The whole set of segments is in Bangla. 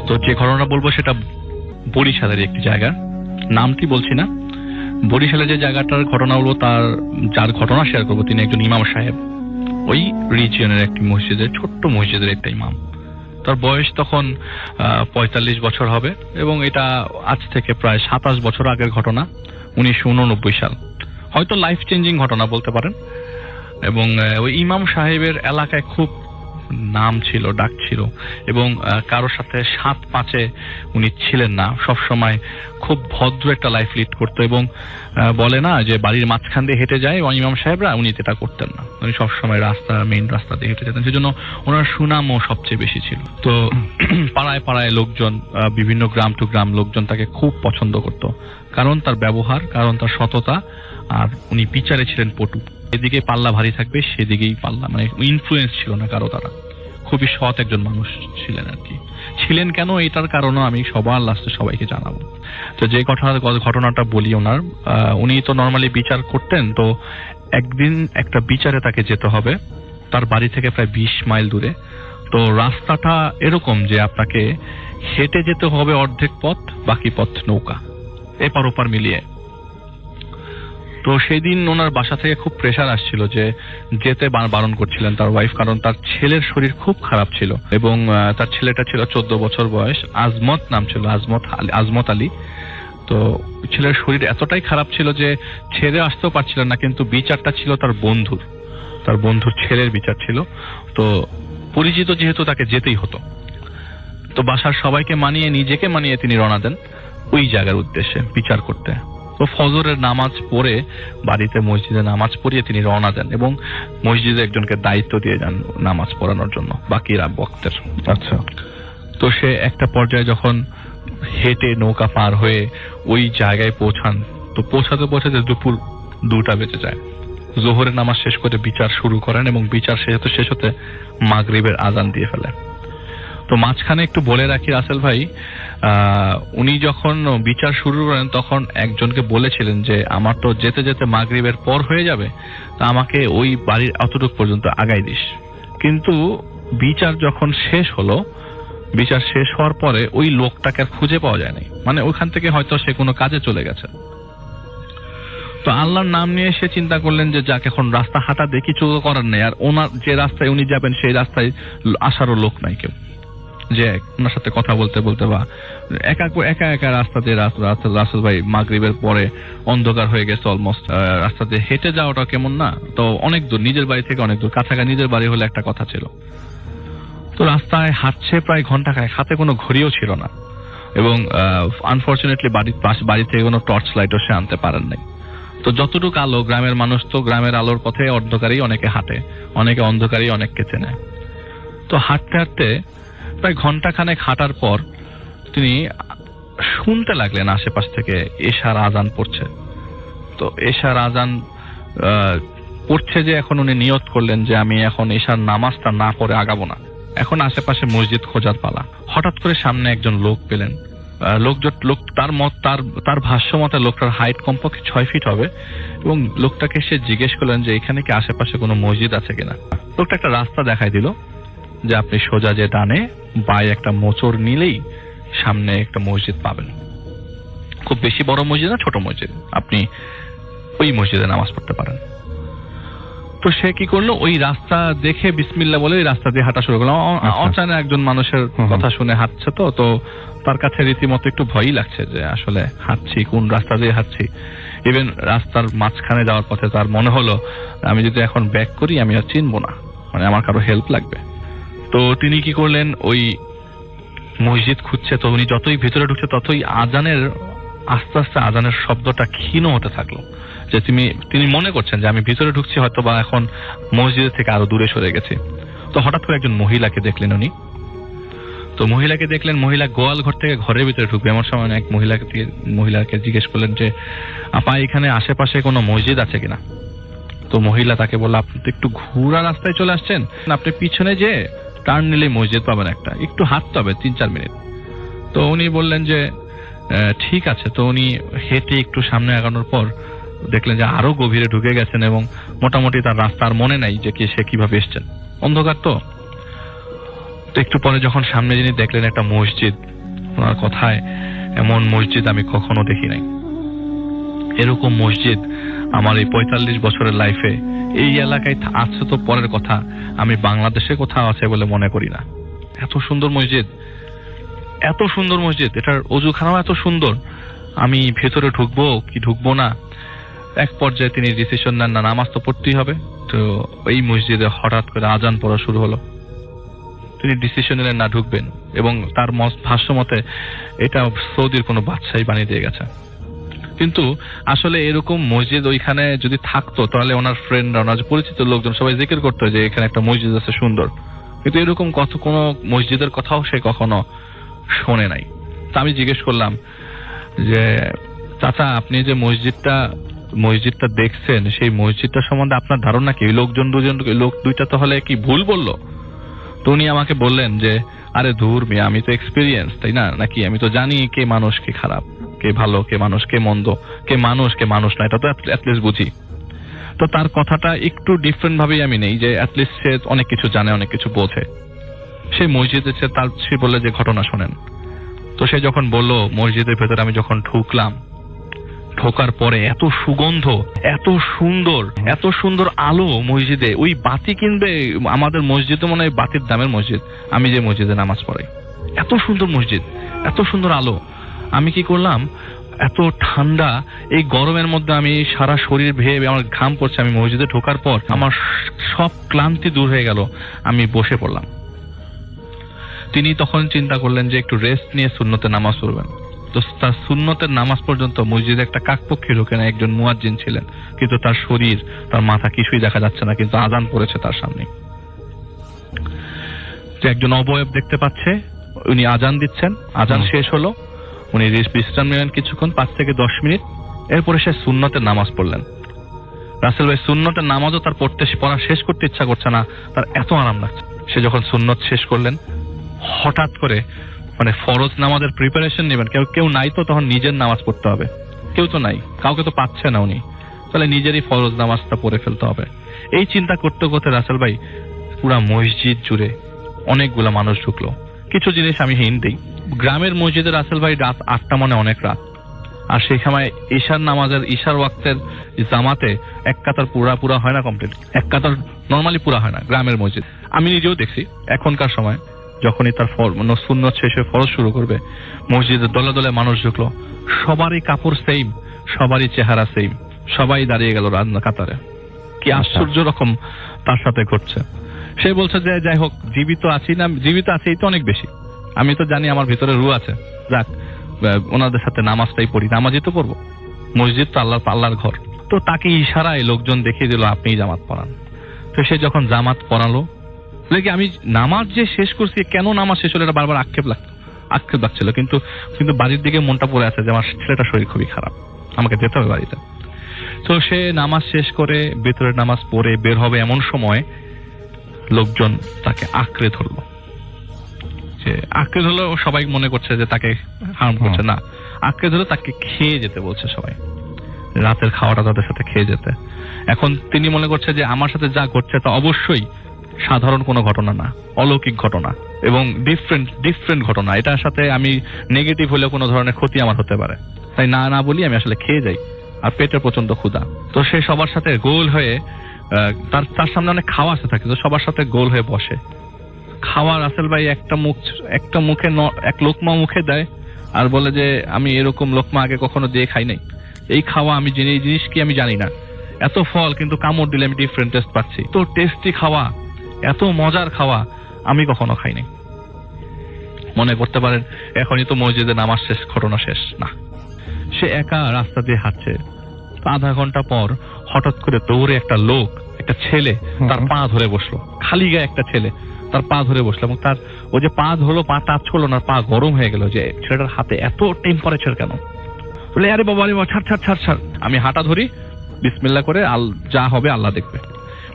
তো যে ঘটনা বলবো সেটা বরিশালের একটি জায়গা, নামটি বলছি না। বরিশালের যে জায়গাটার ঘটনা বলবো, যার ঘটনা শেয়ার করবো তিনি একজন ইমাম সাহেব, ওই রিজিয়নের একটি মসজিদের, ছোট্ট মসজিদের একটা ইমাম। তার বয়স তখন 45 বছর হবে, এবং এটা আজ থেকে প্রায় 27 বছর আগের ঘটনা, 1989 সাল। হয়তো লাইফ চেঞ্জিং ঘটনা বলতে পারেন। এবং ওই ইমাম সাহেবের এলাকায় খুব নাম ছিল, ডাক ছিল, এবং কারোর সাথে 7-5-এ উনি ছিলেন না। সবসময় খুব ভদ্র একটা লাইফ লিড করতো, এবং বলে না যে বাড়ির মাঝখান দিয়ে হেঁটে যায় ইমাম সাহেবরা, উনি যেটা করতেন না। উনি সবসময় মেইন রাস্তা দিয়ে হেঁটে যেতেন, সেজন্য ওনার সুনামও সবচেয়ে বেশি ছিল। তো পাড়ায় পাড়ায় লোকজন, বিভিন্ন গ্রাম টু গ্রাম লোকজন তাকে খুব পছন্দ করত, কারণ তার ব্যবহার, কারণ তার সততা, আর উনি বিচারে ছিলেন পটু। এদিকে পাল্লা ভারী থাকবে, সেদিকেই পাল্লা, মানে ইনফ্লুয়েন্স ছিল না কারো দ্বারা। খুবই সৎ একজন মানুষ ছিলেন আর কি। ছিলেন কেন, এটার কারণও আমি সবার লাস্টে সবাইকে জানাবো। তো যে ঘটনাটা বলি ওনার, উনি তো নর্মালি বিচার করতেন। তো একদিন একটা বিচারে তাকে যেতে হবে, তার বাড়ি থেকে প্রায় 20 মাইল দূরে। তো রাস্তাটা এরকম যে আপনাকে হেঁটে যেতে হবে অর্ধেক পথ, বাকি পথ নৌকা, এপার ওপার মিলিয়ে। তো সেই দিন ওনার বাসা থেকে খুব প্রেসার আসছিল যে যেতে বারণ করছিলেন তার ওয়াইফ, কারণ তার ছেলের শরীর খুব খারাপ ছিল, এবং তার ছেলেটা ছিল 14 বছর বয়স, আজমত নাম ছিল, আজমত আলী। তো ছেলের শরীর এতটাই খারাপ ছিল যে ছেড়ে আসতেও পারছিলেন না, কিন্তু বিচারটা ছিল তার বন্ধুর ছেলের বিচার ছিল। তো পরিচিত যেহেতু, তাকে যেতেই হতো। তো বাসার সবাইকে মানিয়ে, নিজেকে মানিয়ে তিনি রওনা দেন ওই জায়গার উদ্দেশ্যে বিচার করতে। তো ফজরের নামাজ পড়ে, বাড়িতে মসজিদে নামাজ পড়িয়ে তিনি রওনা দেন, এবং মসজিদে একজনকে দায়িত্ব দিয়ে যান নামাজ পড়ানোর জন্য বাকিরা বক্তের। আচ্ছা। তো সে একটা পর্যায়ে যখন হেঁটে নৌকা পার হয়ে ওই জায়গায় পৌঁছান, তো পৌঁছাতে দুপুর 2টা বেজে যায়। জোহরের নামাজ শেষ করে বিচার শুরু করেন, এবং বিচার শেষ হতে মাগরিবের আজান দিয়ে ফেলে। তো মাঝখানে একটু বলে রাখি রাসেল ভাই, উনি যখন বিচার শুরু করেন তখন একজনকে বলেছিলেন যে আমার তো যেতে যেতে মাগরিবের পর হয়ে যাবে, তা আমাকে ওই বাড়ির অতটুক পর্যন্ত আগাই দিস। কিন্তু বিচার যখন শেষ হলো, বিচার শেষ হওয়ার পরে ওই লোকটাকে আর খুঁজে পাওয়া যায়নি, মানে ওইখান থেকে হয়তো সে কোনো কাজে চলে গেছে। তো আল্লাহর নাম নিয়ে সে চিন্তা করলেন যে যাক, এখন রাস্তা হাঁটা দেখি, চোখ করার নেই, আর ওনার যে রাস্তায় উনি যাবেন সেই রাস্তায় আসারও লোক নাই কেউ, যে ওনার সাথে কথা বলতে বলতে বা একা রাস্তা দিয়ে রাসেল ভাই মাগরিবের পরে অন্ধকার হয়ে গেছে অলমোস্ট। রাস্তা দিয়ে হেঁটে যাওয়াটা কেমন না, তো অনেক দূর, নিজের বাড়ি থেকে অনেক দূর, কাছাকাছি নিজের বাড়ি হলে একটা কথা ছিল। তো রাস্তায় হাঁটছে প্রায় ঘন্টা খানেক, হাতে কোনো ঘড়িও ছিল না, এবং আনফরচুনেটলি বাড়ি থেকে কোনো টর্চ লাইটও সে আনতে পারেন নাই। তো যতটুকু আলো, গ্রামের মানুষ তো গ্রামের আলোর পথে অন্ধকারেই অনেকে হাঁটে, অনেকে অন্ধকারেই অনেককে চেনে। তো হাঁটতে হাঁটতে প্রায় ঘন্টা খানেক হাঁটার পর তিনি শুনতে লাগলেন আশেপাশ থেকে এশার আজান পড়ছে। তো এশার আজান পড়ছে যে এখন উনি নিয়ত করলেন যে আমি এখন এশার নামাজটা না পড়ে আগাবো না, এখন আশেপাশে মসজিদ খোঁজার পালা। হঠাৎ করে সামনে একজন লোক পেলেন। তার ভাষ্য মতে লোকটার হাইট কমপক্ষে 6 ফিট হবে, এবং লোকটাকে সে জিজ্ঞেস করলেন যে এখানে কি আশেপাশে কোনো মসজিদ আছে কিনা। লোকটা একটা রাস্তা দেখাই দিল যে আপনি সোজা যে ডানে বাঁয়ে একটা মোচড় নিলেই সামনে একটা মসজিদ পাবেন, খুব বেশি বড় মসজিদ না, ছোট মসজিদ, আপনি ওই মসজিদে নামাজ পড়তে পারেন। তো সে কি করলো, ওই রাস্তা দেখে বিসমিল্লাহ বলে ওই রাস্তা দিয়ে হাঁটা শুরু করলো। অচানা একজন মানুষের কথা শুনে হাঁটছে, তো তার কাছে রীতিমতো একটু ভয়ই লাগছে যে আসলে হাঁটছি, কোন রাস্তা দিয়ে হাঁটছি। ইভেন রাস্তার মাঝখানে যাওয়ার পথে তার মনে হলো আমি যদি এখন ব্যাক করি আমি আর চিনবো না, মানে আমার কারো হেল্প লাগবে। তো তিনি কি করলেন, ওই মসজিদ খুঁজছে। তো উনি যতই ভিতরে ঢুকছে ততই আস্তে আস্তে আজানের শব্দটা ক্ষীণ হতে থাকলো, যে তিনি মনে করছেন যে আমি ভিতরে ঢুকছি, হয়তো বা এখন মসজিদের থেকে আরো দূরে সরে গেছি। তো হঠাৎ করে একজন মহিলাকে দেখলেন উনি। তো মহিলাকে দেখলেন, মহিলা গোয়াল ঘর থেকে ঘরের ভিতরে ঢুকবে এমন সময় এক মহিলাকে জিজ্ঞেস করলেন যে আপা এখানে আশেপাশে কোনো মসজিদ আছে কিনা। তো মহিলা তাকে বলল আপনি তো একটু ঘোরা রাস্তায় চলে আসছেন, আপনি পিছনে যে টার্ন নিলে মসজিদ পাবেন, একটু হাঁটতে হবে 3-4 মিনিট। তো উনি বললেন যে ঠিক আছে। তো উনি হেঁটে একটু সামনে আগানোর পর দেখলেন যে আরো গভীরে ঢুকে গেছেন, এবং মোটামুটি তার রাস্তার মনে নাই যে সে কিভাবে এসছেন, অন্ধকার। তো একটু পরে যখন সামনে যিনি দেখলেন একটা মসজিদ, ওনার কথায় এমন মসজিদ আমি কখনো দেখি নাই। এরকম মসজিদ আমার এই ৪৫ বছরের লাইফে এই এলাকায় আছে তো পরের কথা, আমি বাংলাদেশে কোথাও আছে বলে মনে করি না। এত সুন্দর মসজিদ, এত সুন্দর মসজিদ, এটার অজুখানাও এত সুন্দর। আমি ভেতরে ঢুকবো কি ঢুকবো না, এক পর্যায়ে তিনি ডিসিশন নেন না নামাজ তো পড়তেই হবে। তো এই মসজিদে হঠাৎ করে আজান পড়া শুরু হলো, তিনি ডিসিশন নিলেন না ঢুকবেন, এবং তার ভাষ্য মতে এটা সৌদির কোনো বাদশাহী বানিয়ে দিয়ে গেছে। কিন্তু আসলে এরকম মসজিদ ওইখানে যদি থাকতো তাহলে ওনার ফ্রেন্ডরা, ওনার পরিচিত লোকজন সবাই জিকির করতো যে এখানে একটা মসজিদ আছে সুন্দর, কিন্তু এরকম কোনো মসজিদের কথাও সে কখনো শোনে নাই। তা আমি জিজ্ঞেস করলাম যে চাচা, আপনি যে মসজিদটা দেখছেন, সেই মসজিদটা সম্বন্ধে আপনার ধারণা কি? লোক দুইটা তো হলে কি ভুল বললো? তো উনি আমাকে বললেন যে আরে ধুর মিয়া, আমি তো এক্সপিরিয়েন্স, তাই না নাকি? আমি তো জানি কে মানুষ কে খারাপ, কে ভালো কে মানুষ, কে মন্দ, কে মানুষ না, এটা তো অ্যাটলিস্ট বুঝি। তো তার কথাটা একটু ডিফারেন্ট ভাবেই আমি নেই, যে অ্যাটলিস্ট সে অনেক কিছু জানে, অনেক কিছু বোঝে। সেই মসজিদে সে বললে যে ঘটনা শোনেন। তো সে যখন বলল মসজিদের ভেতরে আমি যখন ঢুকলাম, ঢোকার পরে এত সুগন্ধ, এত সুন্দর আলো মসজিদে, ওই বাতি কিনবে আমাদের মসজিদে মনে হয় বাতির দামের মসজিদ, আমি যে মসজিদে নামাজ পড়াই। এত সুন্দর মসজিদ, এত সুন্দর আলো। আমি কি করলাম, এত ঠান্ডা এই গরমের মধ্যে আমি সারা শরীর ভেবে আমার ঘাম পড়ছে, আমি মসজিদে ঢোকার পর আমার সব ক্লান্তি দূর হয়ে গেল, আমি বসে পড়লাম। তিনি তখন চিন্তা করলেন যে একটু রেস্ট নিয়ে সুন্নতের নামাজ পড়বেন। তো তার সুন্নতের নামাজ পর্যন্ত মসজিদে একটা কাকপক্ষী ঢোকে না, একজন মুয়াজ্জিন ছিলেন, কিন্তু তার শরীর, তার মাথা কিছুই দেখা যাচ্ছে না, কিন্তু আজান পড়েছে তার সামনে। যে একজন অবয়ব দেখতে পাচ্ছে, উনি আজান দিচ্ছেন, আজান শেষ হলো, উনি বিশ্রাম নিলেন কিছুক্ষণ, 5 থেকে 10 মিনিট, এরপরে সে সুন্নতের নামাজ পড়লেন। রাসেল ভাই, সুন্নতের নামাজও তার পড়া শেষ করতে ইচ্ছা করছে না, তার এত আরাম লাগছে। সে যখন সুন্নত শেষ করলেন, হঠাৎ করে মানে ফরজ নামাজের প্রিপারেশন নেবেন, কেউ নাই তো তখন নিজের নামাজ পড়তে হবে, কেউ তো নাই, কাউকে তো পাচ্ছে না উনি, তাহলে নিজেরই ফরজ নামাজটা পড়ে ফেলতে হবে। এই চিন্তা করতে করতে রাসেল ভাই পুরা মসজিদ জুড়ে অনেকগুলা মানুষ ঢুকলো। কিছু জিনিস আমি হিন্ট দিই, গ্রামের মসজিদে রাসেল ভাই রাত 8টা মানে অনেক রাত, আর সেই সময় ঈশার ওয়াক্তের জামাতে এক কাতার পুরা হয় না, কমপ্লিট এক কাতার নর্মালি পুরা হয় না গ্রামের মসজিদ। আমি নিজেও দেখছি এখনকার সময় যখনই তার সুন্নত শেষে ফরজ শুরু করবে, মসজিদে দলে দলে মানুষ ঢুকলো, সবারই কাপড় সেম, সবারই চেহারা সেম, সবাই দাঁড়িয়ে গেল কাতারে। কি আশ্চর্য রকম তার সাথে ঘটছে। সে বলছে যে যাই হোক, জীবিত আছি এই তো অনেক বেশি, আমি তো জানি আমার ভিতরে রূহ আছে, যাক ওনাদের সাথে নামাজটাই পড়ি, নামাজই তো পড়বো, মসজিদ তো আল্লাহর ঘর। তো তাকে ইশারায় লোকজন দেখিয়ে দিল আপনিই জামাত পড়ান। তো সে যখন জামাত পড়ালো, আমি নামাজ যে শেষ করছি, কেন নামাজ শেষ হলো এটা বারবার আক্ষেপ লাগছিল, কিন্তু বাড়ির দিকে মনটা পড়ে আছে যে আমার ছেলেটার শরীর খুবই খারাপ, আমাকে যেতে হবে বাড়িতে। তো সে নামাজ শেষ করে ভেতরের নামাজ পড়ে বের হবে, এমন সময় লোকজন তাকে আঁকড়ে ধরলো। সবাই মনে করছে যে তাকে হার্ম করছে, না, আঁকড়ে ধরলো, তাকে খেয়ে যেতে বলছে সবাই, রাতের খাওয়াটা তাদের সাথে খেয়ে যেতে। এখন তিনি মনে করছে যে আমার সাথে যা ঘটছে তা অবশ্যই সাধারণ কোনো ঘটনা না, অলৌকিক ঘটনা এবং ডিফারেন্ট ঘটনা, এটার সাথে আমি নেগেটিভ হলে কোনো ধরনের ক্ষতি আমার হতে পারে, তাই না বলি আমি আসলে খেয়ে যাই, আর পেটের প্রচন্ড ক্ষুধা। তো সে সবার সাথে গোল হয়ে, তার সামনে অনেক খাওয়া আসতে থাকে, তো সবার সাথে গোল হয়ে বসে খাওয়া। রাসেল ভাই একটা মুখে এক লোকমা মুখে দেয় আর বলে যে আমি এরকম লোকমা আগে কখনো দিয়ে খাই নাই, এই খাওয়া আমি এই জিনিস কি আমি জানি না, এত ফল কিন্তু কামড় দিলে আমি ডিফারেন্ট টেস্ট পাচ্ছি, তো টেস্টি খাওয়া, এত মজার খাওয়া আমি কখনো খাই নাই। মনে করতে পারেন এখনই তো মসজিদে নামাজ শেষ, ঘটনা শেষ না। সে একা রাস্তা দিয়ে হাঁটছে, আধা ঘন্টা পর হঠাৎ করে দৌড়ে একটা ছেলে তার পা ধরে বসলো, খালি গায়ে একটা ছেলে তার পা ধরে বসলো, এবং তার ও যে পা ধরলো, পা টাচ করলো না, পা গরম হয়ে গেল, যে ছেলেটার হাতে এত টেম্পারেচার কেন? বলে আরে বাবা ছাড়, আমি হাঁটা ধরি, বিসমিল্লাহ করে যা হবে আল্লাহ দেখবে।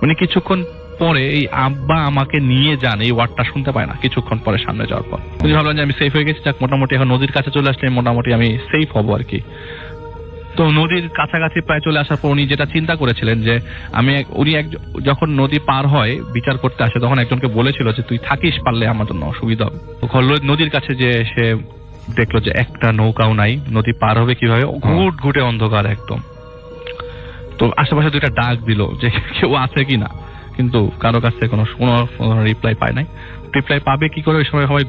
উনি কিছুক্ষণ পরে এই আব্বা আমাকে নিয়ে যান, এই ওয়ার্ডটা শুনতে পায় না, কিছুক্ষণ পরে সামনে যাওয়ার পর উনি ভাবলেন যে আমি সেফ হয়ে গেছি, যাক মোটামুটি এখন নদীর কাছে চলে আসলে মোটামুটি আমি সেফ হবো আর কি। তো নদীর কাছাকাছি প্রায় চলে আসার পর উনি যেটা চিন্তা করেছিলেন যে উনি যখন নদী পার হয় বিচার করতে আসে, তখন একজনকে বলেছিল যে তুই থাকিস, পারলে আমার জন্য অসুবিধা হবে। নদীর কাছে যে সে দেখলো যে একটা নৌকাও নাই, নদী পার হবে কিভাবে, ঘুট ঘুটে অন্ধকার একদম। তো আশেপাশে দুইটা ডাক দিল যে কেউ আছে কিনা, কিন্তু কারো কাছে কোনো রিপ্লাই পায় নাই। রিপ্লাই পাবে কি করে, ওই সময় সবাই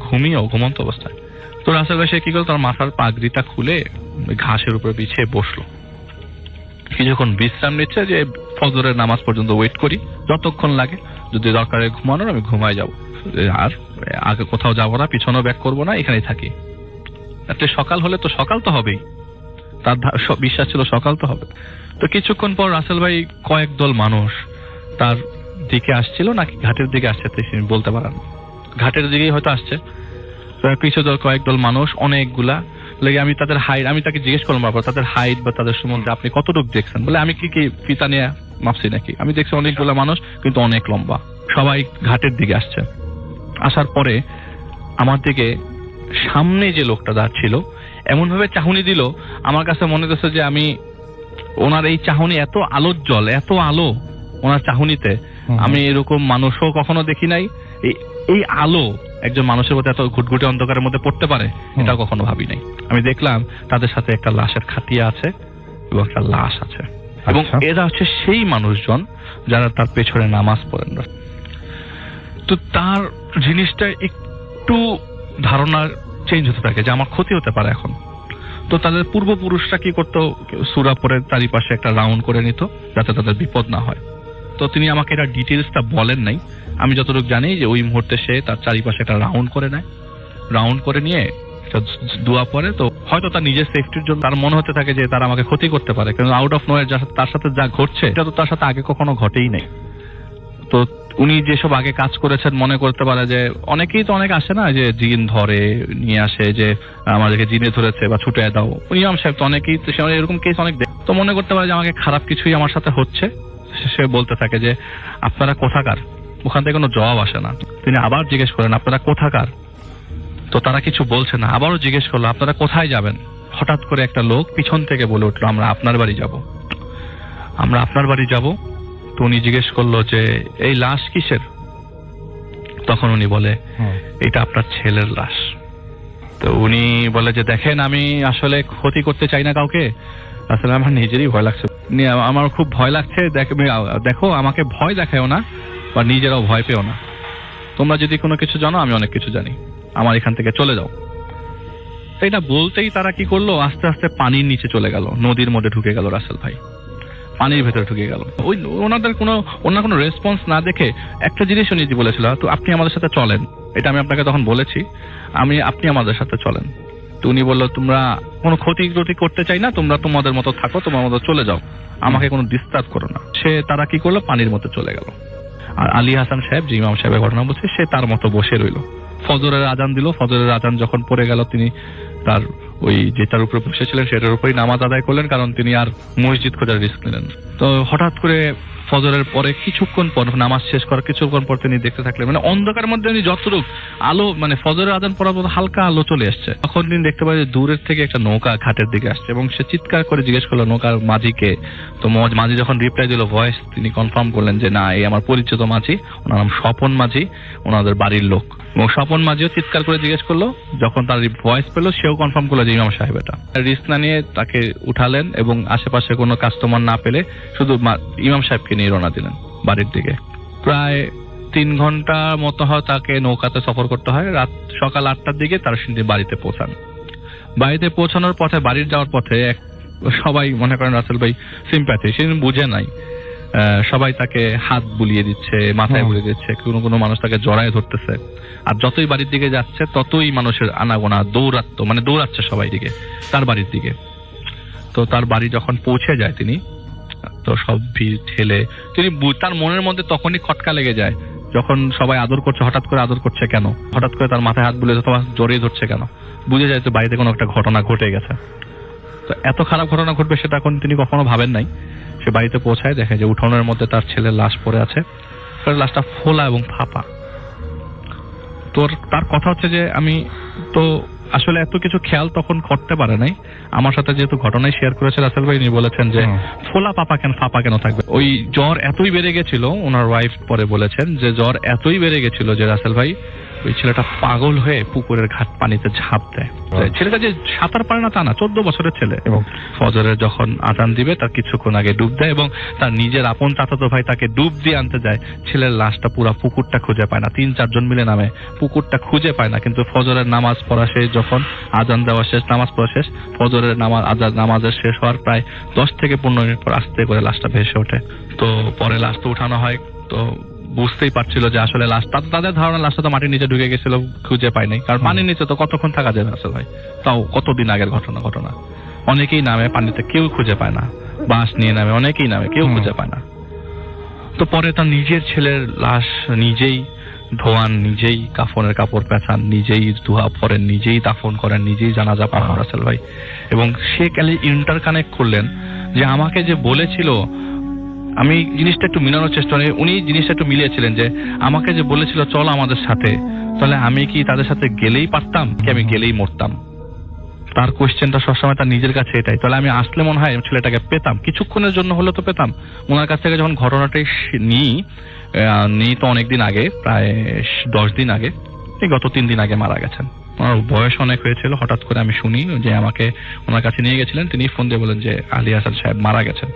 ঘুমন্ত অবস্থায়। তো রাসেল ভাই সে কি করলো, তার মাথার পাগড়িটা খুলে ঘাসের উপরে বিছিয়ে বসলো, কিছুক্ষণ বিশ্রাম নিচ্ছে যে ফজরের নামাজ পর্যন্ত ওয়েট করি, যতক্ষণ লাগে, যদি দরকারে ঘুমানোর আমি ঘুমায় যাব, আর আগে কোথাও যাবো না, পিছনেও ব্যাক করবো না, এখানেই থাকি। সকাল হলে তো সকাল তো হবেই, তার বিশ্বাস ছিল সকাল তো হবে। তো কিছুক্ষণ পর রাসেল ভাই কয়েক দল মানুষ তার দিকে আসছিল, নাকি ঘাটের দিকে আসছে তিনি বলতে পারেন, ঘাটের দিকেই হয়তো আসছে। কয়েক দল মানুষ, অনেকগুলা লেগে আমি তাদের হাইট, আমি তাকে জিজ্ঞেস করলাম বাবা তাদের হাইট বা তাদের সম্বন্ধে আপনি কতটুকু দেখছেন। বলে আমি কি ফিতা নিয়ে মাপছি নাকি, আমি দেখছি অনেকগুলা মানুষ কিন্তু অনেক লম্বা, সবাই ঘাটের দিকে আসছে। আসার পরে আমার দিকে সামনে যে লোকটা দাঁড়ছিল এমন ভাবে চাহনি দিল, আমার কাছে মনে হচ্ছে যে আমি ওনার এই চাহনি এত আলোজ্জ্বল, এত আলো ওনার চাহনিতে, আমি এরকম মানুষও কখনো দেখি নাই। এই আলো একজন মানুষের মধ্যে এত ঘুটঘুটে অন্ধকারের মধ্যে পড়তে পারে, এটা কখনো ভাবি নাই। আমি দেখলাম তাদের সাথে একটা লাশের খাটিয়া আছে এবং একটা লাশ আছে, এবং এরা হচ্ছে সেই মানুষজন যারা তার পেছনে নামাজ পড়েন। তো তার জিনিসটা একটু ধারণা চেঞ্জ হতে থাকে যে আমার ক্ষতি হতে পারে এখন। তো তাদের পূর্বপুরুষরা কি করতো, সূরা পড়ে চারিপাশে একটা রাউন্ড করে নিত যাতে তাদের বিপদ না হয়। তো তিনি আমাকে এটা ডিটেলসটা বলেন নাই, আমি যতটুকু জানি যে ওই মুহূর্তে সে তার চারিপাশে একটা রাউন্ড করে নেয়, রাউন্ড করে নিয়ে দোয়া পড়ে। তো হয়তো তার নিজের সেফটির জন্য তার মনে হতে থাকে যে তারা আমাকে ক্ষতি করতে পারে, কারণ আউট অফ নোয়ার তার সাথে যা ঘটছে এটা তো তার সাথে আগে কখনো ঘটেই নাই। তো উনি যেসব আগে কাজ করেছেন মনে করতে পারে যে, অনেকেই তো অনেক আসে না যে জিন ধরে নিয়ে আসে যে আমাদেরকে জিনে ধরেছে বা ছুটে দাও, ইমাম সাহেব তো অনেকেই এরকম কেস অনেক দেখে, তো মনে করতে পারে যে আমাকে খারাপ কিছুই আমার সাথে হচ্ছে। সে বলতে থাকে যে আপনারা কোথাকার, ওখান থেকে কোনো জবাব আসে না। তিনি আবার জিজ্ঞেস করেন আপনারা কোথাকার, তো তারা কিছু বলছে না। আবারও জিজ্ঞেস করলো আপনারা কোথায় যাবেন। হঠাৎ করে একটা লোক পিছন থেকে বলে উঠলো আমরা আপনার বাড়ি যাব, আমরা আপনার বাড়ি যাব। তো উনি জিজ্ঞেস করলো যে এই লাশ কিসের। তখন উনি বলে এটা আপনার ছেলের লাশ। তো উনি বলে যে দেখেন আমি আসলে ক্ষতি করতে চাই না কাউকে, আসলে আমার নিজেরই ভয় লাগছে, আমার খুব ভয় লাগছে, দেখো আমাকে ভয় দেখায়ও না বা নিজেরাও ভয় পেও না, তোমরা যদি কোনো কিছু জানো আমি অনেক কিছু জানি, আমার এখান থেকে চলে যাও। এটা বলতেই তারা কি করলো, আস্তে আস্তে পানির নিচে চলে গেল, নদীর মধ্যে ঢুকে গেল রাসেল ভাই, পানির ভেতরে ঢুকে গেল। ওই ওনাদের কোনো রেসপন্স না দেখে একটা জিনিস উনি বলেছিল, তো আপনি আমাদের সাথে চলেন, এটা আমি আপনাকে তখন বলেছি, আপনি আমাদের সাথে চলেন। তো উনি বললো তোমরা কোনো ক্ষতি করতে চাই না, তোমরা তোমাদের মতো থাকো, তোমার মতো চলে যাও, আমাকে কোনো ডিস্টার্ব করো না। তারা কি করলো, পানির মধ্যে চলে গেল। আর আলী হাসান সাহেব যে ইমাম সাহেবের ঘটনা বলছে, সে তার মতো বসে রইল। ফজরের আজান দিল, ফজরের আজান যখন পড়ে গেল তিনি তার ওই যেটার উপরে বসেছিলেন সেটার উপরেই নামাজ আদায় করলেন, কারণ তিনি আর মসজিদ খোঁজার রিস্ক নিলেন। তো হঠাৎ করে ফজরের পরে কিছুক্ষণ পর, নামাজ শেষ করার কিছুক্ষণ পর তিনি দেখতে থাকলেন, মানে অন্ধকার মধ্যে উনি যতটুকু আলো, মানে ফজরের আজান পড়ার পর হালকা আলো চলে আসছে, তখন তিনি দেখতে পাই যে দূরের থেকে একটা নৌকা ঘাটের দিকে আসছে, এবং সে চিৎকার করে জিজ্ঞেস করলো নৌকার মাঝিকে। তো মাঝি যখন রিপ্লাই দিল ভয়েস, তিনি কনফার্ম করলেন যে না, এই আমার পরিচিত মাঝি, ওনার নাম স্বপন মাঝি, ওনাদের বাড়ির লোক। এবং স্বপন মাঝিও চিৎকার করে জিজ্ঞেস করলো, যখন তার ভয়েস পেলো সেও কনফার্ম করলো যে ইমাম সাহেব এটা। রিস্ক না নিয়ে তাকে উঠালেন এবং আশেপাশে কোনো কাস্টমার না পেলে শুধু ইমাম সাহেবকে নিয়ে রওনা দিলেন বাড়ির দিকে। প্রায় 3 ঘন্টার মতো হয় তাকে নৌকাতে সফর করতে হয়। সকাল 8টার দিকে তার বাড়িতে পৌঁছান। বাড়িতে পৌঁছানোর পথে, বাড়ির যাওয়ার পথে সবাই মনে করেন রাসেল ভাই সিম্প্যাথি, সেদিন বুঝে নাই, সবাই তাকে হাত বুলিয়ে দিচ্ছে, মাথায় বুলিয়ে দিচ্ছে, কোনো মানুষ তাকে জড়ায় ধরতেছে। আর যতই বাড়ির দিকে যাচ্ছে ততই মানুষের আনাগোনা, দৌড়াচ্ছে সবাই দিকে তার বাড়ির দিকে। তো তার বাড়ি যখন পৌঁছে যায় তিনি, তো সব ভিড় ঠেলে তিনি, তার মনের মধ্যে তখনই খটকা লেগে যায় যখন সবাই আদর করছে, হঠাৎ করে আদর করছে কেন, হঠাৎ করে তার মাথায় হাত বুলিয়ে অথবা জড়িয়ে ধরছে কেন, বুঝে যায় তো বাড়িতে কোনো একটা ঘটনা ঘটে গেছে। তো এত খারাপ ঘটনা ঘটবে সেটা এখন তিনি কখনো ভাবেন নাই। সে বাড়িতে পৌঁছায়, দেখে যে উঠোনের মধ্যে তার ছেলের লাশ পড়ে আছে, লাশটা ফোলা এবং ফাঁপা। তার কথা হচ্ছে যে আমি তো আসলে এত কিছু খেয়াল তখন করতে পারে নাই, আমার সাথে যেহেতু ঘটনাই শেয়ার করেছে রাসেল ভাই, উনি বলেছেন যে ফোলা ফাঁপা কেন থাকবে, ওই জ্বর এতই বেড়ে গেছিল, ওনার ওয়াইফ পরে বলেছেন যে জ্বর এতই বেড়ে গেছিল যে রাসেল ভাই ওই ছেলেটা পাগল হয়ে পুকুরের ঘাট পানিতে ঝাঁপ দেয়। ছেলেটা যে সাঁতার পারে না তা না, 14 বছরের ছেলে। এবং ফজরের যখন আজান দিবে তার কিছুক্ষণ আগে ডুব দেয় এবং তার নিজের আপন চাচাতো ভাই তাকে ডুব দিয়ে আনতে যায়। ছেলের লাশটা পুরা পুকুরটা খুঁজে পায় না, 3-4 জন মিলে নামে, পুকুরটা খুঁজে পায় না। কিন্তু ফজরের নামাজ পড়া শেষ, যখন আজান দেওয়া শেষ, নামাজ পড়া শেষ, ফজরের নামাজের শেষ হওয়ার প্রায় 10 থেকে 15 মিনিট পর আস্তে করে লাশটা ভেসে ওঠে। তো পরে লাশটা উঠানো হয়। তো বুঝতেই পারছিল যে আসলে তাদের ধারণা লাশটা তো মাটির নিচে ঢুকে গেছিল, খুঁজে পায় নাই। কারণ পানির নিচে তো কতক্ষণ থাকা যাবে আসলে ভাই, তাও কতদিন আগের ঘটনা। অনেকেই নামে পানিতে, কেউ খুঁজে পায় না। বাঁশ নিয়ে নামে, অনেকেই নামে, কেউ খুঁজে পায় না। তো পরে তার নিজের ছেলের লাশ নিজেই ধোয়ান, নিজেই কাফনের কাপড় পেঁচান, নিজেই ধোয়া পরেন, নিজেই দাফন করেন, নিজেই জানাজা পড়ান রাসেল ভাই। এবং সে খালি ইন্টারকানেক্ট করলেন যে আমাকে যে বলেছিল, আমি জিনিসটা একটু মিলানোর চেষ্টা করি, উনি জিনিসটা একটু মিলিয়েছিলেন যে আমাকে যে বলেছিল চল আমাদের সাথে, তাহলে আমি কি তাদের সাথে গেলেই পারতাম, কি আমি গেলেই মরতাম? তার কোয়েশ্চেনটা সবসময় তার নিজের কাছে এটাই। তাহলে আমি আসলে মনে হয় ছেলেটাকে পেতাম, কিছুক্ষণের জন্য হলে তো পেতাম। ওনার কাছ থেকে যখন ঘটনাটাই নিই তো অনেকদিন আগে, প্রায় 10 দিন আগে, এই গত 3 দিন আগে মারা গেছেন। ওনার বয়স অনেক হয়েছিল। হঠাৎ করে আমি শুনি যে আমাকে ওনার কাছে নিয়ে গেছিলেন, তিনি ফোন দিয়ে বলেন যে আলী হাসান সাহেব মারা গেছেন।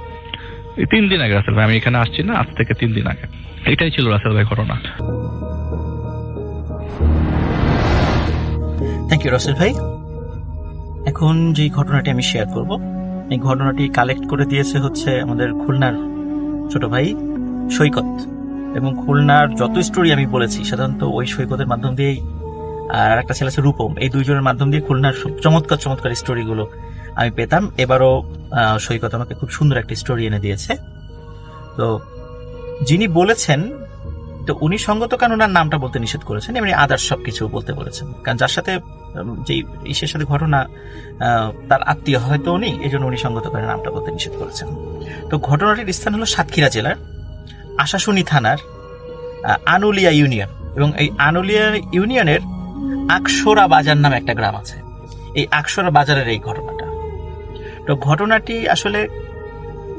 এই 3 দিন আগে রাসেল ভাই, আমি এখানে আসছি না, আজ থেকে 3 দিন আগে। এটাই ছিল রাসেল ভাই ঘটনা। থ্যাংক ইউ রাসেল ভাই। এখন যে ঘটনাটি আমি শেয়ার করব, এই ঘটনাটি কালেক্ট করে দিয়েছে হচ্ছে আমাদের খুলনার ছোট ভাই সৈকত। এবং খুলনার যত স্টোরি আমি বলেছি সাধারণত ওই সৈকতের মাধ্যম দিয়েই, আর একটা ছেলে আছে রূপম, এই দুইজনের মাধ্যম দিয়ে খুলনার চমৎকার স্টোরিগুলো আমি পেতাম। এবারও সৈকত আমাকে খুব সুন্দর একটা স্টোরি এনে দিয়েছে। তো যিনি বলেছেন, তো উনি সঙ্গত কারণ ওনার নামটা বলতে নিষেধ করেছেন, এমনি আদার্স সবকিছু বলতে বলেছেন। কারণ যার সাথে যে ইসের সাথে ঘটনা, তার আত্মীয় হয়তো উনি, এই জন্য উনি সঙ্গত কারণে নামটা বলতে নিষেধ করেছেন। তো ঘটনাটির স্থান হলো সাতক্ষীরা জেলার আশাশুনি থানার আনুলিয়া ইউনিয়ন। এবং এই আনুলিয়া ইউনিয়নের আকসরা বাজার নামে একটা গ্রাম আছে। এই আকসরা বাজারের এই ঘটনাটা, তো ঘটনাটি আসলে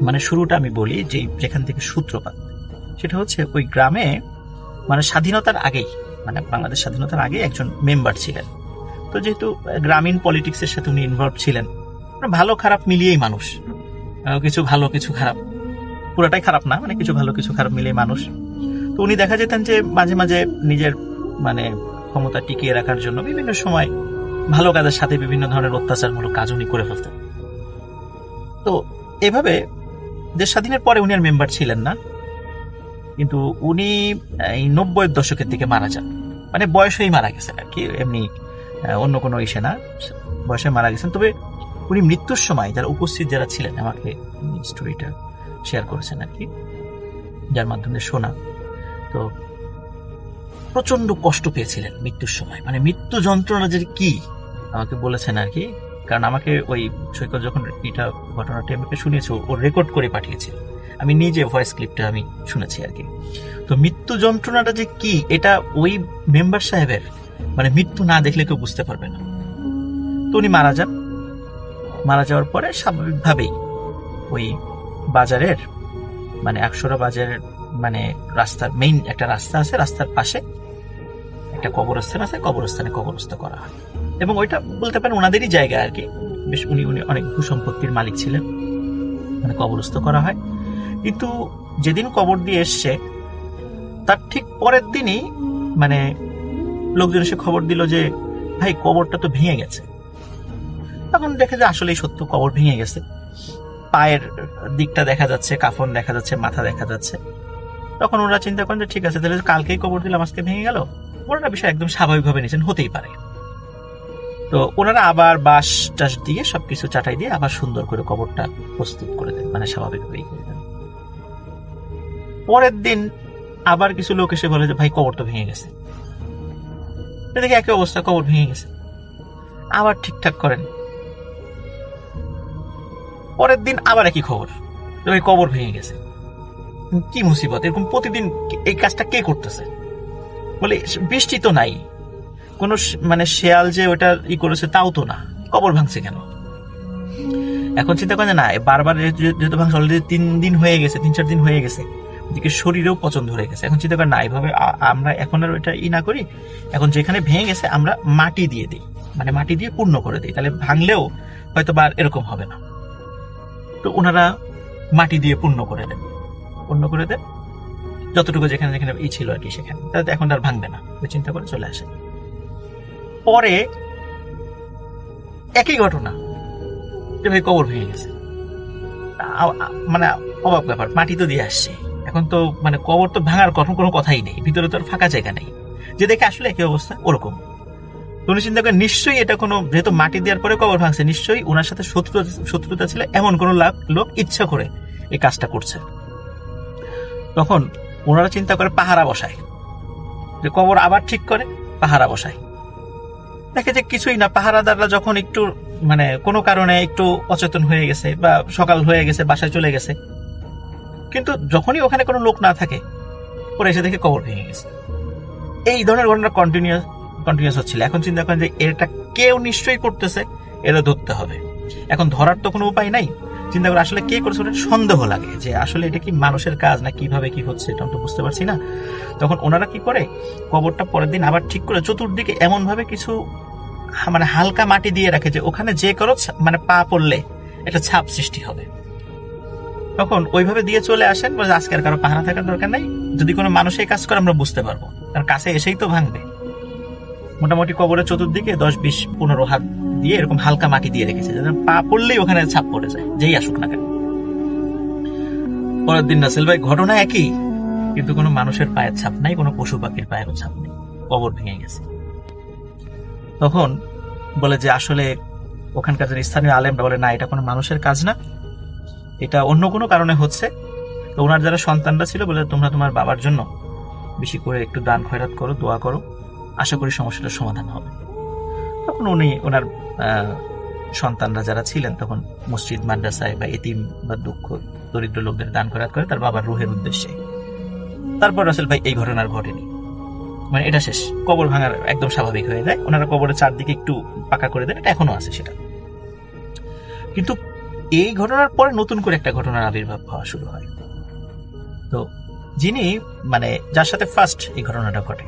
মানে শুরুটা আমি বলি যে যেখান থেকে সূত্রপাত, সেটা হচ্ছে ওই গ্রামে মানে স্বাধীনতার আগেই, মানে বাংলাদেশ স্বাধীনতার আগে একজন মেম্বার ছিলেন। তো যেহেতু গ্রামীণ পলিটিক্সের সাথে উনি ইনভলভ ছিলেন, ভালো খারাপ মিলিয়েই মানুষ, কিছু ভালো কিছু খারাপ, পুরাটাই খারাপ না, মানে কিছু ভালো কিছু খারাপ মিলিয়ে মানুষ। তো উনি দেখা যেতেন যে মাঝে মাঝে নিজের মানে ক্ষমতা টিকিয়ে রাখার জন্য বিভিন্ন সময় ভালো কাজের সাথে বিভিন্ন ধরনের অত্যাচারমূলক কাজ উনি করে ফেলতেন। তো এভাবে দেশ স্বাধীনের পরে উনি আর মেম্বার ছিলেন না, কিন্তু উনি এই 90-এর দশকের দিকে মারা যান। মানে বয়সেই মারা গেছেন আর কি, এমনি অন্য কোনো ইসে না, বয়সে মারা গেছেন। তবে উনি মৃত্যুর সময় যারা উপস্থিত যারা ছিলেন আমাকে স্টোরিটা শেয়ার করেছেন আর কি, যার মাধ্যমে শোনা। তো প্রচন্ড কষ্ট পেয়েছিলেন মৃত্যুর সময়, মানে মৃত্যু যন্ত্রণা যে কি আমাকে বলেছেন আর কি। কারণ আমাকে ওই সৈকত যখন এটা ঘটনাটি আমাকে শুনিয়েছে, ও রেকর্ড করে পাঠিয়েছে, আমি নিজে ভয়েস ক্লিপটা আমি শুনেছি আর কি। তো মৃত্যু যন্ত্রণাটা যে কি, এটা ওই মেম্বার সাহেবের মানে মৃত্যু না দেখলে কেউ বুঝতে পারবে না। তো উনি মারা যান। মারা যাওয়ার পরে স্বাভাবিকভাবেই ওই বাজারের মানে আকসরা বাজারের মানে রাস্তার মেইন একটা রাস্তা আছে, রাস্তার পাশে একটা কবরস্থান আছে, কবরস্থানে কবরস্থ করা হয়। এবং ওইটা বলতে পারেন ওনাদেরই জায়গা আর কি, বেশ উনি অনেক ভূসম্পত্তির মালিক ছিলেন, মানে কবরস্থ করা হয়। কিন্তু যেদিন কবর দিয়ে এসছে তার ঠিক পরের দিনই মানে লোকজন এসে খবর দিল যে ভাই কবরটা তো ভেঙে গেছে। তখন দেখে যে আসলেই সত্য, কবর ভেঙে গেছে। পায়ের দিকটা দেখা যাচ্ছে, কাফন দেখা যাচ্ছে, মাথা দেখা যাচ্ছে। তখন ওরা চিন্তা করেন যে ঠিক আছে, তাহলে কালকেই কবর দিলাম, আজকে ভেঙে গেল, ওরা বিষয় একদম স্বাভাবিকভাবে নিয়েছেন, হতেই পারে। তো ওনারা আবার বাঁশ টাস দিয়ে সবকিছু চাটাই দিয়ে আবার সুন্দর করে কবরটা প্রস্তুত করে দেন, মানে স্বাভাবিকভাবেই করে দেন। পরের দিন আবার কিছু লোক এসে বলে যে ভাই কবর তো ভেঙে গেছে। দেখে একই অবস্থা, কবর ভেঙে গেছে। আবার ঠিকঠাক করেন। পরের দিন আবার একই খবর, ওই কবর ভেঙে গেছে। কি মুসিবত, এরকম প্রতিদিন এই কাজটা কে করতেছে? বলে বৃষ্টি তো নাই, কোন মানে শেয়াল যে ওটা করেছে তাও তো না, কবর ভাঙছে কেন? এখন চিন্তা করেন না, বারবার যেহেতু ভাঙছে, অলরেডি 3 দিন হয়ে গেছে, 3-4 দিন হয়ে গেছে, দিকে শরীরেও পচন ধরে গেছে। এখন চিন্তা করেন না, এইভাবে আমরা এখন আর ওইটা না করি, এখন যেখানে ভেঙে গেছে আমরা মাটি দিয়ে দিই, মানে মাটি দিয়ে পূর্ণ করে দিই, তাহলে ভাঙলেও হয়তো বা এরকম হবে না। তো ওনারা মাটি দিয়ে পূর্ণ করে দেন যতটুকু যেখানে যেখানে ছিল আর কি সেখানে, তাহলে এখন আর ভাঙবে না, ওই চিন্তা করে চলে আসে। পরে একই ঘটনা, যে ভাই কবর ভেঙে গেছে, মানে অবাক ব্যাপার, মাটি তো দিয়ে আসছে, এখন তো মানে কবর তো ভাঙার কোনো কথাই নেই, ভিতরে তো আর ফাঁকা জায়গা নেই, যে দেখে আসলে একই অবস্থা ওরকম। উনি চিন্তা করেন নিশ্চয়ই এটা কোনো, যেহেতু মাটি দেওয়ার পরে কবর ভাঙছে, নিশ্চয়ই ওনার সাথে শত্রুতা ছিল, এমন কোন লোক ইচ্ছা করে এই কাজটা করছে। তখন ওনারা চিন্তা করে পাহারা বসায়, যে কবর আবার ঠিক করে পাহারা বসায়। দেখে যে কিছুই না, পাহারাদাররা যখন একটু মানে কোনো কারণে একটু অচেতন হয়ে গেছে বা সকাল হয়ে গেছে, বাসায় চলে গেছে, কিন্তু যখনই ওখানে কোনো লোক না থাকে পরে এসে দেখে কবর ভেঙে গেছে। এই ধরনের ঘটনা কন্টিনিউয়াস হচ্ছিল। এখন চিন্তা করেন যে এটা কেউ নিশ্চয়ই করতেছে, এটা ধরতে হবে। এখন ধরার তো কোনো উপায় নাই, চিন্তা করে আসলে কে করছে ওটা সন্দেহ লাগে, যে আসলে এটা কি মানুষের কাজ না কিভাবে কি হচ্ছে এটা তো বুঝতে পারছি না। তখন ওনারা কি করে, কবরটা পরের দিন আবার ঠিক করে চতুর্দিকে এমন ভাবে কিছু মানে হালকা মাটি দিয়ে রাখে যে ওখানে যে কারো মানে পা পড়লে একটা ছাপ সৃষ্টি হবে। তখন ওইভাবে দিয়ে চলে আসেন, বলে আজকে আর কারো পাহারা থাকার দরকার নাই, যদি কোনো মানুষ এই কাজ করে আমরা বুঝতে পারবো, কারণ কাছে এসেই তো ভাঙবে। মোটামুটি কবরের চতুর্দিকে 10-20-15 হাত দিয়ে এরকম হালকা মাটি দিয়ে রেখেছে, যাতে পা পড়লেই ওখানে ছাপ পড়ে যায়, যেই আসুক না কেন। পরের দিন রাসেল ভাই ঘটনা একই, কিন্তু কোনো মানুষের পায়ের ছাপ নাই, কোনো পশু পাখির পায়েরও ছাপ নেই, কবর ভেঙে গেছে। তখন বলে যে আসলে ওখানকার যে স্থানীয় আলেমরা বলে না, এটা কোনো মানুষের কাজ না, এটা অন্য কোনো কারণে হচ্ছে। তো ওনার যারা সন্তানরা ছিল বলে তোমরা তোমার বাবার জন্য বেশি করে একটু দান খয়রাত করো, দোয়া করো, আশা করি সমস্যাটার সমাধান হবে। তখন উনি ওনার সন্তানরা যারা ছিলেন তখন মসজিদ, মাদ্রাসায় বা এতিম বা দুঃখ দরিদ্র লোকদের দান খয়রাত করে তার বাবার রুহের উদ্দেশ্যে। তারপর রাসেল ভাই এই ঘটনার ঘটেনি, মানে এটা শেষ, কবর ভাঙার একদম স্বাভাবিক হয়ে যায়। ওনারা কবরের চারদিকে একটু পাকা করে দেন, এটা এখনো আছে সেটা। কিন্তু এই ঘটনার পরে নতুন করে একটা ঘটনার আবির্ভাব হওয়া শুরু হয়। তো যিনি মানে যার সাথে ফার্স্ট এই ঘটনাটা ঘটে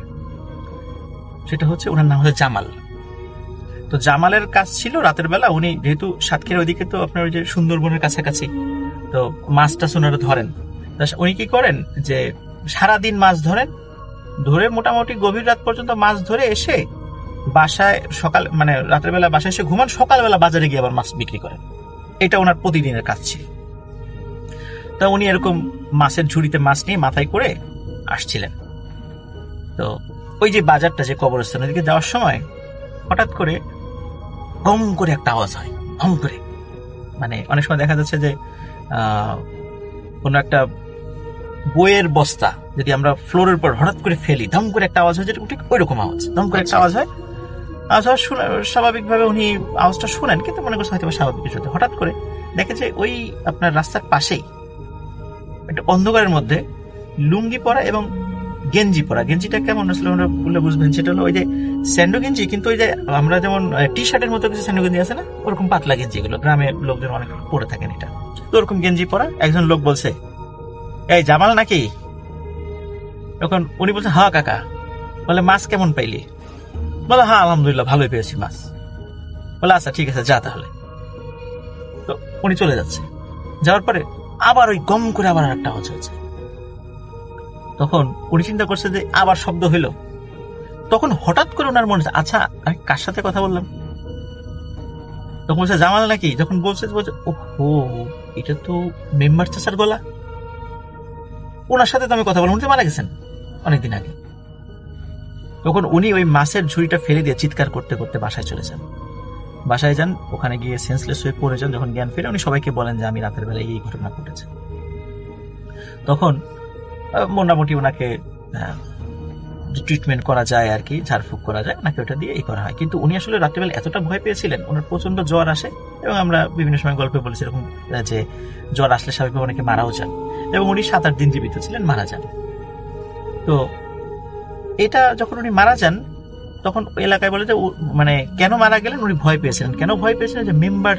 সেটা হচ্ছে, ওনার নাম হচ্ছে জামাল। তো জামালের কাজ ছিল রাতের বেলা, উনি যেহেতু সাতক্ষীরা ওইদিকে তো আপনার ওই যে সুন্দরবনের কাছাকাছি, তো মাছ টাছ ওনারা ধরেন। উনি কি করেন যে সারাদিন মাছ ধরে মোটামুটি গভীর রাত পর্যন্ত মাছ ধরে এসে বাসায় সকাল মানে রাতের বেলা বাসায় এসে ঘুমান, সকালবেলা বাজারে গিয়ে আবার মাছ বিক্রি করেন। এটা ওনার প্রতিদিনের কাজ ছিল। তা উনি এরকম মাছের ঝুড়িতে মাছ নিয়ে মাথায় করে আসছিলেন। তো ওই যে বাজারটা, যে কবরস্থানের দিকে যাওয়ার সময় হঠাৎ করে গম করে একটা আওয়াজ হয়, গম করে। মানে অনেক সময় দেখা যাচ্ছে যে কোনো একটা বইয়ের বস্তা যদি আমরা ফ্লোরের উপর হঠাৎ করে ফেলি, ধম করে একটা আওয়াজ হয়, যেটা ঠিক ওই রকম আওয়াজ, ধম করে একটা আওয়াজ হয়। স্বাভাবিকভাবে উনি আওয়াজটা শুনেন, কিন্তু মনে করছে হয়তো স্বাভাবিক কিছু। হঠাৎ করে দেখে যে ওই আপনার রাস্তার পাশেই একটা অন্ধকারের মধ্যে লুঙ্গি পরা এবং গেঞ্জি পরা, গেঞ্জিটা কেমন আসলে আমরা বলে বুঝবেন, সেটা হলো ওই যে স্যান্ডো গেঞ্জি, কিন্তু ওই যে আমরা যেমন টি শার্টের মতো কিছু স্যান্ডো গেঞ্জি আছে না, ওরকম পাতলা গেঞ্জি, এগুলো গ্রামের লোকজন অনেক পরে থাকেন এটা। তো ওরকম গেঞ্জি পরা একজন লোক বলছে, এই জামাল নাকি? তখন উনি বলছে, হ্যাঁ কাকা। বলে মাছ কেমন পাইলি? বলে হ্যাঁ আলহামদুলিল্লাহ ভালোই পেয়েছি মাছ। বলে আচ্ছা ঠিক আছে যা তাহলে। তো উনি চলে যাচ্ছে, যাওয়ার পরে আবার ওই গম করে আবার একটা আওয়াজ হয়েছে। তখন উনি চিন্তা করছে যে আবার শব্দ হইল। তখন হঠাৎ করে ওনার মনে হচ্ছে, আচ্ছা আমি কার সাথে কথা বললাম? তখন বলছে জামাল নাকি? যখন বলছে ও এটা তো মেম্বার চাচার গলা, ওনার সাথে তো আমি কথা বললাম, উনি তো মারা গেছেন অনেকদিন আগে। তখন উনি ওই মাছের ঝুড়িটা ফেলে দিয়ে চিৎকার করতে করতে বাসায় চলে যান। বাসায় যান, ওখানে গিয়ে সেন্সলেস হয়ে পড়ে যান। যখন জ্ঞান ফিরে উনি সবাইকে বলেন যে আমি রাতের বেলায় এই ঘটনা ঘটেছে। তখন মোটামুটি ওনাকে ট্রিটমেন্ট করা যায় আর কি, ঝাড়ফুঁক করা যায়, ওনাকে ওটা দিয়ে এই করা হয়। কিন্তু উনি আসলে রাত্রিবেলা এতটা ভয় পেয়েছিলেন, ওনার প্রচন্ড জ্বর আসে, এবং আমরা বিভিন্ন সময় গল্পে বলেছি এরকম যে জ্বর আসলে স্বাভাবিকভাবে অনেকে মারাও যান, এবং উনি 7-8 দিন জীবিত ছিলেন, মারা যান। তো এটা যখন উনি মারা যান তখন এলাকায় বলে যে মানে কেন মারা গেলেন, উনি ভয় পেয়েছিলেন। কেন ভয় পেয়েছিলেন? যে মেম্বার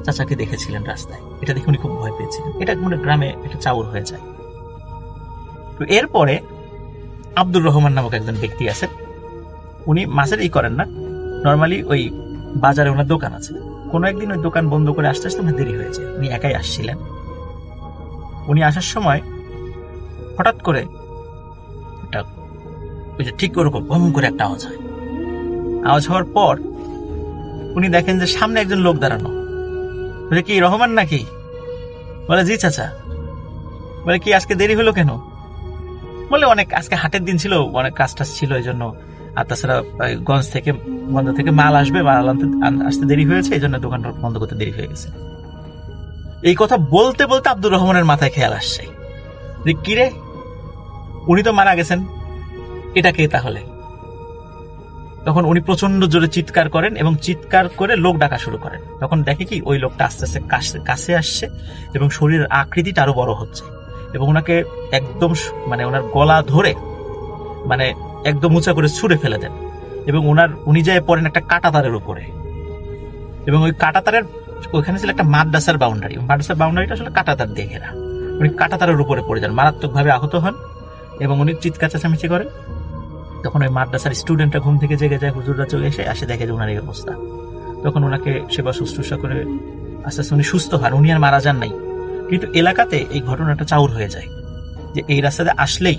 চাচাকে দেখেছিলেন রাস্তায়, এটা দেখে উনি খুব ভয় পেয়েছিলেন। এটা মানে গ্রামে এটা চাউর হয়ে যায়। তো এরপরে আব্দুর রহমান নামক একজন ব্যক্তি আছে, উনি মাছের করেন না, নর্মালি ওই বাজারে ওনার দোকান আছে। কোনো একদিন ওই দোকান বন্ধ করে আসতে আসতে ওনার দেরি হয়েছে, উনি একাই আসছিলেন। উনি আসার সময় হঠাৎ করে একটা ওই যে ঠিক ওরকম বম করে একটা আওয়াজ হয়। আওয়াজ হওয়ার পর উনি দেখেন যে সামনে একজন লোক দাঁড়ানো। বলে, কি রহমান নাকি? বলে, জি চাচা। বলে, কি আজকে দেরি হলো কেন? বলে, অনেক আজকে হাটের দিন ছিল, অনেক কাজ টাজ ছিল এই জন্য, আর তাছাড়া গঞ্জ থেকে বন্ধ থেকে মাল আসবে, মাল আসতে দেরি হয়েছে, এই জন্য দোকানটা বন্ধ করতে দেরি হয়ে গেছে। এই কথা বলতে বলতে আব্দুর রহমানের মাথায় খেয়াল আসছে যে কিরে, উনি তো মারা গেছেন, এটা কে তাহলে? তখন উনি প্রচন্ড জোরে চিৎকার করেন এবং চিৎকার করে লোক ডাকা শুরু করেন। তখন দেখে কি ওই লোকটা আস্তে আস্তে কাছে আসছে এবং শরীরের আকৃতিটা আরো বড় হচ্ছে এবং ওনাকে একদম মানে ওনার গলা ধরে মানে একদম উঁচা করে ছুঁড়ে ফেলে দেন এবং উনি যায় পড়েন একটা কাঁটাতারের উপরে। এবং ওই কাঁটাতারের ওইখানে ছিল একটা মাদ্রাসার বাউন্ডারি, মাদ্রাসার বাউন্ডারিটা আসলে কাঁটাতার দিয়ে ঘেরা। উনি কাঁটাতারের উপরে পড়ে যান, মারাত্মকভাবে আহত হন এবং উনি চিৎকার চেঁচামেচি করেন। তখন ওই মাদ্রাসার স্টুডেন্টরা ঘুম থেকে জেগে যায়, হুজুররা চলে আসে দেখে যে ওনার এই অবস্থা। তখন ওনাকে সেবা শুশ্রূষা করে আস্তে আস্তে উনি সুস্থ হন, উনি আর মারা যান নাই। কিন্তু এলাকাতে এই ঘটনাটা চাউর হয়ে যায় যে এই রাস্তাতে আসলেই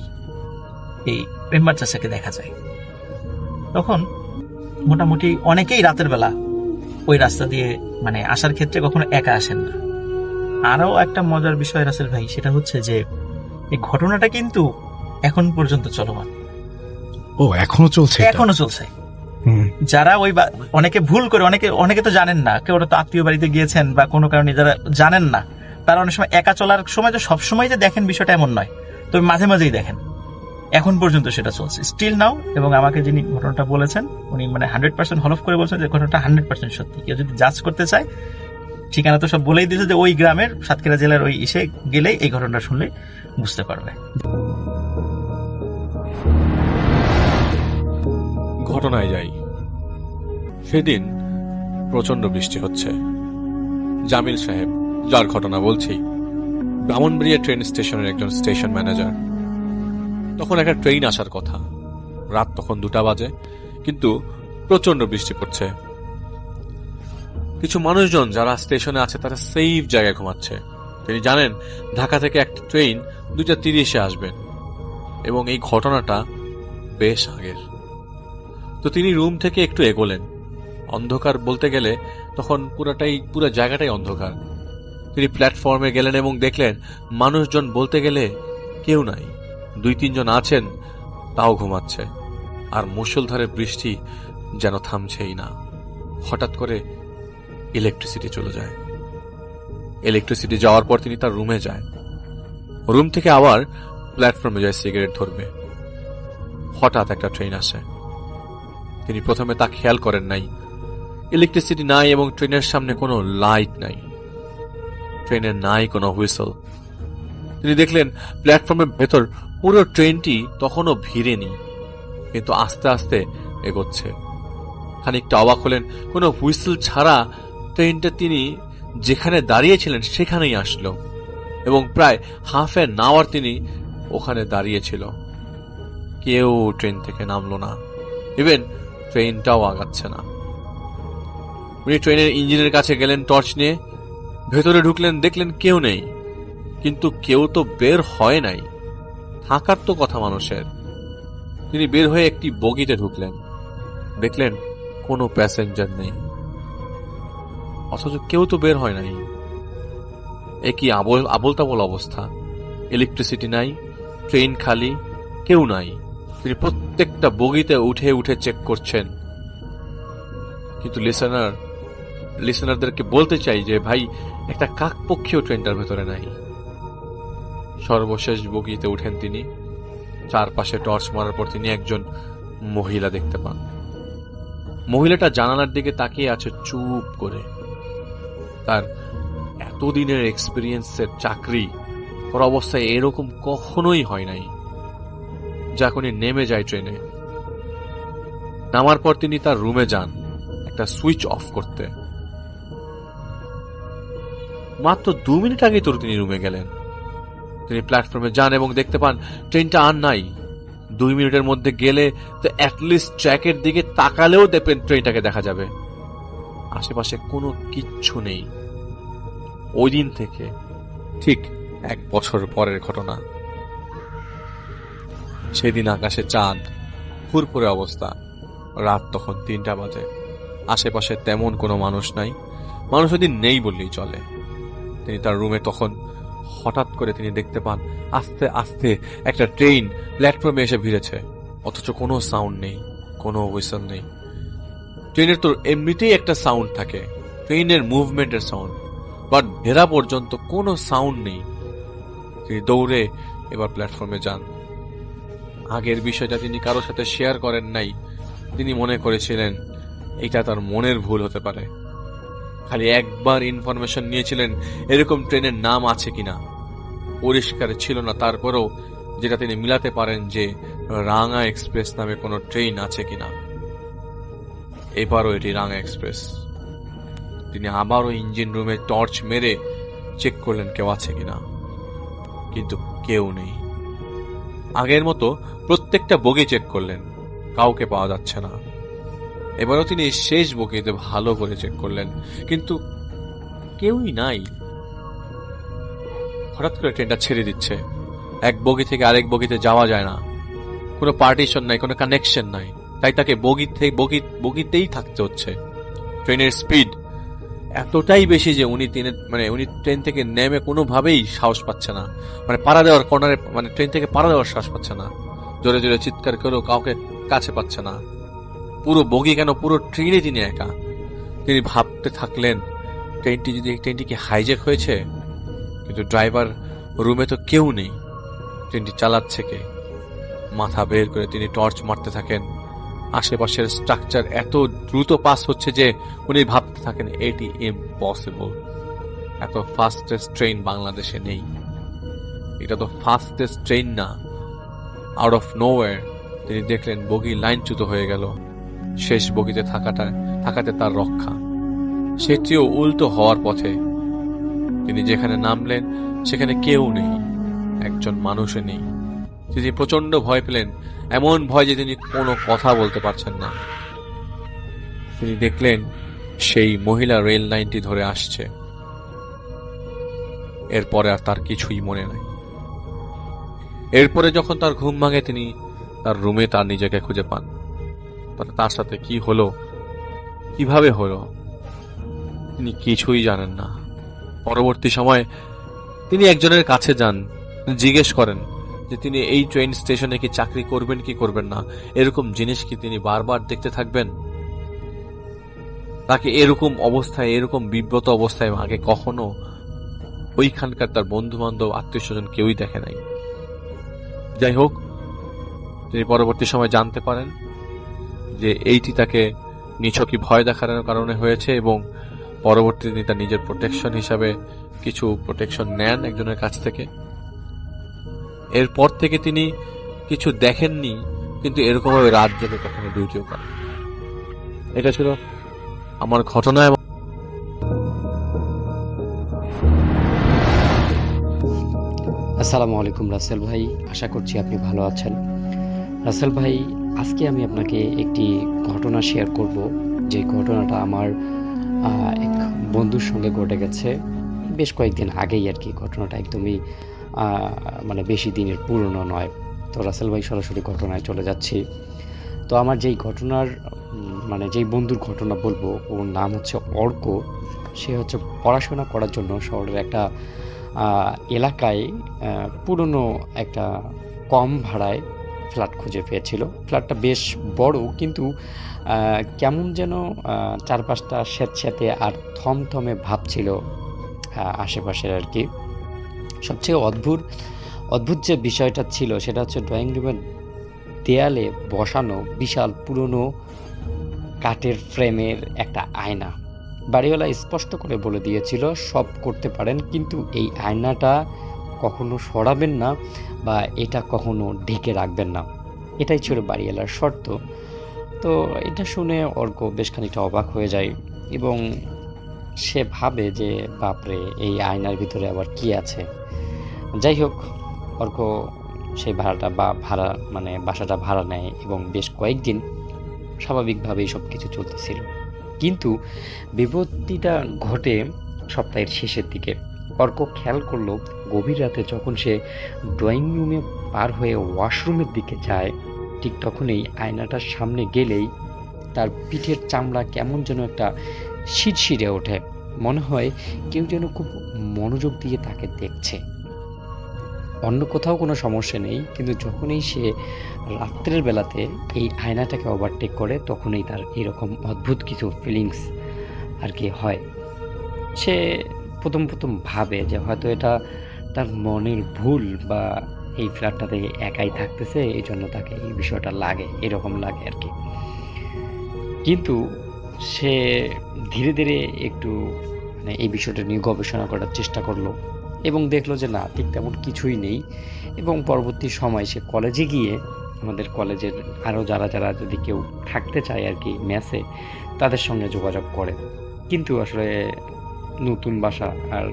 এই মেম্বার চাচাকে দেখা যায়। তখন মোটামুটি অনেকেই রাতের বেলা ওই রাস্তা দিয়ে মানে আসার ক্ষেত্রে কখনো একা আসেন না। আরো একটা মজার বিষয় রাসেল ভাই, সেটা হচ্ছে যে এই ঘটনাটা কিন্তু এখন পর্যন্ত চলমান। ও, এখনো চলছে? এখনো চলছে। যারা ওই অনেকে ভুল করে, অনেকে তো জানেন না, কেউ তো আত্মীয় বাড়িতে গিয়েছেন বা কোনো কারণে যারা জানেন না, তারা অনেক সময় একা চলার সময় যে সবসময় যে দেখেন বিষয়টা এমন নয়, তবে মাঝে মাঝেই দেখেন। এখন পর্যন্ত সেটা চলছে স্টিল নাও। এবং আমাকে যিনি ঘটনাটা বলেছেন উনি মানে 100% হলফ করে বলছেন যে ঘটনাটা 100% সত্যি। কেউ যদি জাজ করতে চায়, ঠিকানা তো সব বলেই দিয়েছে যে ওই গ্রামের সাতক্ষীরা জেলার ওই ইসে গেলেই এই ঘটনাটা শুনলে বুঝতে পারবে। ঘটনায় যাই। সেদিন প্রচন্ড বৃষ্টি হচ্ছে। জামিল সাহেব, যার ঘটনা বলছি, ব্রাহ্মণবাড়িয়া ট্রেন স্টেশনের একজন স্টেশন ম্যানেজার। তখন একটা ট্রেন আসার কথা, রাত তখন 2টা বাজে, কিন্তু প্রচন্ড বৃষ্টি পড়ছে। কিছু মানুষজন যারা স্টেশনে আছে তারা সেফ জায়গায় ঘুমাচ্ছে। তিনি জানেন ঢাকা থেকে একটা ট্রেন 2:30 আসবেন এবং এই ঘটনাটা বেশ আগের। তো তিনি রুম থেকে একটু এগোলেন। অন্ধকার বলতে গেলে তখন পুরো জায়গাটাই অন্ধকার। তিনি প্ল্যাটফর্মে গেলেন এবং দেখলেন মানুষজন বলতে গেলে কেউ নাই, 2-3 জন আছেন, তাও ঘুমাচ্ছে। আর মুষলধারে বৃষ্টি যেন থামছেই না। হঠাৎ করে ইলেকট্রিসিটি চলে যায়। ইলেকট্রিসিটি যাওয়ার পর তিনি তার রুমে যায়। রুম থেকে আবার প্ল্যাটফর্মে যায় সিগারেট ধরবে। হঠাৎ একটা ট্রেন আসে। তিনি প্রথমে তা খেয়াল করেন নাই। ইলেকট্রিসিটি নাই এবং ট্রেনের সামনে কোনো লাইট নাই, ট্রেনের নাই কোনো হুইসল। তিনি দেখলেন প্ল্যাটফর্মের ভেতর পুরো ট্রেনটি তখনও ভিড়েনি, কিন্তু আস্তে আস্তে এগোচ্ছে। খানিকটা অবাক হলেন, কোনো হুইসল ছাড়া ট্রেনটা তিনি যেখানে দাঁড়িয়েছিলেন সেখানেই আসলো এবং প্রায় হাফ এন আওয়ার তিনি ওখানে দাঁড়িয়েছিল। কেউ ট্রেন থেকে নামলো না, ইভেন ট্রেনটাও আগাচ্ছে না। উনি ট্রেনের ইঞ্জিনের কাছে গেলেন টর্চ নিয়ে, ভেতরে ঢুকলেন, দেখলেন কেউ নেই, কিন্তু কেউ তো বের হয় নাই, থাকার তো কথা মানুষের। তিনি বের হয়ে একটি বগিতে ঢুকলেন, দেখলেন কোনো প্যাসেঞ্জার নেই, অথচ কেউ তো বের হয় নাই। একই আবোল তাবোল অবস্থা, ইলেকট্রিসিটি নাই, ট্রেন খালি, কেউ নাই। তিনি প্রত্যেকটা বগিতে উঠে উঠে চেক করছেন। কিন্তু লিসেনারদেরকে বলতে চাই যে ভাই, একটা কাকপক্ষীয় ট্রেনটার ভেতরে নাই। সর্বশেষ বগিতে উঠেন তিনি। চারপাশে টর্চ মারার পর তিনি একজন মহিলা দেখতে পান। মহিলাটা জানালার দিকে তাকিয়ে আছে চুপ করে। তার এতদিনের এক্সপিরিয়েন্সের চাকরি করা অবস্থায় এরকম কখনোই হয় নাই। যখনই নেমে যায় ট্রেনে, নামার পর তিনি তার রুমে যান একটা সুইচ অফ করতে। মাত্র 2 মিনিট আগে তোর তিনি রুমে গেলেন, তিনি প্ল্যাটফর্মে যান এবং দেখতে পান ট্রেনটা আর নাই। 2 মিনিটের মধ্যে গেলে তো অ্যাটলিস্ট ট্র্যাকের দিকে তাকালেও দেখবেন ট্রেনটাকে দেখা যাবে। আশেপাশে কোনো কিচ্ছু নেই। ওই দিন থেকে ঠিক 1 বছর পরের ঘটনা। সেদিন আকাশে চাঁদ, ফুরফুরে অবস্থা। রাত তখন 3টা বাজে। আশেপাশে তেমন কোনো মানুষ নাই, মানুষ ওদিন নেই বললেই চলে। তিনি তার রুমে তখন হঠাৎ করে তিনি দেখতে পান আস্তে আস্তে একটা ট্রেন প্ল্যাটফর্মে এসে ভিড়েছে, অথচ কোনো সাউন্ড নেই, কোনো হুইসেল নেই। ট্রেনের তো এমনিতেই একটা সাউন্ড থাকে, ট্রেনের মুভমেন্টের সাউন্ড, বাট ভেড়া পর্যন্ত কোনো সাউন্ড নেই। তিনি দৌড়ে এবার প্ল্যাটফর্মে যান। আগের বিষয়টা তিনি কারোর সাথে শেয়ার করেন নাই। তিনি মনে করেছিলেন এটা তার মনের ভুল হতে পারে। খালি একবার ইনফরমেশন নিয়েছিলেন এরকম ট্রেনের নাম আছে কিনা, পরিষ্কার ছিল না। তারপরেও যেটা তিনি মিলাতে পারেন যে রাঙা এক্সপ্রেস নামে কোনো ট্রেন আছে কিনা। এবারও এটি রাঙা এক্সপ্রেস। তিনি আবারও ইঞ্জিন রুমে টর্চ মেরে চেক করলেন কেউ আছে কিনা, কিন্তু কেউ নেই। আগের মতো প্রত্যেকটা বগি চেক করলেন, কাউকে পাওয়া যাচ্ছে না। এবারও তিনি শেষ বগিতে ভালো করে চেক করলেন, কিন্তু কেউই নাই। হঠাৎ করে ট্রেনটা ছেড়ে দিচ্ছে। এক বগি থেকে আরেক বগিতে যাওয়া যায় না, কোনো পার্টিশন নাই, কোনো কানেকশন নাই, তাই তাকে বগিতেই থাকতে হচ্ছে। ট্রেনের স্পিড এতটাই বেশি যে উনি ট্রেন থেকে নেমে কোনোভাবেই সাহস পাচ্ছে না, পাড়া দেওয়ার কর্নারে, ট্রেন থেকে পাড়া দেওয়ার সাহস পাচ্ছে না। জোরে জোরে চিৎকার করেও কাউকে কাছে পাচ্ছে না। পুরো বগি কেন, পুরো ট্রেনে তিনি একা। তিনি ভাবতে থাকলেন ট্রেনটি কি হাইজ্যাক হয়েছে, কিন্তু ড্রাইভার রুমে তো কেউ নেই। ট্রেনটি চালাচ্ছে কে? মাথা বের করে তিনি টর্চ মারতে থাকেন। আশেপাশের স্ট্রাকচার এত দ্রুত পাস হচ্ছে যে উনি ভাবতে থাকেন এটি ইম্পসিবল। এত ফাস্টেস্ট ট্রেন বাংলাদেশে নেই, এটা তো ফাস্টেস্ট ট্রেন না। আউট অফ নোওয়্যার তিনি দেখলেন বগি লাইনচ্যুত হয়ে গেল। শেষ বগিতে থাকাতে তার রক্ষা। সেটিও উল্টো হওয়ার পথে। তিনি যেখানে নামলেন সেখানে কেউ নেই, একজন মানুষও নেই। তিনি প্রচন্ড ভয় পেলেন, এমন ভয় যে তিনি কোনো কথা বলতে পারছেন না। তিনি দেখলেন সেই মহিলা রেল লাইনটি ধরে আসছে। এরপরে আর তার কিছুই মনে নাই। এরপরে যখন তার ঘুম ভাঙে তিনি তার রুমে তার নিজেকে খুঁজে পান। তার সাথে কি হলো, কিভাবে হলো, তিনি কিছুই জানেন না। পরবর্তী সময় তিনি একজনের কাছে যান, জিজ্ঞেস করেন যে তিনি এই ট্রেন স্টেশনে কি চাকরি করবেন কি করবেন না, এরকম জিনিস কি তিনি বারবার দেখতে থাকবেন। তাকে এরকম অবস্থায়, এরকম বিব্রত অবস্থায় আগে কখনো ওইখানকার তার বন্ধু বান্ধব, আত্মীয় স্বজন কেউই দেখে নাই। যাই হোক, তিনি পরবর্তী সময় জানতে পারেন যে এইটি তাকে নিছকই ভয় দেখানোর কারণে হয়েছে, এবং পরবর্তীতে তিনি তার নিজের প্রোটেকশন হিসাবে কিছু প্রোটেকশন নেন একজনের কাছ থেকে। এরপর থেকে তিনি কিছু দেখেননি, কিন্তু এরকমভাবে রাত জেগে কখনো ডিউটিও করেন। এটা ছিল আমার ঘটনা। আসসালামু আলাইকুম রাসেল ভাই, আশা করছি আপনি ভালো আছেন। রাসেল ভাই, আজকে আমি আপনাকে একটি ঘটনা শেয়ার করব, যে ঘটনাটা আমার এক বন্ধুর সঙ্গে ঘটে গেছে বেশ কয়েকদিন আগেই আর কি। ঘটনাটা একদমই বেশি দিনের পুরনো নয়। তো রাসেল ভাই, সরাসরি ঘটনায় চলে যাচ্ছি। তো আমার যেই ঘটনার যেই বন্ধুর ঘটনা বলবো, ওর নাম হচ্ছে অর্ক। সে হচ্ছে পড়াশোনা করার জন্য শহরের একটা এলাকায় পুরনো একটা কম ভাড়ায় ফ্ল্যাট খুঁজে পেয়েছিল। ফ্ল্যাটটা বেশ বড়, কিন্তু কেমন যেন চারপাশটা স্যাঁতস্যাঁতে আর থমথমে ভাব ছিল আশেপাশের আর কি। সবচেয়ে অদ্ভুত যে বিষয়টা ছিল সেটা হচ্ছে ড্রয়িং রুমের দেয়ালে বসানো বিশাল পুরনো কাঠের ফ্রেমের একটা আয়না। বাড়িওয়ালা স্পষ্ট করে বলে দিয়েছিল সব করতে পারেন, কিন্তু এই আয়নাটা কখনো সরাবেন না বা এটা কখনো ঢেকে রাখবেন না। এটাই ছিল বাড়িওয়ালার শর্ত। তো এটা শুনে অর্ক বেশ খানিকটা অবাক হয়ে যায় এবং সে ভাবে যে বাপরে, এই আয়নার ভিতরে আবার কি আছে। যাই হোক, অর্ক সেই বাসাটা ভাড়া নেয় এবং বেশ কয়েকদিন স্বাভাবিকভাবেই সব কিছু চলতেছিল। কিন্তু বিপত্তিটা ঘটে সপ্তাহের শেষের দিকে। অর্ক খেয়াল করলো গভীর রাতে যখন সে ড্রয়িং রুমে পার হয়ে ওয়াশরুমের দিকে যায়, ঠিক তখনই আয়নাটার সামনে গেলেই তার পিঠের চামড়া কেমন যেন একটা শিরশিরে ওঠে। মনে হয় কেউ যেন খুব মনোযোগ দিয়ে তাকে দেখছে। অন্য কোথাও কোনো সমস্যা নেই, কিন্তু যখনই সে রাত্রের বেলাতে এই আয়নাটাকে ওভারটেক করে তখনই তার এরকম অদ্ভুত কিছু ফিলিংস আর কি হয়। সে প্রথম ভাবে যে হয়তো এটা তার মনের ভুল, বা এই ফ্ল্যাটটাতে একাই থাকতেছে এই জন্য তাকে এই বিষয়টা এরকম লাগে আর কি। কিন্তু সে ধীরে ধীরে একটু এই বিষয়টা নিয়ে গবেষণা করার চেষ্টা করলো এবং দেখলো যে না, ঠিক তেমন কিছুই নেই। এবং পরবর্তী সময় সে কলেজে গিয়ে আমাদের কলেজের আরও যারা যদি কেউ থাকতে চায় আর কি মেসে, তাদের সঙ্গে যোগাযোগ করে। কিন্তু আসলে নতুন বাসা আর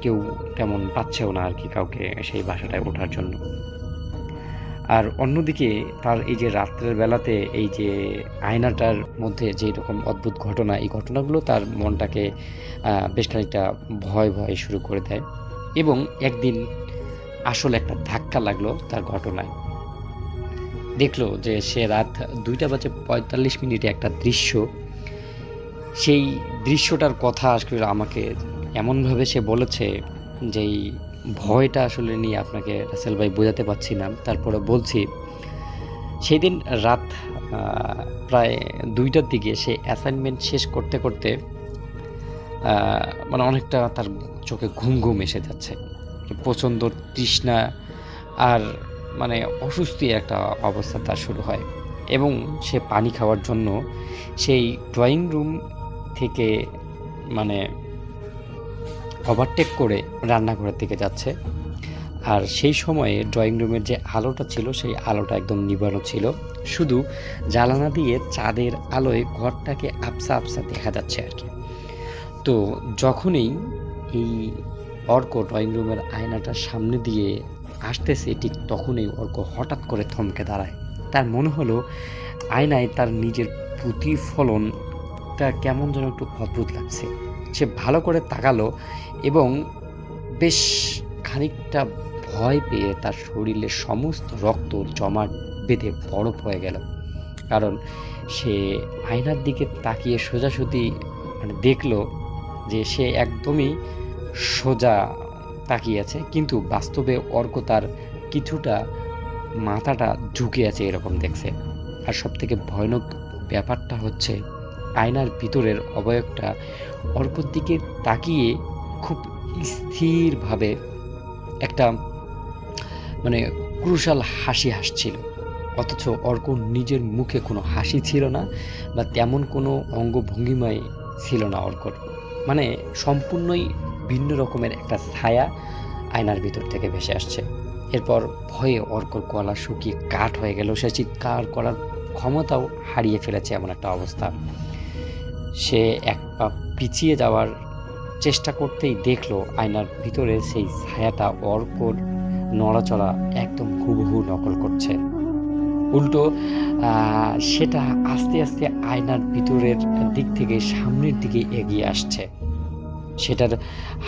কেউ তেমন পাচ্ছেও না আর কি কাউকে সেই বাসাটায় ওঠার জন্য। আর অন্যদিকে তার এই যে রাত্রের বেলাতে এই যে আয়নাটার মধ্যে যে রকম অদ্ভুত ঘটনা, এই ঘটনাগুলো তার মনটাকে বেশ খানিকটা ভয় শুরু করে দেয়। এবং একদিন আসলে একটা ধাক্কা লাগলো তার ঘটনায়। দেখলো যে সে রাত 2:45 একটা দৃশ্য, সেই দৃশ্যটার কথা আসলে আমাকে এমনভাবে সে বলেছে যে এই ভয়টা আসলে নিয়ে আপনাকে রাসেল ভাই বোঝাতে পারছি না, তারপরে বলছি। সেই দিন রাত প্রায় 2টার দিকে সে অ্যাসাইনমেন্ট শেষ করতে করতে অনেকটা তার চোখে ঘুম এসে যাচ্ছে, প্রচণ্ড তৃষ্ণা আর অস্বস্তি একটা অবস্থা তার শুরু হয়। এবং সে পানি খাওয়ার জন্য সেই ড্রয়িং রুম থেকে ওভারটেক করে রান্নাঘরের দিকে যাচ্ছে। আর সেই সময়ে ড্রয়িং রুমের যে আলোটা ছিল সেই আলোটা একদম নিভানো ছিল, শুধু জ্বালানা দিয়ে চাঁদের আলোয় ঘরটাকে আবছা দেখা যাচ্ছে আর কি। তো যখনই এই অর্ক ড্রয়িং রুমের আয়নাটার সামনে দিয়ে আসতেছে, ঠিক তখনই অর্ক হঠাৎ করে থমকে দাঁড়ায়। তার মনে হলো আয়নায় তার নিজের প্রতিফলনটা কেমন যেন একটু অদ্ভুত লাগছে। সে ভালো করে তাকালো এবং বেশ খানিকটা ভয় পেয়ে তার শরীরের সমস্ত রক্ত জমাট বেঁধে বরফ হয়ে গেল। কারণ সে আয়নার দিকে তাকিয়ে সোজাসুজি দেখলো যে সে একদমই সোজা তাকিয়ে আছে, কিন্তু বাস্তবে অর্ক তার কিছুটা মাথাটা ঝুঁকে আছে এরকম দেখছে। আর সবথেকে ভয়ানক ব্যাপারটা হচ্ছে আয়নার ভিতরের অবয়বটা অর্কর দিকে তাকিয়ে খুব স্থিরভাবে একটা ক্রুশাল হাসি হাসছিল, অথচ অর্ক নিজের মুখে কোনো হাসি ছিল না বা তেমন কোনো অঙ্গভঙ্গিমায় ছিল না অর্কর। সম্পূর্ণই ভিন্ন রকমের একটা ছায়া আয়নার ভিতর থেকে ভেসে আসছে। এরপর ভয়ে অর্কর গলা শুকিয়ে কাঠ হয়ে গেল, সে চিৎকার করার ক্ষমতাও হারিয়ে ফেলেছে এমন একটা অবস্থা। সে এক পা পিছিয়ে যাওয়ার চেষ্টা করতেই দেখলো আয়নার ভিতরে সেই ছায়াটা অর্কর নড়াচড়া একদম হুবহু নকল করছে। উল্টো সেটা আস্তে আস্তে আয়নার ভিতরের দিক থেকে সামনের দিকে এগিয়ে আসছে। সেটার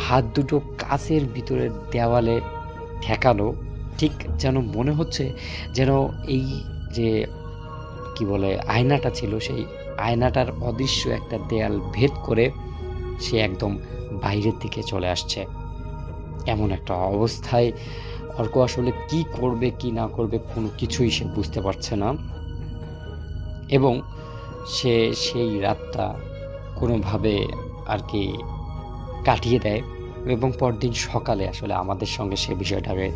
হাত দুটো কাচের ভিতরের দেওয়ালে ঠেকানো, ঠিক যেন মনে হচ্ছে যেন এই যে আয়নাটা ছিল সেই আয়নাটার অদৃশ্য একটা দেয়াল ভেদ করে সে একদম বাইরের দিকে চলে আসছে। এমন একটা অবস্থায় অর্ক আসলে কি করবে কি না করবে কোনো কিছুই সে বুঝতে পারছে না। এবং সে সেই রাতটা কোনোভাবে আর কি কাটিয়ে দেয় এবং পরদিন সকালে আসলে আমাদের সঙ্গে সে বিষয়টাকে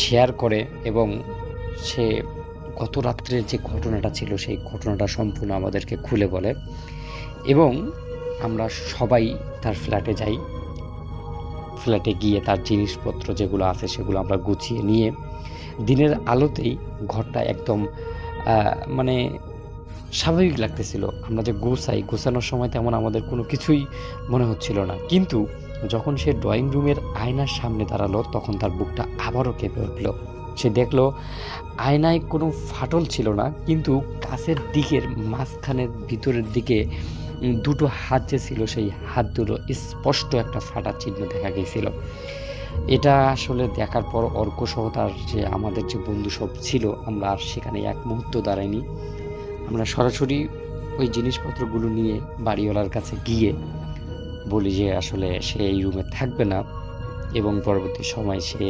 শেয়ার করে এবং সে গত রাত্রের যে ঘটনাটা ছিল সেই ঘটনাটা সম্পূর্ণ আমাদেরকে খুলে বলে। এবং আমরা সবাই তার ফ্ল্যাটে যাই। ফ্ল্যাটে গিয়ে তার জিনিসপত্র যেগুলো আছে সেগুলো আমরা গুছিয়ে নিয়ে দিনের আলোতেই ঘরটা একদম স্বাভাবিক লাগতেছিল। আমরা যে গোছানোর সময় তেমন আমাদের কোনো কিছুই মনে হচ্ছিল না, কিন্তু যখন সে ড্রয়িং রুমের আয়নার সামনে দাঁড়ালো তখন তার বুকটা আবারও কেঁপে উঠল। সে দেখলো আয়নায় কোনো ফাটল ছিল না, কিন্তু কাছের দিকের মাঝখানের ভিতরের দিকে দুটো হাত যে ছিল সেই হাত দুটো স্পষ্ট একটা ফাটার চিহ্ন দেখা গিয়েছিল। এটা আসলে দেখার পর অর্ক সহ তার যে আমাদের যে বন্ধু সব ছিল, আমরা আর সেখানে এক মুহূর্ত দাঁড়াইনি। আমরা সরাসরি ওই জিনিসপত্রগুলো নিয়ে বাড়িওয়ালার কাছে গিয়ে বলি যে আসলে সে এই রুমে থাকবে না এবং পরবর্তী সময় সে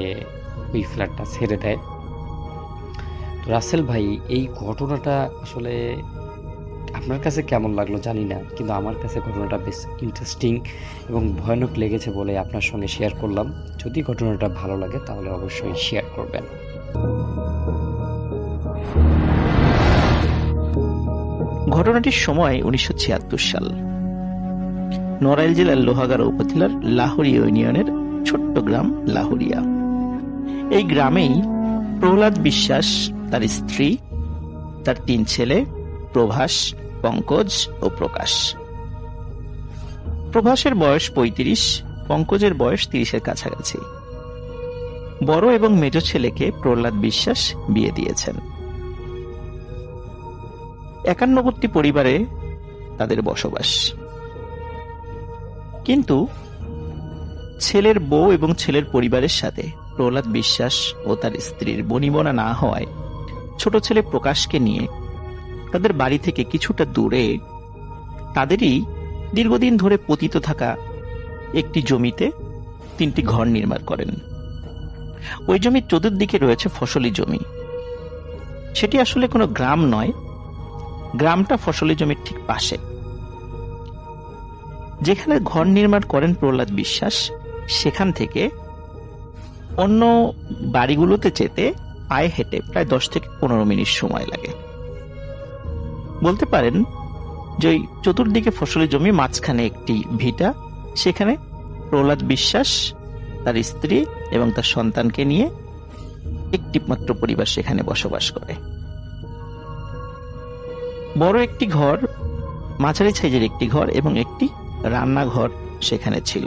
ওই ফ্ল্যাটটা ছেড়ে দেয়। তো রাসেল ভাই, এই ঘটনাটা আসলে আপনার কাছে কেমন লাগলো জানি না, কিন্তু আমার কাছে ঘটনাটা বেশ ইন্টারেস্টিং এবং ভয়ানক লেগেছে বলে আপনার সঙ্গে শেয়ার করলাম। যদি ঘটনাটা ভালো লাগে তাহলে অবশ্যই শেয়ার করবেন। ঘটনাটির সময় 1976 সাল। নড়াইল জেলার লোহাগাড়া উপজেলার লাহোরিয়া ইউনিয়নের ছোট্ট গ্রাম লাহোরিয়া। এই গ্রামেই প্রহ্লাদ বিশ্বাস, তার স্ত্রী, তার 3 ছেলে প্রভাস, পঙ্কজ ও প্রকাশ। প্রভাসের বয়স 35, পঙ্কজের বয়স 30-এর কাছাকাছি। বড় এবং মেজ ছেলেকে প্রহ্লাদ বিশ্বাস বিয়ে দিয়েছেন। একান্নবর্তী পরিবারে তাদের বসবাস, কিন্তু ছেলের বউ এবং ছেলের পরিবারের সাথে প্রহ্লাদ বিশ্বাস ও তার স্ত্রীর বনিবনা না হওয়ায় ছোট ছেলে প্রকাশকে নিয়ে তাদের বাড়ি থেকে কিছুটা দূরে তাদেরই দীর্ঘদিন ধরে পতিত থাকা একটি জমিতে 3টি ঘর নির্মাণ করেন। ওই জমির চতুর্দিকে রয়েছে ফসলি জমি। সেটি আসলে কোনো গ্রাম নয়, গ্রামটা ফসলি জমির ঠিক পাশে। যেখানে ঘর নির্মাণ করেন প্রহ্লাদ বিশ্বাস, সেখান থেকে অন্য বাড়িগুলোতে যেতে পায়ে হেঁটে প্রায় 10 থেকে 15 মিনিট সময় লাগে। বলতে পারেন যে ওই চতুর্দিকে ফসলি জমি, মাঝখানে একটি ভিটা, সেখানে প্রহ্লাদ বিশ্বাস, তার স্ত্রী এবং তার সন্তানকে নিয়ে একটি মাত্র পরিবার সেখানে বসবাস করে। বড় একটি ঘর, মাঝারি সাইজের একটি ঘর এবং একটি রান্নাঘর সেখানে ছিল।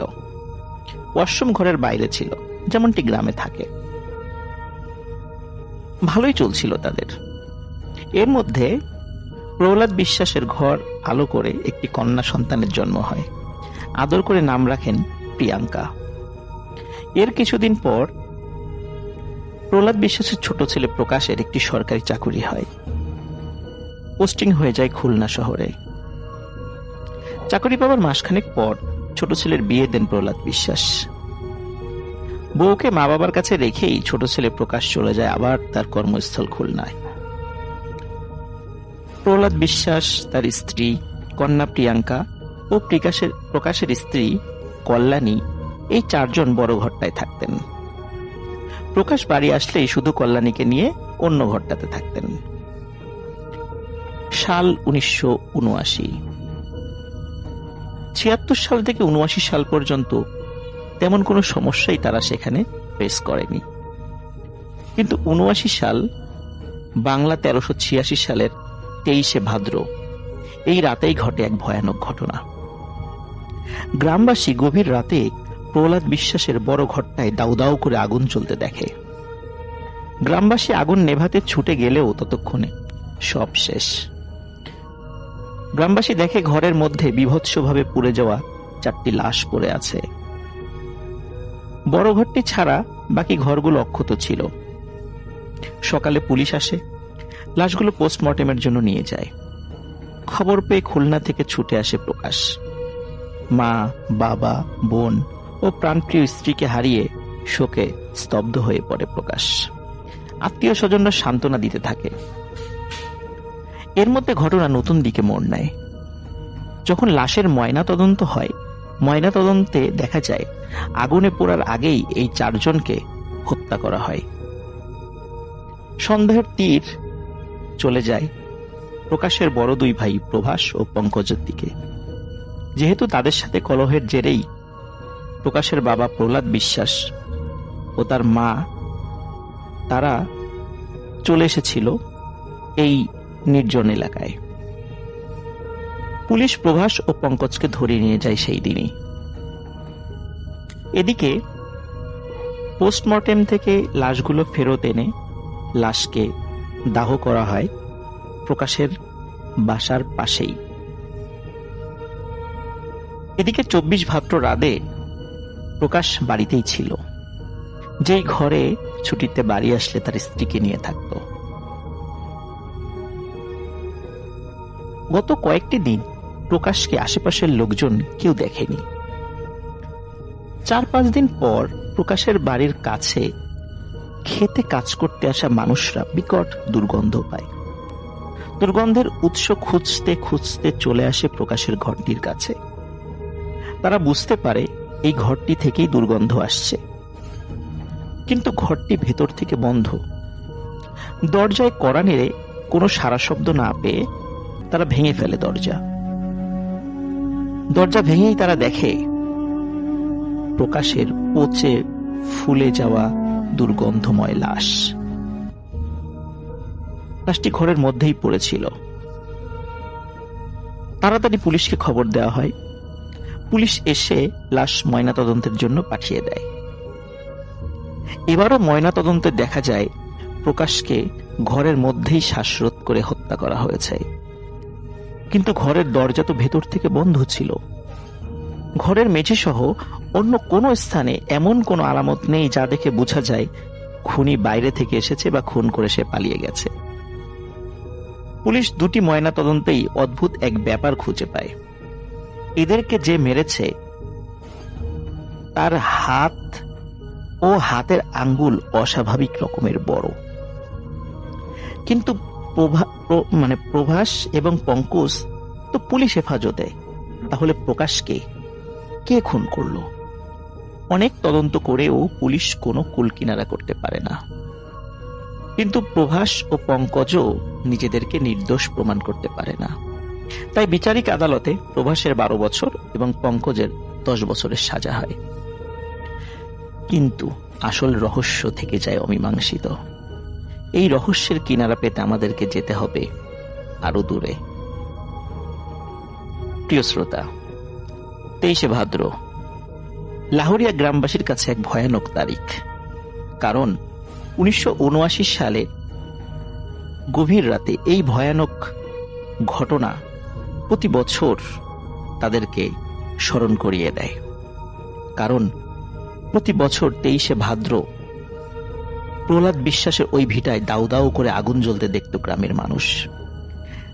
ওয়াশরুম ঘরের বাইরে ছিল, যেমনটি গ্রামে থাকে। ভালোই চলছিল তাদের। এর মধ্যে প্রহ্লাদ বিশ্বাসের ঘর আলো করে একটি কন্যা সন্তানের জন্ম হয়। আদর করে নাম রাখেন প্রিয়াঙ্কা। এর কিছুদিন পর প্রহ্লাদ বিশ্বাসের ছোট ছেলে প্রকাশের একটি সরকারি চাকুরি হয়। পোস্টিং হয়ে যায় খুলনা শহরে। চাকরি পাওয়ার মাসখানেক পর ছোট ছেলের বিয়ে দেন প্রহ্লাদ বিশ্বাস। বউকে মা বাবার কাছে রেখেই ছোট ছেলে প্রকাশ চলে যায় আবার তার কর্মস্থল খুলনায়। প্রহ্লাদ বিশ্বাস, তার স্ত্রী কন্যা প্রিয়াঙ্কা ও প্রকাশের স্ত্রী কল্যাণী, এই 4 জন বড় ঘরটায় থাকতেন। প্রকাশ বাড়ি আসলেই শুধু কল্যাণীকে নিয়ে অন্য ঘরটাতে থাকতেন। সাল 1979। 76 সাল থেকে 79 সাল পর্যন্ত তেমন কোনো সমস্যাই তারা সেখানে ফেস করেনি। কিন্তু 79 সাল, বাংলা 1386 সালের 23শে ভাদ্র, এই রাতেই ঘটে এক ভয়ানক ঘটনা। গ্রামবাসী গভীর রাতে প্রহ্লাদ বিশ্বাসের বড় ঘরটায় দাউ দাউ করে আগুন জ্বলতে দেখে। গ্রামবাসী আগুন নেভাতে ছুটে গেলেও ততক্ষণে সব শেষ। গ্রামবাসী দেখে ঘরের মধ্যে বীভৎসভাবে পুড়ে যাওয়া 4টি লাশ পড়ে আছে। বড় ঘরটি ছাড়া বাকি ঘরগুলো অক্ষত ছিল। সকালে পুলিশ আসে, লাশগুলো পোস্টমর্টেমের জন্য নিয়ে যায়। খবর পেয়ে খুলনা থেকে ছুটে আসে প্রকাশ। মা, বাবা, বোন ও প্রাণপ্রিয় স্ত্রীকে হারিয়ে শোকে স্তব্ধ হয়ে পড়ে প্রকাশ। আত্মীয় স্বজনরা সান্ত্বনা দিতে থাকে। এর মধ্যে ঘটনা নতুন দিকে মোড় নেয়। যখন লাশের ময়না তদন্ত হয়, ময়না তদন্তে দেখা যায় আগুনে পোড়ার আগেই এই 4 জনকে হত্যা করা হয়। সন্দেহের তীর চলে যায় প্রকাশের বড় 2 ভাই প্রভাস ও পঙ্কজের দিকে। যেহেতু তাদের সাথে কলহের জেরেই প্রকাশের বাবা প্রহ্লাদ বিশ্বাস ও তার মা, তারা চলে এসেছিল এই নির্জন এলাকায়। পুলিশ প্রভাস ও পঙ্কজকে ধরে নিয়ে যায় সেই দিনই। এদিকে পোস্টমর্টেম থেকে লাশগুলো ফেরত এনে লাশকে দাহ করা হয় প্রকাশের বাসার পাশেই। এদিকে 24 ভাদ্র রাতে প্রকাশ বাড়িতেই ছিল, যেই ঘরে ছুটিতে বাড়ি আসলে তার স্ত্রীকে নিয়ে থাকত। গত কয়েকটি দিন প্রকাশকে আশেপাশের লোকজন কেউ দেখেনি। 4-5 দিন পর প্রকাশের বাড়ির কাছে খেতে কাজ করতে আসা মানুষরা বিকট দুর্গন্ধ পায়। দুর্গন্ধের উৎস খুঁজতে খুঁজতে চলে আসে প্রকাশের ঘরটির কাছে। তারা বুঝতে পারে এই ঘরটি থেকেই দুর্গন্ধ আসছে, কিন্তু ঘরটি ভেতর থেকে বন্ধ। দরজায় কড়া নেড়ে কোনো সাড়া শব্দ না পেয়ে তারা ভেঙে ফেলে দরজা। দরজা ভেঙেই তারা দেখে প্রকাশের পচে ফুলে যাওয়া দুর্গন্ধময় লাশ। লাশটি ঘরের মধ্যেই পড়েছিল। তাড়াতাড়ি পুলিশকে খবর দেওয়া হয়। পুলিশ এসে লাশ ময়নাতদন্তের জন্য পাঠিয়ে দেয়। এবারও ময়নাতদন্তে দেখা যায় প্রকাশকে ঘরের মধ্যেই শ্বাসরোধ করে হত্যা করা হয়েছে, কিন্তু ঘরের দরজা তো ভেতর থেকে বন্ধ ছিল। ঘরের মেঝে সহ অন্য কোনো স্থানে এমন কোনো আলামত নেই যা দেখে বোঝা যায় খুনি বাইরে থেকে এসেছে বা খুন করে সে পালিয়ে গেছে। পুলিশ দুটি ময়নাতদন্তেই অদ্ভুত এক ব্যাপার খুঁজে পায়। এদেরকে যে মেরেছে তার হাত ও হাতের আঙ্গুল অস্বাভাবিক রকমের বড়, কিন্তু প্রভাস এবং পঙ্কজ তো পুলিশ হেফাজতে। তাহলে প্রকাশকে কে খুন করলো? অনেক তদন্ত করেও পুলিশ কোনো কুলকিনারা করতে পারে না। কিন্তু প্রভাস ও পঙ্কজও নিজেদেরকে নির্দোষ প্রমাণ করতে পারে না। তাই বিচারিক আদালতে প্রভাসের 12 বছর এবং পঙ্কজের 10 বছরের সাজা হয়। কিন্তু আসল রহস্য থেকে যায় অমীমাংসিত। এই রহস্যের কিনারা পেতে আমাদেরকে যেতে হবে আরো দূরে। প্রিয় শ্রোতা, 23 ভাদ্র লাহোরিয়া গ্রামবাসীর কাছে এক ভয়ানক তারিখ। কারণ 1979 সালে গভীর রাতে এই ভয়ানক ঘটনা প্রতি বছর তাদেরকে স্মরণ করিয়ে দেয়। কারণ প্রতি বছর 23 ভাদ্র প্রহ্লাদ বিশ্বাসের ওই ভিটায় দাউ দাউ করে আগুন জ্বলতে দেখত গ্রামের মানুষ।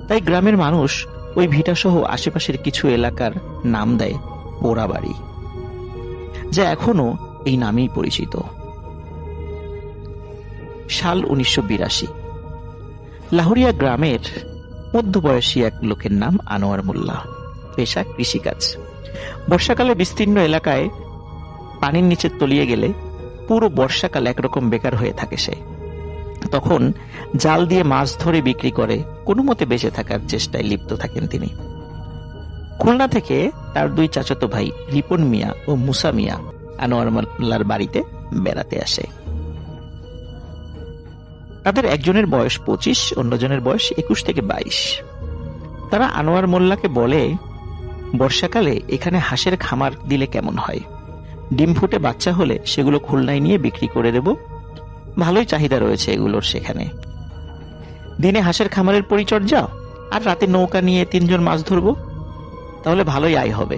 তাই গ্রামের মানুষ ওই ভিটা সহ আশেপাশের কিছু এলাকার নাম দেয় পোড়াবাড়ি, যা এখনো এই নামেই পরিচিত। সাল 1982। লাহোরিয়া গ্রামের মধ্যবয়সী এক লোকের নাম আনোয়ার মোল্লা, পেশা কৃষিকাজ। বর্ষাকালে বিস্তীর্ণ এলাকায় পানির নিচে তলিয়ে গেলে পুরো বর্ষাকাল একরকম বেকার হয়ে থাকে সে। তখন জাল দিয়ে মাছ ধরে বিক্রি করে কোনো মতে বেঁচে থাকার চেষ্টায় লিপ্ত থাকেন তিনি। খুলনা থেকে তার 2 চাচাতো ভাই রিপন মিয়া ও মুসা মিয়া আনোয়ার মোল্লার বাড়িতে বেড়াতে আসে। তাদের একজনের বয়স 25, অন্যজনের বয়স 21 থেকে 22। তারা আনোয়ার মোল্লাকে বলে, বর্ষাকালে এখানে হাঁসের খামার দিলে কেমন হয়? ডিম ফুটে বাচ্চা হলে সেগুলো খুলনায় নিয়ে বিক্রি করে দেব, ভালোই চাহিদা রয়েছে এগুলোর সেখানে। দিনে হাঁসের খামারের পরিচর্যা আর রাতে নৌকা নিয়ে 3 জন মাছ ধরবো, তাহলে ভালোই আয় হবে।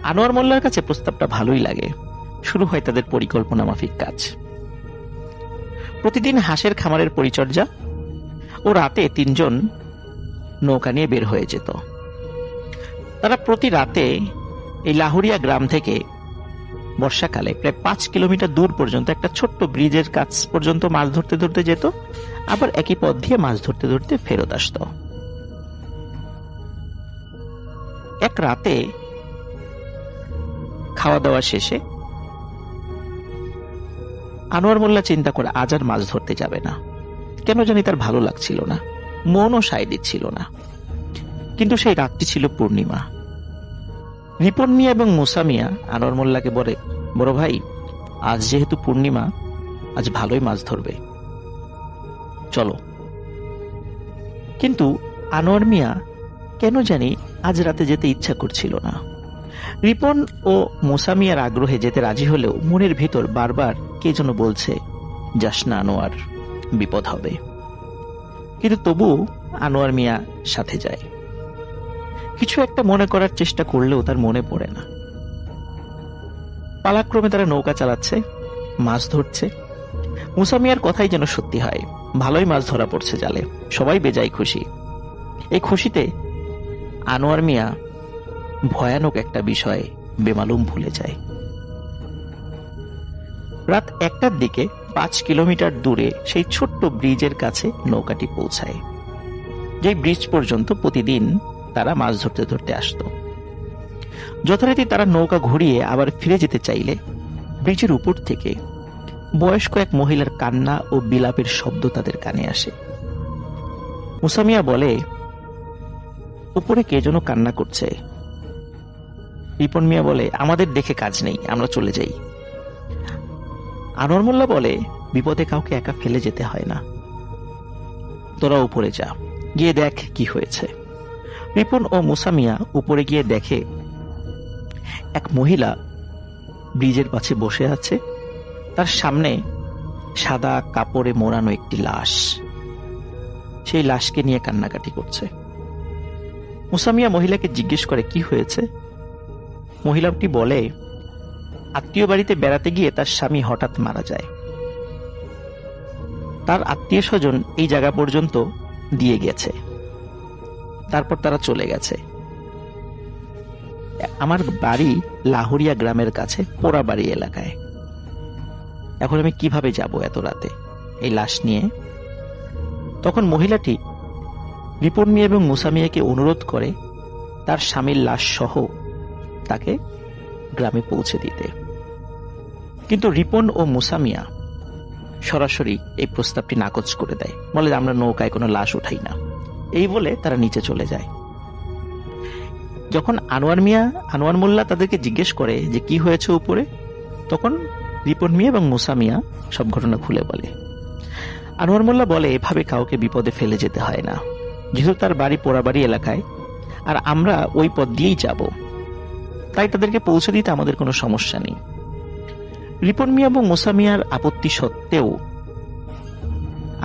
আনোয়ার মোল্লার কাছে প্রস্তাবটা ভালোই লাগে। শুরু হয় তাদের পরিকল্পনা মাফিক কাজ। প্রতিদিন হাঁসের খামারের পরিচর্যা ও রাতে 3 জন নৌকা নিয়ে বের হয়ে যেত। তারা প্রতি রাতে এই লাহোরিয়া গ্রাম থেকে বর্ষাকালে প্রায় 5 কিলোমিটার দূর পর্যন্ত একটা ছোট্ট ব্রিজের কাছ পর্যন্ত মাছ ধরতে ধরতে যেত, আবার একই পথ দিয়ে মাছ ধরতে ধরতে ফেরত আসত। এক রাতে খাওয়া দাওয়া শেষে আনোয়ার মোল্লা চিন্তা করে আজ আর মাছ ধরতে যাবে না। কেন জানি তার ভালো লাগছিল না, মনও সায় দিচ্ছিল না। কিন্তু সেই রাতটি ছিল পূর্ণিমা। রিপন মিয়া এবং মুসা মিয়া আনোয়ার মোল্লাকে বলে, বড় ভাই, আজ যেহেতু পূর্ণিমা, আজ ভালোই মাছ ধরবে, চলো। কিন্তু আনোয়ার মিয়া কেন জানি আজ রাতে যেতে ইচ্ছা করছিল না। রিপন ও মোসামিয়ার আগ্রহে যেতে রাজি হলেও মনের ভেতর বারবার কে যেন বলছে, যাস না আনোয়ার, বিপদ হবে। কিন্তু তবু আনোয়ার মিয়া সাথে যায়। কিছু একটা মনে করার চেষ্টা করলেও তার মনে পড়ে না। পালাক্রমে তারা নৌকা চালাচ্ছে, মাছ ধরছে। মুসামিয়ার কথাই যেন সত্যি হয়, ভালোই মাছ ধরা পড়ছে জালে, সবাই বেজায় খুশি। এই খুশিতে আনোয়ার মিয়া ভয়ানক একটা বিষয় বেমালুম ভুলে যায়। রাত 1টার দিকে 5 কিলোমিটার দূরে সেই ছোট্ট ব্রিজের কাছে নৌকাটি পৌঁছায়, যে ব্রিজ পর্যন্ত প্রতিদিন তারা মাছ ধরতে ধরতে আসতো। যথারীতি তারা নৌকা ঘুরিয়ে আবার ফিরে যেতে চাইলে ব্রিজের উপর থেকে বয়স্ক এক মহিলার কান্না ও বিলাপের শব্দ তাদের কানে আসে। মুসামিয়া বলে, উপরে কে যেন কান্না করছে। রিপন মিয়া বলে, আমাদের দেখে কাজ নেই, আমরা চলে যাই। আনোয়ার মোল্লা বলে, বিপদে কাউকে একা ফেলে যেতে হয় না, তোরা উপরে যা, গিয়ে দেখ কি হয়েছে। রিপন ও মুসামিয়া উপরে গিয়ে দেখে এক মহিলা ব্রিজের পাশে বসে আছে, তার সামনে সাদা কাপড়ে মোড়ানো একটি লাশ। সেই লাশকে নিয়ে কান্নাকাটি করছে। মুসামিয়া মহিলাকে জিজ্ঞেস করে, কি হয়েছে? মহিলাটি বলে, আত্মীয় বাড়িতে বেড়াতে গিয়ে তার স্বামী হঠাৎ মারা যায়। তার আত্মীয় স্বজন এই জায়গা পর্যন্ত দিয়ে গেছে, তারপর তারা চলে গেছে। আমার বাড়ি লাহুরিয়া গ্রামের কাছে পোড়াবাড়ি এলাকায়। এখন আমি কিভাবে যাব এত রাতে এই লাশ নিয়ে? তখন মহিলাটি রিপন মিয়া এবং মুসামিয়াকে অনুরোধ করে তার স্বামীর লাশ সহ তাকে গ্রামে পৌঁছে দিতে। কিন্তু রিপন ও মুসামিয়া সরাসরি এই প্রস্তাবটি নাকচ করে দেয়, বলে আমরা নৌকায় কোনো লাশ উঠাই না। এই বলে তারা নিচে চলে যায়। যখন আনোয়ার মোল্লা তাদেরকে জিজ্ঞেস করে যে কি হয়েছে উপরে, তখন রিপন মিয়া এবং মুসামিয়া সব ঘটনা খুলে বলে। আনোয়ার মোল্লা বলে, এভাবে কাউকে বিপদে ফেলে যেতে হয় না, যেহেতু তার বাড়ি পোড়াবাড়ি এলাকায় আর আমরা ওই পথ দিয়েই যাব, তাই তাদেরকে পৌঁছে দিতে আমাদের কোনো সমস্যা নেই। রিপন মিয়া এবং মুসামিয়ার আপত্তি সত্ত্বেও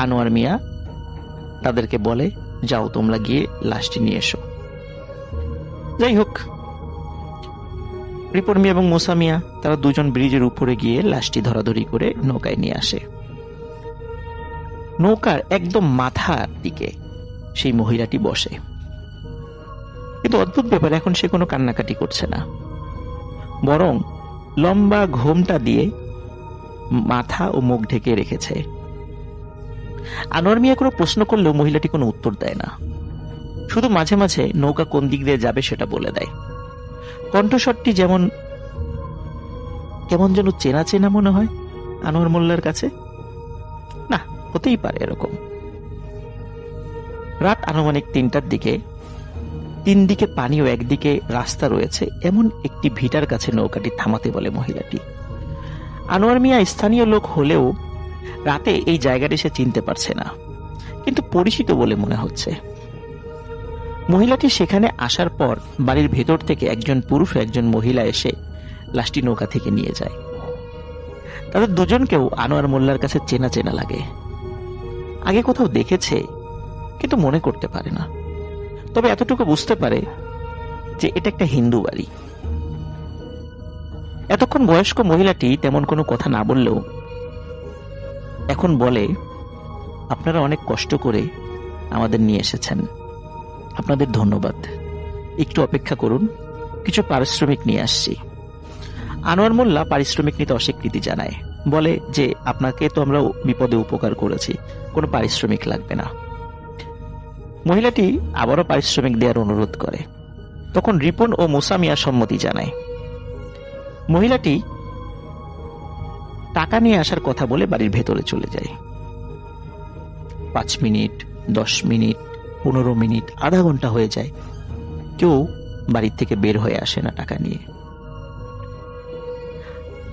আনোয়ার মিয়া তাদেরকে বলে, যাও তোমরা গিয়ে লাশটি নিয়ে এসো। যাই হোক, রিপন মিয়া এবং মুসামিয়া তারা দুজন ব্রিজের উপরে গিয়ে লাশটি ধরাধরি করে নৌকায় নিয়ে আসে। নৌকার একদম মাথার দিকে সেই মহিলাটি বসে, কিন্তু অদ্ভুত ব্যাপার, এখন সে কোনো কান্নাকাটি করছে না, বরং লম্বা ঘোমটা দিয়ে মাথা ও মুখ ঢেকে রেখেছে। আনোয়ার মিয়া কোনো প্রশ্ন করলেও মহিলাটি কোনো উত্তর দেয় না, শুধু মাঝে মাঝে নৌকা কোন দিক দিয়ে যাবে সেটা বলে দেয়। কণ্ঠস্বরটি কেমন যেন চেনা চেনা মনে হয় আনোয়ার মোল্লার কাছে। না, হতেই পারে এরকম। রাত আনুমানিক 3টার দিকে 3 দিকে পানি ও একদিকে রাস্তা রয়েছে এমন একটি ভিটার কাছে নৌকাটি থামাতে বলে মহিলাটি। আনোয়ার মিয়া স্থানীয় লোক হলেও রাতে এই জায়গাটি সে চিনতে পারছে না, কিন্তু পরিচিত বলে মনে হচ্ছে। মহিলাটি সেখানে আসার পর বাড়ির ভেতর থেকে একজন পুরুষ ও একজন মহিলা এসে লাশটি নৌকা থেকে নিয়ে যায়। তাদের দুজনকেও আনোয়ার মোল্লার কাছে চেনা চেনা লাগে, আগে কোথাও দেখেছে কিন্তু মনে করতে পারে না। তবে এতটুকু বুঝতে পারে যে এটা একটা হিন্দু বাড়ি। এতক্ষণ বয়স্ক মহিলাটি তেমন কোনো কথা না বললেও এখন বলে, আপনারা অনেক কষ্ট করে আমাদের নিয়ে এসেছেন, আপনাদের ধন্যবাদ, একটু অপেক্ষা করুন, কিছু পারিশ্রমিক নিয়ে আসছি। আনোয়ার মোল্লা পারিশ্রমিক নিতে অস্বীকৃতি জানায়, বলে যে আপনাকে তো আমরা বিপদে উপকার করেছি, কোনো পারিশ্রমিক লাগবে না। মহিলাটি আবারও পারিশ্রমিক দেওয়ার অনুরোধ করে, তখন রিপন ও মুসামিয়া সম্মতি জানায়। মহিলাটি টাকা নিয়ে আসার কথা বলে বাড়ির ভেতরে চলে যায়। 5 মিনিট, 10 মিনিট, 15 মিনিট, আধা ঘন্টা হয়ে যায়, কেউ বাড়ির থেকে বের হয়ে আসে না টাকা নিয়ে।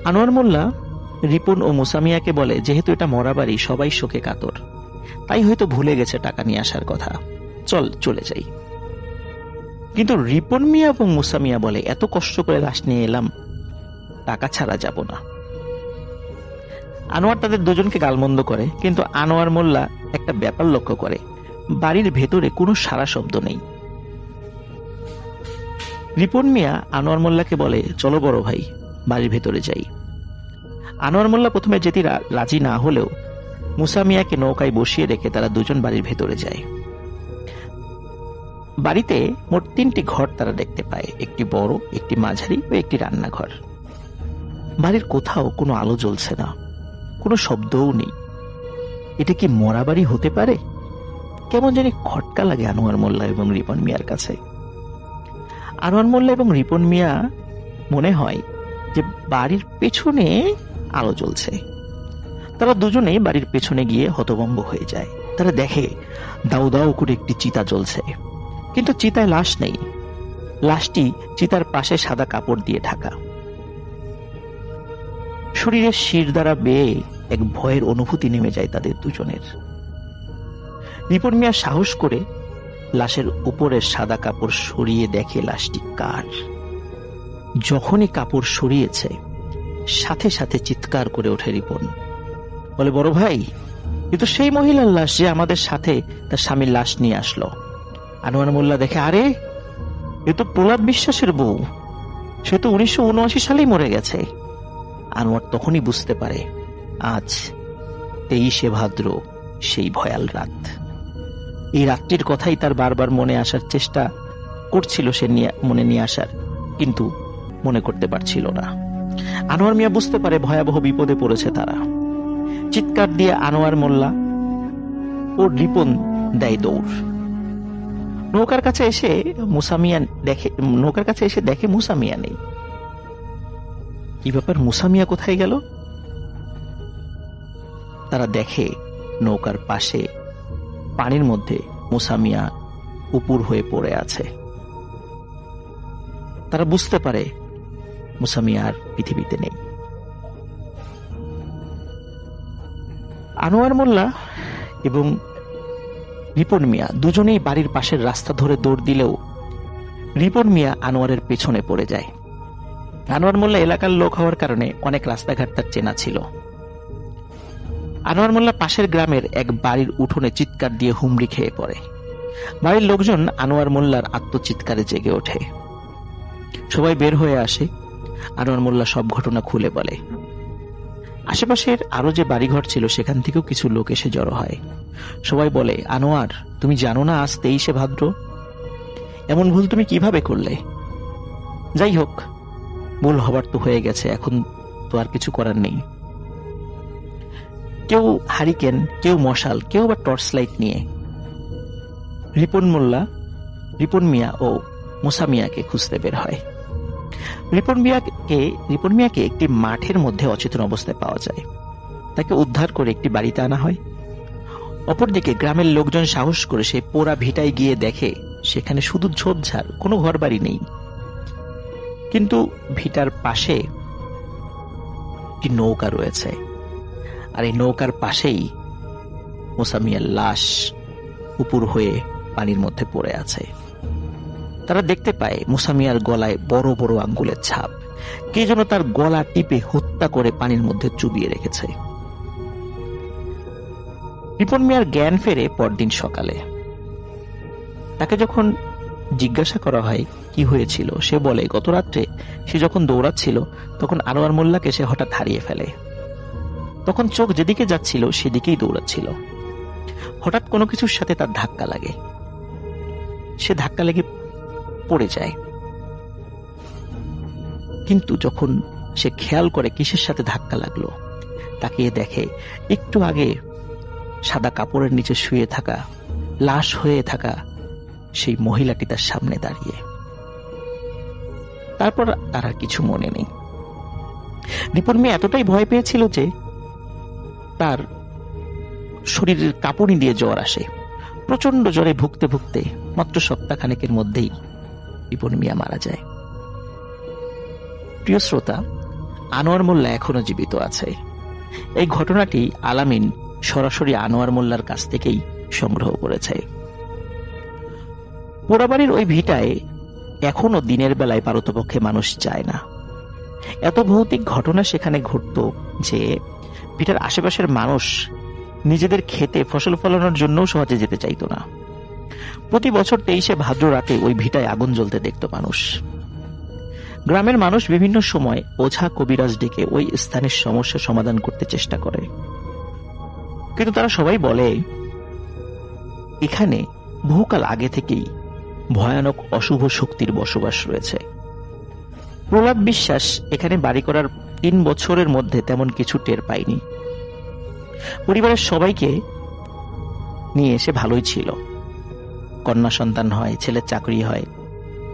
আনোয়ার মোল্লা রিপন ও মুসামিয়াকে বলে, যেহেতু এটা মরা বাড়ি, সবাই শোকে কাতর, তাই হয়তো ভুলে গেছে টাকা নিয়ে আসার কথা, চল চলে যাই। কিন্তু রিপন মিয়া এবং মুসা মিয়া বলে, এত কষ্ট করে লাশ নিয়ে এলাম, টাকা ছাড়া যাব না। আনোয়ার তাদের দুজনকে গালমন্দ করে, কিন্তু আনোয়ার মোল্লা একটা ব্যাপার লক্ষ্য করে, বাড়ির ভেতরে কোনো সারা শব্দ নেই। রিপন মিয়া আনোয়ার মোল্লাকে বলে, চলো বড় ভাই, বাড়ির ভেতরে যাই। আনোয়ার মোল্লা প্রথমে যেতে রাজি না হলেও মুসা মিয়াকে নৌকায় বসিয়ে রেখে তারা দুজন বাড়ির ভেতরে যায়। বাড়িতে মোট 3টি ঘর তারা দেখতে পায়, একটি বড়, একটি মাঝারি ও একটি রান্নাঘর। বাড়ির কোথাও কোনো আলো জ্বলছে না, কোনো শব্দও নেই। এটা কি মরা বাড়ি হতে পারে? কেমন জানি খটকা লাগে আনোয়ার মোল্লা এবং রিপন মিয়ার কাছে। আনোয়ার মোল্লা এবং রিপন মিয়া মনে হয় যে বাড়ির পেছনে আলো জ্বলছে। তারা দুজনে বাড়ির পেছনে গিয়ে হতভম্ব হয়ে যায়। তারা দেখে দাউ দাউ করে একটি চিতা জ্বলছে, কিন্তু চিতায় লাশ নেই। লাশটি চিতার পাশে সাদা কাপড় দিয়ে ঢাকা। শরীরের শির দ্বারা বেয়ে এক ভয়ের অনুভূতি নেমে যায় তাদের দুজনের। রিপন মিয়া সাহস করে লাশের উপরের সাদা কাপড় সরিয়ে দেখে লাশটি কার। যখনই কাপড় সরিয়েছে, সাথে সাথে চিৎকার করে ওঠে রিপন, বলে, বড় ভাই, এ তো সেই মহিলার লাশ যে আমাদের সাথে তার স্বামীর লাশ নিয়ে আসলো। আনোয়ার মোল্লা দেখে, আরে এ তো প্রহ্লাদ বিশ্বাসের বউ, সে তো 1979 সালেই মরে গেছে। আনোয়ার তখনই বুঝতে পারে আজ 23শে ভাদ্র, সেই ভয়াল রাত। এই রাতটির কথাই তার বারবার মনে আসার চেষ্টা করছিল, সে মনে নিয়ে আসার, কিন্তু মনে করতে পারছিল না। আনোয়ার মিয়া বুঝতে পারে ভয়াবহ বিপদে পড়েছে তারা। চিৎকার দিয়ে আনোয়ার মোল্লা ও রিপন দেয় দৌড়। নৌকার কাছে এসে দেখে মুসা মিয়া নেই। কি ব্যাপার, মুসা মিয়া কোথায় গেল? তারা দেখে নৌকার পাশে পানির মধ্যে মুসা মিয়া উপুর হয়ে পড়ে আছে। তারা বুঝতে পারে মুসা মিয়া আর পৃথিবীতে নেই। আনোয়ার মোল্লা এবং রিপন মিয়া দুজনেই বাড়ির পাশের রাস্তা ধরে দৌড় দিলেও রিপন মিয়া আনোয়ারের পেছনে পড়ে যায়। আনোয়ার মোল্লা এলাকার লোক হওয়ার কারণে অনেক রাস্তাঘাট তার চেনা ছিল। আনোয়ার মোল্লা পাশের গ্রামের এক বাড়ির উঠোনে চিৎকার দিয়ে হুমড়ি খেয়ে পড়ে। বাড়ির লোকজন আনোয়ার মোল্লার আত্মচিৎকারে জেগে ওঠে। সবাই বের হয়ে আসে। আনোয়ার মোল্লা সব ঘটনা খুলে বলে। আশেপাশের আরো যে বাড়িঘর ছিল সেখান থেকেও কিছু লোক এসে জড়ো হয়। সবাই বলে, আনোয়ার, তুমি জানো না আজ 23শে ভাদ্র? এমন ভুল তুমি কিভাবে করলে? যাই হোক, ভুল হবার তো হয়ে গেছে, এখন তো আর কিছু করার নেই। কেউ হারিকেন, কেউ মশাল, কেউ বা টর্চ লাইট নিয়ে রিপন মিয়া ও মুসা মিয়াকে খুঁজতে বের হয়। রিপন মিয়াকে একটি মাঠের মধ্যে অচেতন অবস্থায় পাওয়া যায়। তাকে উদ্ধার করে একটি বাড়িতে আনা হয়। অপরদিকে গ্রামের লোকজন সাহস করে সেই পোড়া ভিটায় গিয়ে দেখে সেখানে শুধু ঝোপঝাড়, কোনো ঘর বাড়ি নেই। কিন্তু ভিটার পাশে একটি নৌকা রয়েছে, আর এই নৌকার পাশেই মুসা মিয়ার লাশ উপুর হয়ে পানির মধ্যে পড়ে আছে। তারা দেখতে পায় মুসা মিয়ার গলায় বড় বড় আঙ্গুলের ছাপ। কে যেন তার গলা টিপে হত্যা করে পানির মধ্যে চুবিয়ে রেখেছে। রিপন মিয়ার জ্ঞান ফেরে পরদিন সকালে। তাকে যখন জিজ্ঞাসা করা হয় কি হয়েছিল, সে বলে গত রাত্রে সে যখন দৌড়াচ্ছিল তখন আনোয়ার মোল্লাকে সে হঠাৎ হারিয়ে ফেলে। তখন চোখ যেদিকে যাচ্ছিল সেদিকেই দৌড়াচ্ছিল। হঠাৎ কোনো কিছুর সাথে তার ধাক্কা লাগে। সে ধাক্কা লেগে পড়ে যায়, কিন্তু যখন সে খেয়াল করে কিসের সাথে ধাক্কা লাগলো, তাকিয়ে দেখে একটু আগে সাদা কাপড়ের নিচে শুয়ে থাকা, লাশ হয়ে থাকা সেই মহিলাটি তার সামনে দাঁড়িয়ে। তারপর তার আর কিছু মনে নেই। রিপন মিয়া এতটাই ভয় পেয়েছিল যে তার শরীরের কাঁপুনি দিয়ে জ্বর আসে। প্রচন্ড জ্বরে ভুগতে ভুগতে মাত্র সপ্তাহখানেকের মধ্যেই রিপন মিয়া মারা যায়। প্রিয় শ্রোতা, আনোয়ার মোল্লা এখনো জীবিত আছে। এই ঘটনাটি আলামিন সরাসরি আনোয়ার মোল্লার কাছ থেকেই সংগ্রহ করেছে। পোড়াবাড়ির ওই ভিটায় এখনো দিনের বেলায় পারতপক্ষে মানুষ যায় না। এত ভৌতিক ঘটনা সেখানে ঘটত যে ভিটার আশেপাশের মানুষ নিজেদের খেতে ফসল ফলানোর জন্যও সহজে যেতে চাইতো না। প্রতি বছর 23শে ভাদ্র রাতে ওই ভিটায় আগুন জ্বলতে দেখত মানুষ। গ্রামের মানুষ বিভিন্ন সময় ওঝা কবিরাজ ডেকে ওই স্থানের সমস্যা সমাধান করতে চেষ্টা করে, কিন্তু তারা সবাই বলে এখানে বহুকাল আগে থেকেই ভয়ানক অশুভ শক্তির বসবাস রয়েছে। প্রহ্লাদ বিশ্বাস এখানে বাড়ি করার 3 বছরের মধ্যে তেমন কিছু টের পায়নি। পরিবারের সবাইকে নিয়ে এসে ভালোই ছিল, কন্যা সন্তান হয়, ছেলের চাকরি হয়,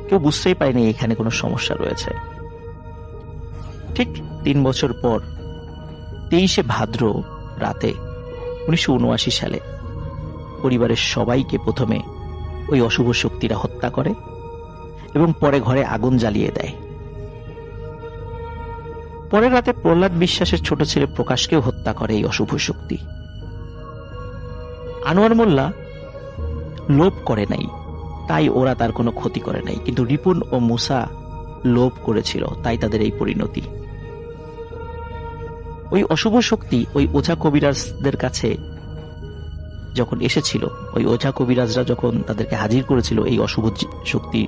কেউ বুঝতেই পারেনি এখানে কোনো সমস্যা রয়েছে। ঠিক 3 বছর পর 23শে ভাদ্র রাতে 1979 সালে পরিবারের সবাইকে প্রথমে ওই অশুভ শক্তিরা হত্যা করে এবং পরে ঘরে আগুন জ্বালিয়ে দেয়। পরের রাতে প্রহ্লাদ বিশ্বাসের ছোট ছেলে প্রকাশকেও হত্যা করে এই অশুভ শক্তি। আনোয়ার মোল্লা লোভ করে নাই, তাই ওরা তার কোনো ক্ষতি করে নাই, কিন্তু রিপুন ও মুসা লোভ করেছিল, তাই তাদের এই পরিণতি। ওই অশুভ শক্তি ওই ওঝা কবিরাজদের কাছে যখন এসেছিল, ওই ওঝা কবিরাজরা যখন তাদেরকে হাজির করেছিল এই অশুভ শক্তি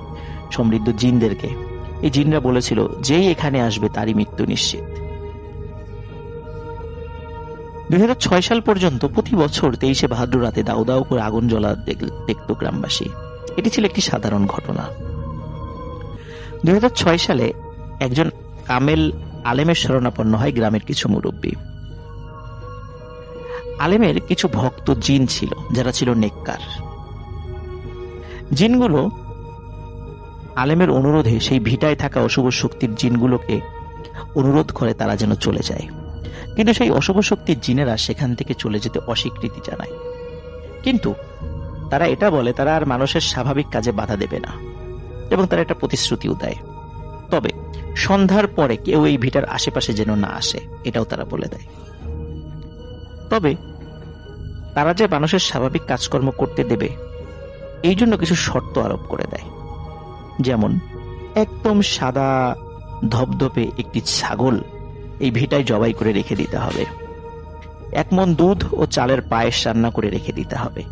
সমৃদ্ধ জিনদেরকে, এই জিনরা বলেছিল যেই এখানে আসবে তারই মৃত্যু নিশ্চিত। 2006 সাল পর্যন্ত প্রতি বছর 23শে ভাদ্র রাতে দাউ দাউ করে আগুন জ্বলা দেখত গ্রামবাসী। এটি ছিল একটি সাধারণ ঘটনা। 2006 সালে একজন কামেল আলেমের শরণাপন্ন হয় গ্রামের কিছু মুরব্বী। আলেমের কিছু ভক্ত জিন ছিল যারা ছিল নেককার। জিনগুলো আলেমের অনুরোধে সেই ভিটায় থাকা অশুভ শক্তির জিনগুলোকে অনুরোধ করে তারা যেন চলে যায়, কিন্তু সেই অশুভ শক্তির জিনেরা সেখান থেকে চলে যেতে অস্বীকৃতি জানায়। কিন্তু তারা এটা বলে তারা আর মানুষের স্বাভাবিক কাজে বাধা দেবে না, এবং তারা একটা প্রতিশ্রুতিও দেয়, তবে সন্ধ্যার পরে কেউ এই ভিটার আশেপাশে যেন না আসে, এটাও তারা বলে দেয়। তবে তারা যে মানুষের স্বাভাবিক কাজকর্ম করতে দেবে এই জন্য কিছু শর্ত আরোপ করে দেয়, যেমন একদম সাদা ধবধবে একটি ছাগল এই ভিটায় জবাই করে রেখে দিতে হবে, 1 মণ দুধ ও চালের পায়েস রান্না করে রেখে দিতে হবে,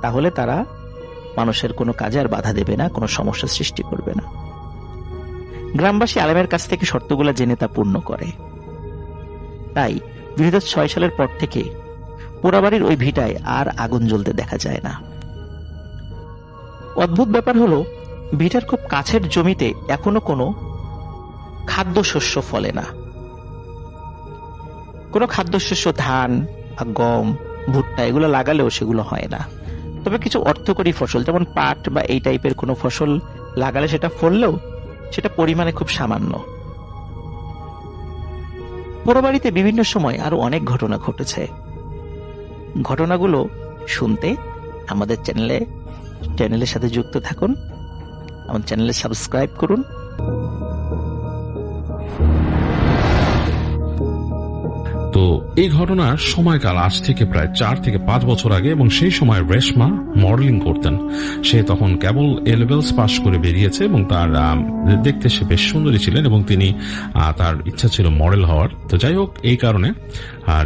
তাহলে তারা মানুষের কোনো কাজে আর বাধা দেবে না, কোনো সমস্যা সৃষ্টি করবে না। গ্রামবাসী আলেমের কাছ থেকে শর্তগুলো জেনে তা পূর্ণ করে। তাই 2006 সালের পর থেকে পোড়াবাড়ির ওই ভিটায় আর আগুন জ্বলতে দেখা যায় না। অদ্ভুত ব্যাপার হলো, ভিটার খুব কাছের জমিতে এখনো কোনো খাদ্যশস্য ফলে না। কোনো খাদ্যশস্য, ধান বা গম, ভুট্টা এগুলো লাগালেও সেগুলো হয় না। তবে কিছু অর্থকরী ফসল যেমন পাট বা এই টাইপের কোনো ফসল লাগালে সেটা ফললেও সেটা পরিমাণে খুব সামান্য। পোড়াবাড়িতে বিভিন্ন সময় আরো অনেক ঘটনা ঘটেছে। ঘটনাগুলো শুনতে আমাদের চ্যানেলের সাথে যুক্ত থাকুন, আমাদের চ্যানেলে সাবস্ক্রাইব করুন। তো এই ঘটনার সময়কাল আজ থেকে প্রায় 4 থেকে 5 বছর আগে, এবং সেই সময় রেশমা মডেলিং করতেন। সে তখন কেবল এ-লেভেলস পাস করে বেরিয়েছে এবং তার দেখতে সে বেশ সুন্দরী ছিলেন এবং তিনি তার ইচ্ছা ছিল মডেল হওয়ার। তো যাই হোক, এই কারণে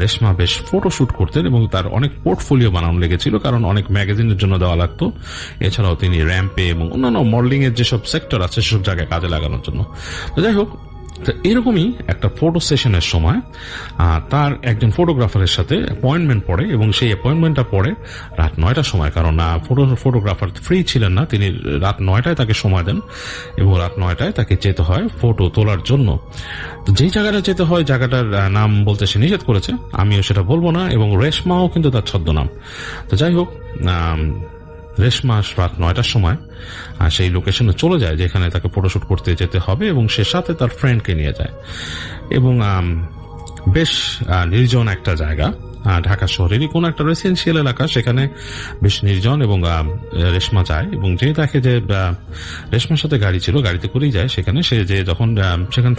রেশমা বেশ ফটোশুট করতেন এবং তার অনেক পোর্টফোলিও বানানো লেগেছিল, কারণ অনেক ম্যাগাজিনের জন্য দেওয়া লাগতো। এছাড়াও তিনি র্যাম্পে এবং অন্যান্য মডেলিং এর যেসব সেক্টর আছে সেসব জায়গায় কাজে লাগানোর জন্য। তো যাই হোক, তো এরকমই একটা ফটো সেশনের সময় তার একজন ফটোগ্রাফারের সাথে অ্যাপয়েন্টমেন্ট পড়ে, এবং সেই অ্যাপয়েন্টমেন্টটা পড়ে রাত 9টার সময়, কারণ ফটোগ্রাফার ফ্রি ছিলেন না। তিনি রাত 9টায় তাকে সময় দেন এবং রাত 9টায় তাকে যেতে হয় ফটো তোলার জন্য। তো যেই জায়গাটা যেতে হয়, জায়গাটার নাম বলতে সে নিষেধ করেছে, আমিও সেটা বলবো না, এবং রেশমাও কিন্তু তার ছদ্মনাম। তো যাই হোক, রেশমা রাত 9টার সময় সেই লোকেশনে চলে যায় যেখানে তাকে ফটোশুট করতে যেতে হবে, এবং সে সাথে তার ফ্রেন্ডকে নিয়ে যায়, এবং বেশ নির্জন একটা জায়গা। ঢাকা শহরেরই কোনো একটা রেসিডেন্সিয়াল এলাকা, সেখানে বেশ নির্জন, এবং রেশমা যায় এবং যে দেখে যে রেশমার সাথে গাড়ি ছিল, গাড়িতে করেই যায় সেখানে। সে যে যখন সেখানে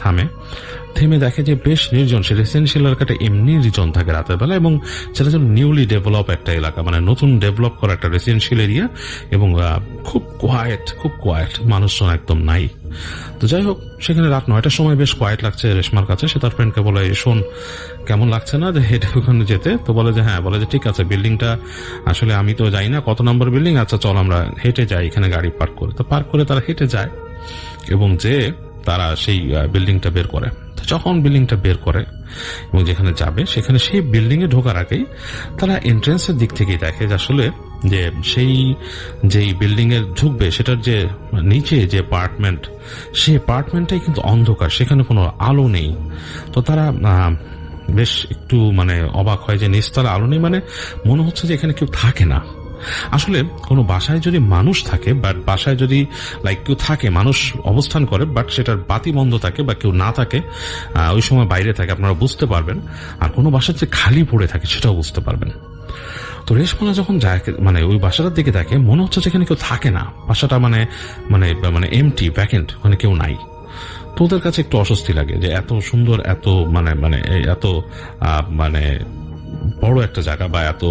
থেমে দেখে যে বেশ নির্জন, সে রেসিডেন্সিয়াল এলাকাটা এমনি নির্জন থাকে রাতের বেলা, এবং সেটা যেন নিউলি ডেভেলপ একটা এলাকা, মানে নতুন ডেভেলপ করা একটা রেসিডেন্সিয়াল এরিয়া, এবং খুব কোয়াইট, মানুষজন একদম নাই। তো যাই হোক, সেখানে রাত 9টার সময় বেশ কোয়াইট লাগছে রেশমার কাছে। সে তার ফ্রেন্ডকে বলে, শোন, কেমন লাগছে না যে হেঁটে ওখানে যেতে? তো বলে যে হ্যাঁ, বলে যে ঠিক আছে, বিল্ডিংটা আসলে আমি তো যাই না কত নম্বর বিল্ডিং, আচ্ছা চল আমরা হেঁটে যাই এখানে গাড়ি পার্ক করে। তো পার্ক করে তারা হেঁটে যায় এবং যে তারা সেই বিল্ডিংটা বের করে। তো যখন বিল্ডিংটা বের করে এবং যেখানে যাবে, সেখানে সেই বিল্ডিং এ ঢোকার আগেই তারা এন্ট্রেন্সের দিক থেকেই দেখে যে আসলে যে সেই যেই বিল্ডিং এর ঢুকবে সেটার যে নিচে যে অ্যাপার্টমেন্ট, সেই অ্যাপার্টমেন্টটাই কিন্তু অন্ধকার, সেখানে কোনো আলো নেই। তো তারা বেশ একটু মানে অবাক হয় যে নিচতলা আলো নেই, মানে মনে হচ্ছে যে এখানে কেউ থাকে না। আসলে কোনো বাসায় যদি মানুষ থাকে, বাট বাসায় যদি কেউ থাকে, মানুষ অবস্থান করে, বাট সেটার বাতি বন্ধ থাকে বা কেউ না থাকে, ওই সময় বাইরে থাকে, আপনারা বুঝতে পারবেন। আর কোনো বাসা যে খালি পড়ে থাকে সেটাও বুঝতে পারবেন। তো রেশমালা যখন যায়, মানে ওই বাসাটার দিকে দেখে, মনে হচ্ছে যেখানে কেউ থাকে না, বাসাটা মানে মানে মানে এমটি, ভ্যাকেন্ট, ওখানে কেউ নাই। তো ওদের কাছে একটু অস্বস্তি লাগে যে এত সুন্দর, এত মানে মানে এত মানে বড় একটা জায়গা, বা এত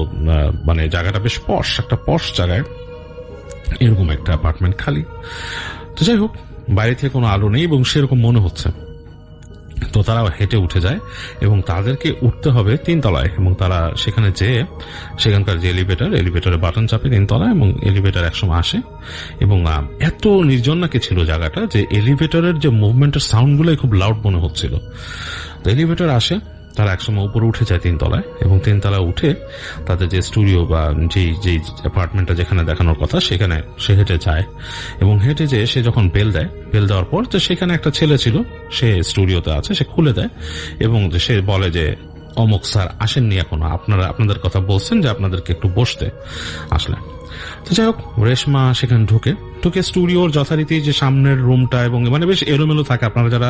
মানে জায়গাটা বেশ পশ, একটা পশ জায়গায় এরকম একটা অ্যাপার্টমেন্ট খালি। তো যাই হোক, বাইরে থেকে কোনো আলো নেই এবং সেরকম মনে হচ্ছে। তো তারা হেঁটে উঠে যায় এবং তাদেরকে উঠতে হবে 3 তলায়, এবং তারা সেখানে যেয়ে সেখানকার যে এলিভেটরে বাটন চাপে 3 তলায়, এবং এলিভেটর একসময় আসে। এবং এত নির্জন নাকি ছিল জায়গাটা যে এলিভেটরের যে মুভমেন্টের সাউন্ডগুলোই খুব লাউড মনে হচ্ছিল। তো এলিভেটর আসে, তারা একসময় উপরে উঠে যায় 3 তলায়, এবং 3 তলায় উঠে তাদের যে স্টুডিও বা যে অ্যাপার্টমেন্টটা যেখানে দেখানোর কথা, সেখানে সে হেঁটে যায়। এবং হেঁটে যেয়ে সে যখন বেল দেওয়ার পর, তো সেখানে একটা ছেলে ছিল, সে স্টুডিওতে আছে, সে খুলে দেয় এবং সে বলে যে অমুক স্যার আসেননি এখনো, আপনাদের কথা বলছেন যে আপনাদেরকে একটু বসতে আসলে। তো যাই হোক, রেশমা সেখানে ঢুকে স্টুডিওর যথারীতি যে সামনের রুমটা, এবং মানে বেশ এলোমেলো থাকে। আপনারা যারা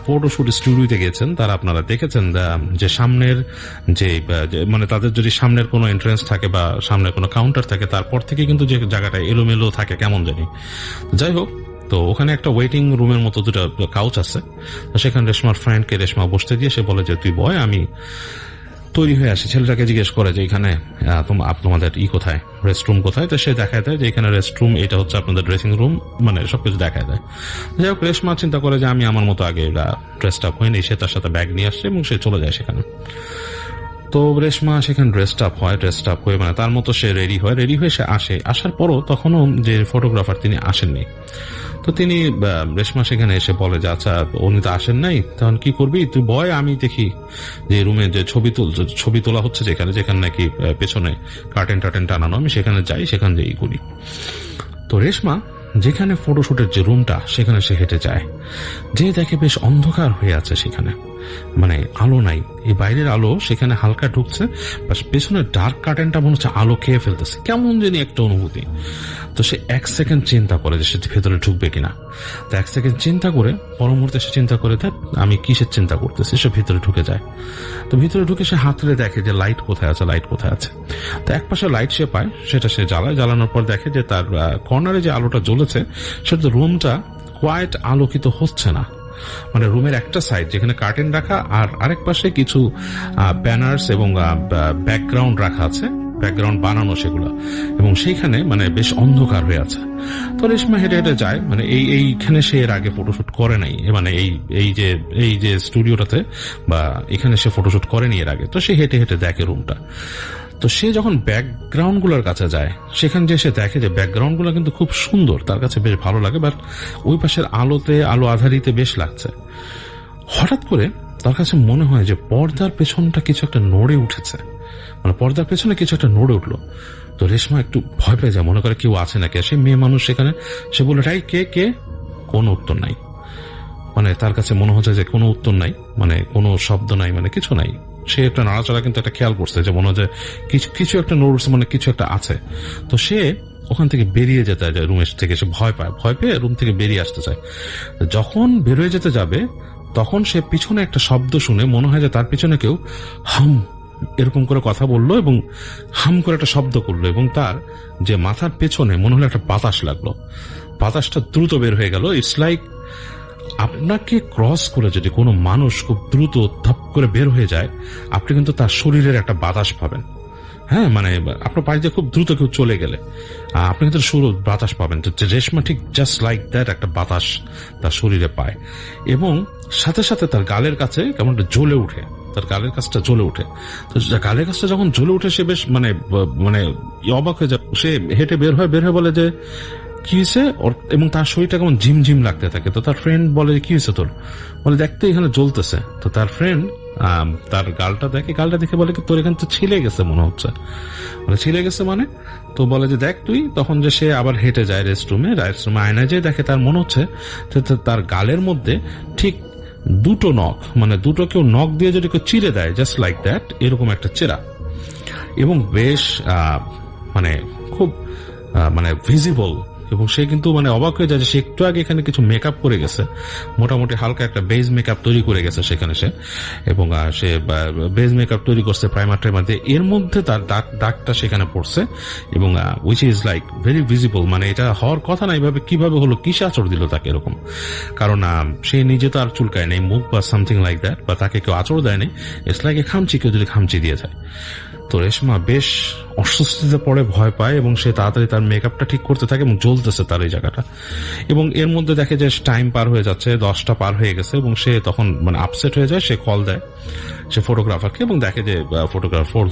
ফটোশুট স্টুডিওতে গেছেন তারা আপনারা দেখেছেন যে সামনের যে মানে তাদের যদি সামনের কোনো এন্ট্রেন্স থাকে বা সামনে কোনো কাউন্টার থাকে, তারপর থেকে কিন্তু যে জায়গাটা এলোমেলো থাকে কেমন জানি। যাই হোক, তো ওখানে একটা ওয়েটিং রুমের মতো 2টা কাউচ আছে। সেখানে রেশমার ফ্রেন্ডকে রেশমা বসতে দিয়ে সে বলে যে তুই বয়, আমি তৈরি হয়ে আসে। ছেলেটাকে জিজ্ঞেস করে যে এখানে তোমাদের কোথায়, রেস্টরুম কোথায়? তো সে দেখায় দেয় যে এখানে রেস্টরুম, এটা হচ্ছে আপনাদের ড্রেসিং রুম, মানে সবকিছু দেখায় দেয়। যাই হোক, রেশমা চিন্তা করে যে আমি আমার মতো আগে ড্রেসড আপ হয়নি, সে তার সাথে ব্যাগ নিয়ে আসছে এবং সে চলে যায় সেখানে। তো রেশমা সেখানে ড্রেসড আপ হয়ে মানে তার মতো সে রেডি হয়ে সে আসার পরও তখনও যে ফটোগ্রাফার তিনি আসেননি। তো তিনি রেশমা সেখানে এসে বলে যে আচ্ছা, উনি তো আসেন নাই, তখন কি করবি তুই বয়, আমি দেখি যে রুমে যে ছবি তোলা হচ্ছে যেখানে নাকি পেছনে কার্টেন টানানো, আমি সেখানে যাই, সেখানে যেই করি। তো রেশমা যেখানে ফটোশুটের যে রুমটা, সেখানে সে হেঁটে যায়, যে দেখে বেশ অন্ধকার হয়ে আছে সেখানে, মানে আলো নাই। এই বাইরের আলো সেখানে হালকা ঢুকছে, পেছনের ডার্ক কার্টেনটা মনে হচ্ছে আলো খেয়ে ফেলতেছে, কেমন জানি একটা অনুভূতি। তো সে 1 সেকেন্ড চিন্তা করে যে সে ভেতরে ঢুকবে কিনা। তো 1 সেকেন্ড চিন্তা করে পর মুহূর্তে সে চিন্তা করে দেখ আমি কিসের চিন্তা করতেছি, সে ভিতরে ঢুকে যায়। তো ভিতরে ঢুকে সে হাত তুলে দেখে যে লাইট কোথায় আছে। তো এক পাশে লাইট সে পায়, সেটা সে জ্বালানোর পর দেখে যে তার কর্নারে যে আলোটা জ্বলেছে সেটা রুমটা কোয়াইট আলোকিত হচ্ছে না। মানে রুমের একটা সাইড যেখানে কার্টেন রাখা, আর আরেক পাশে কিছু ব্যানার্স এবং ব্যাকগ্রাউন্ড রাখা আছে, ব্যাকগ্রাউন্ড বানানো সেগুলো, এবং সেইখানে মানে বেশ অন্ধকার হয়ে আছে। তো রেশমা হেঁটে যায়, মানে এইখানে সে এর আগে ফটোশুট করে নাই, মানে এই যে স্টুডিওটাতে বা এখানে সে ফটোশুট করেনি এর আগে। তো সে হেঁটে দেখে রুমটা। তো সে যখন ব্যাকগ্রাউন্ড গুলোর কাছে যায়, সেখানে যে সে দেখে যে ব্যাকগ্রাউন্ড গুলো কিন্তু খুব সুন্দর, তার কাছে বেশ ভালো লাগে, বাট ওই পাশের আলো আধারিতে বেশ লাগছে। হঠাৎ করে তার কাছে মনে হয় যে পর্দার পেছনটা কিছু একটা নড়ে উঠেছে, মানে পর্দার পেছনে কিছু একটা নড়ে উঠলো। তো রেশমা একটু ভয় পেয়ে যায়, মনে করে কেউ আছে নাকি। সে মেয়ে মানুষ সেখানে, সে বলে রাই কে, কোনো উত্তর নাই। মানে তার কাছে মনে হচ্ছে যে কোনো উত্তর নাই, মানে কোনো শব্দ নাই, মানে কিছু নাই। সে একটা নাড়াচাড়া কিন্তু একটা খেয়াল করছে যে মনে হচ্ছে কিছু একটা নড়ছে, মানে কিছু একটা আছে। তো সে ওখান থেকে বেরিয়ে যেতে যায় রুমের থেকে, সে ভয় পেয়ে রুম থেকে বেরিয়ে আসতে চায়। যখন বেরোয় যেতে যাবে, তখন সে পিছনে একটা শব্দ শুনে মনে হয় যে তার পিছনে কেউ হাম এরকম করে কথা বললো এবং হাম করে একটা শব্দ করলো, এবং তার যে মাথার পেছনে মনে হলো একটা বাতাস লাগলো। বাতাসটা দ্রুত বের হয়ে গেল। ইটস লাইক আপনাকে ক্রস করে যদি কোনো মানুষ খুব দ্রুত ধাপ করে বের হয়ে যায়, আপনি কিন্তু তার শরীরের একটা বাতাস পাবেন। হ্যাঁ, মানে আপনার পায়ে দিয়ে খুব দ্রুত কেউ চলে গেলে আপনি কিন্তু বাতাস পাবেন। তো রেশমা ঠিক জাস্ট লাইক দ্যাট একটা বাতাস তার শরীরে পায়, এবং সাথে সাথে তার গালের কাছে কেমন একটা জ্বলে উঠে, তার গালের কাছটা জ্বলে উঠে। তো গালের কাছটা যখন জ্বলে উঠে সে বেশ মানে মানে অবাক হয়ে যায়। সে হেঁটে বের হয়ে বলে যে কি হয়েছে ওর, এবং তার শরীরটা কেমন ঝিমঝিম লাগতে থাকে। তো তার ফ্রেন্ড বলে কি হয়েছে তোর, বলে দেখতে এখানে জ্বলতেছে। তো তার ফ্রেন্ড তার গালটা দেখে বলে কি তোর এখানে তো ছিলে গেছে মনে হচ্ছে। বলে ছিলে গেছে মানে? তো বলে যে দেখ তুই। তখন যে সে আবার হেঁটে যায় রেস্টরুমে আয়নায় যেয়ে দেখে তার মনে হচ্ছে তার গালের মধ্যে ঠিক দুটো নখ, মানে দুটো কেউ নখ দিয়ে যদি কেউ চিরে দেয় জাস্ট লাইক দ্যাট, এরকম একটা চেরা, এবং বেশ মানে খুব মানে ভিজিবল। এবং সে কিন্তু মানে অবাক হয়ে যায় যে সে একটু আগে এখানে কিছু মেকআপ করে গেছে, মোটামুটি হালকা একটা বেজ মেকআপ তৈরি করে গেছে সেখানে সে, এবং সে বেজ মেকআপ তৈরি করছে প্রাইমার টাইমার দিয়ে, এর মধ্যে তার দাগটা সেখানে পড়ছে, এবং which is like very visible. মানে এটা হওয়ার কথা না, এইভাবে কিভাবে হলো, কিসে আচর দিল তাকে এরকম? কারণ সে নিজে তো আর চুলকায় নেই মুখ বা সামথিং লাইক দ্যাট, বা তাকে কেউ আচর দেয়নি। ইটস লাইক খামচি, কেউ যদি খামচি দিয়ে যায়। তো রেশমা বেশ অস্বস্তিতে পড়ে, ভয় পায়, এবং সে তাড়াতাড়ি তার মেকআপটা ঠিক করতে থাকে এবং জ্বলতেছে তার এই জায়গাটা। এবং এর মধ্যে দেখে যে টাইম পার হয়ে যাচ্ছে, 10টা পার হয়ে গেছে, এবং সে তখন মানে আপসেট হয়ে যায়। সে কল দেয় সে ফটোগ্রাফারকে, এবং দেখে যে ফটোগ্রাফার ফোন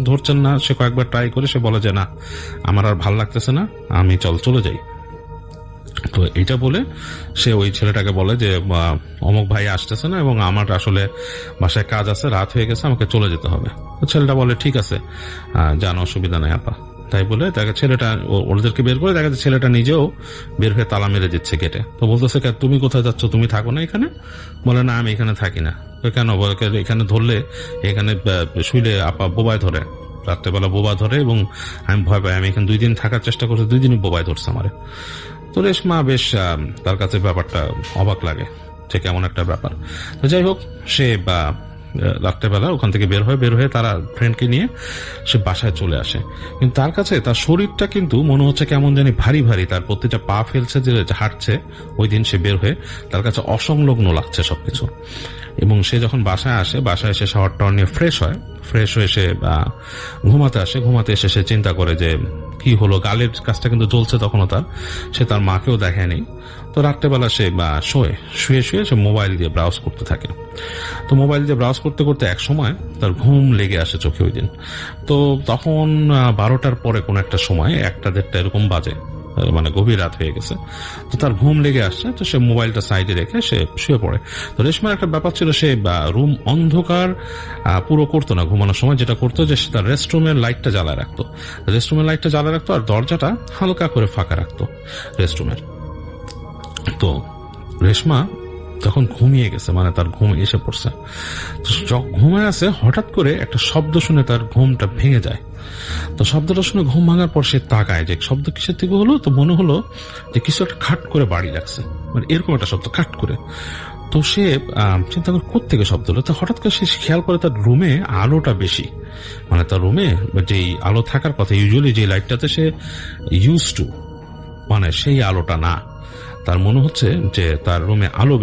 ধরছেন না। সে কয়েকবার ট্রাই করে সে বলে যে না, আমার আর ভাল লাগতেছে না, আমি চলে যাই। তো এটা বলে সে ওই ছেলেটাকে বলে যে অমুক ভাই আসতেছে না, এবং আমার আসলে বাসায় কাজ আছে, রাত হয়ে গেছে, আমাকে চলে যেতে হবে। তো ছেলেটা বলে ঠিক আছে, জানো, অসুবিধা নাই আপা। তাই বলে তাকে ছেলেটা ওদেরকে বের করে দেখা যাচ্ছে ছেলেটা নিজেও বের হয়ে তালা মেরে দিচ্ছে গেটে। তো বলতেছে তুমি কোথায় যাচ্ছ, তুমি থাকো না এখানে? বলে না, আমি এখানে থাকি না। কেন? বলে এখানে ধরলে, এখানে শুইলে আপা বোবায় ধরে, রাত্রেবেলা বোবা ধরে, এবং আমি ভয় পাই। আমি এখানে 2 দিন থাকার চেষ্টা করছি, 2 দিনই বোবায় ধরছে আমারে। তো রেশমা বেশ তার কাছে ব্যাপারটা অবাক লাগে যে কেমন একটা ব্যাপার। তো যাই হোক, সে রাত্রেবেলা ওখান থেকে বের হয়ে তারা ফ্রেন্ডকে নিয়ে সে বাসায় চলে আসে। কিন্তু তার কাছে তার শরীরটা কিন্তু মনে হচ্ছে কেমন জানি ভারী ভারী। তার প্রতিটা পা ফেলছে, যে হাঁটছে ওই দিন সে বের হয়ে, তার কাছে অসংলগ্ন লাগছে সবকিছু। এবং সে যখন বাসায় এসে শাওয়ার টাওয়ার নিয়ে ফ্রেশ হয়ে সে ঘুমাতে এসে সে চিন্তা করে যে কি হলো, গালের কাজটা কিন্তু জ্বলছে তখনও সে তার মাকেও দেখায়নি। তো রাত্রেবেলা সে শুয়ে সে মোবাইল দিয়ে ব্রাউজ করতে থাকে। তো মোবাইল দিয়ে ব্রাউজ করতে করতে এক সময় তার ঘুম লেগে আসে চোখে ওই দিন। তো তখন 12টার পরে কোন একটা সময়, 1টা-1.5টা এরকম বাজে, মানে গভীর রাত হয়ে গেছে। তো তার ঘুম লেগে আসছে, তো সে মোবাইলটা সাইডে রেখে সে শুয়ে পড়ে। তো রেশমার একটা ব্যাপার ছিল, সে রুম অন্ধকার পুরো করতো না ঘুমানোর সময়। যেটা করতো যে সে তার রেস্টরুমের লাইটটা জ্বালায় রাখতো, আর দরজাটা হালকা করে ফাঁকা রাখতো রেস্টরুমের। তো রেশমা তখন ঘুমিয়ে গেছে, মানে তার ঘুম এসে পড়ছে। তো ঘুমে আছে, হঠাৎ করে একটা শব্দ শুনে তার ঘুমটা ভেঙে যায়। তো শব্দটা শুনে ঘুম ভাঙার পর সে তাকায় যে শব্দ কিসের থেকে হলো। তো মনে হলো যে কিছু একটা খাট করে বাড়ি লাগছে, মানে এরকম একটা শব্দ, খাট করে। তো সে চিন্তা করে কোত্থেকে শব্দ হলো। তো হঠাৎ করে সে খেয়াল করে তার রুমে আলোটা বেশি, মানে তার রুমে যেই আলো থাকার কথা, ইউজুয়ালি যে লাইটটাতে সে ইউজ টু, মানে সেই আলোটা না। তার মনে হচ্ছে যে তার রুমে আলো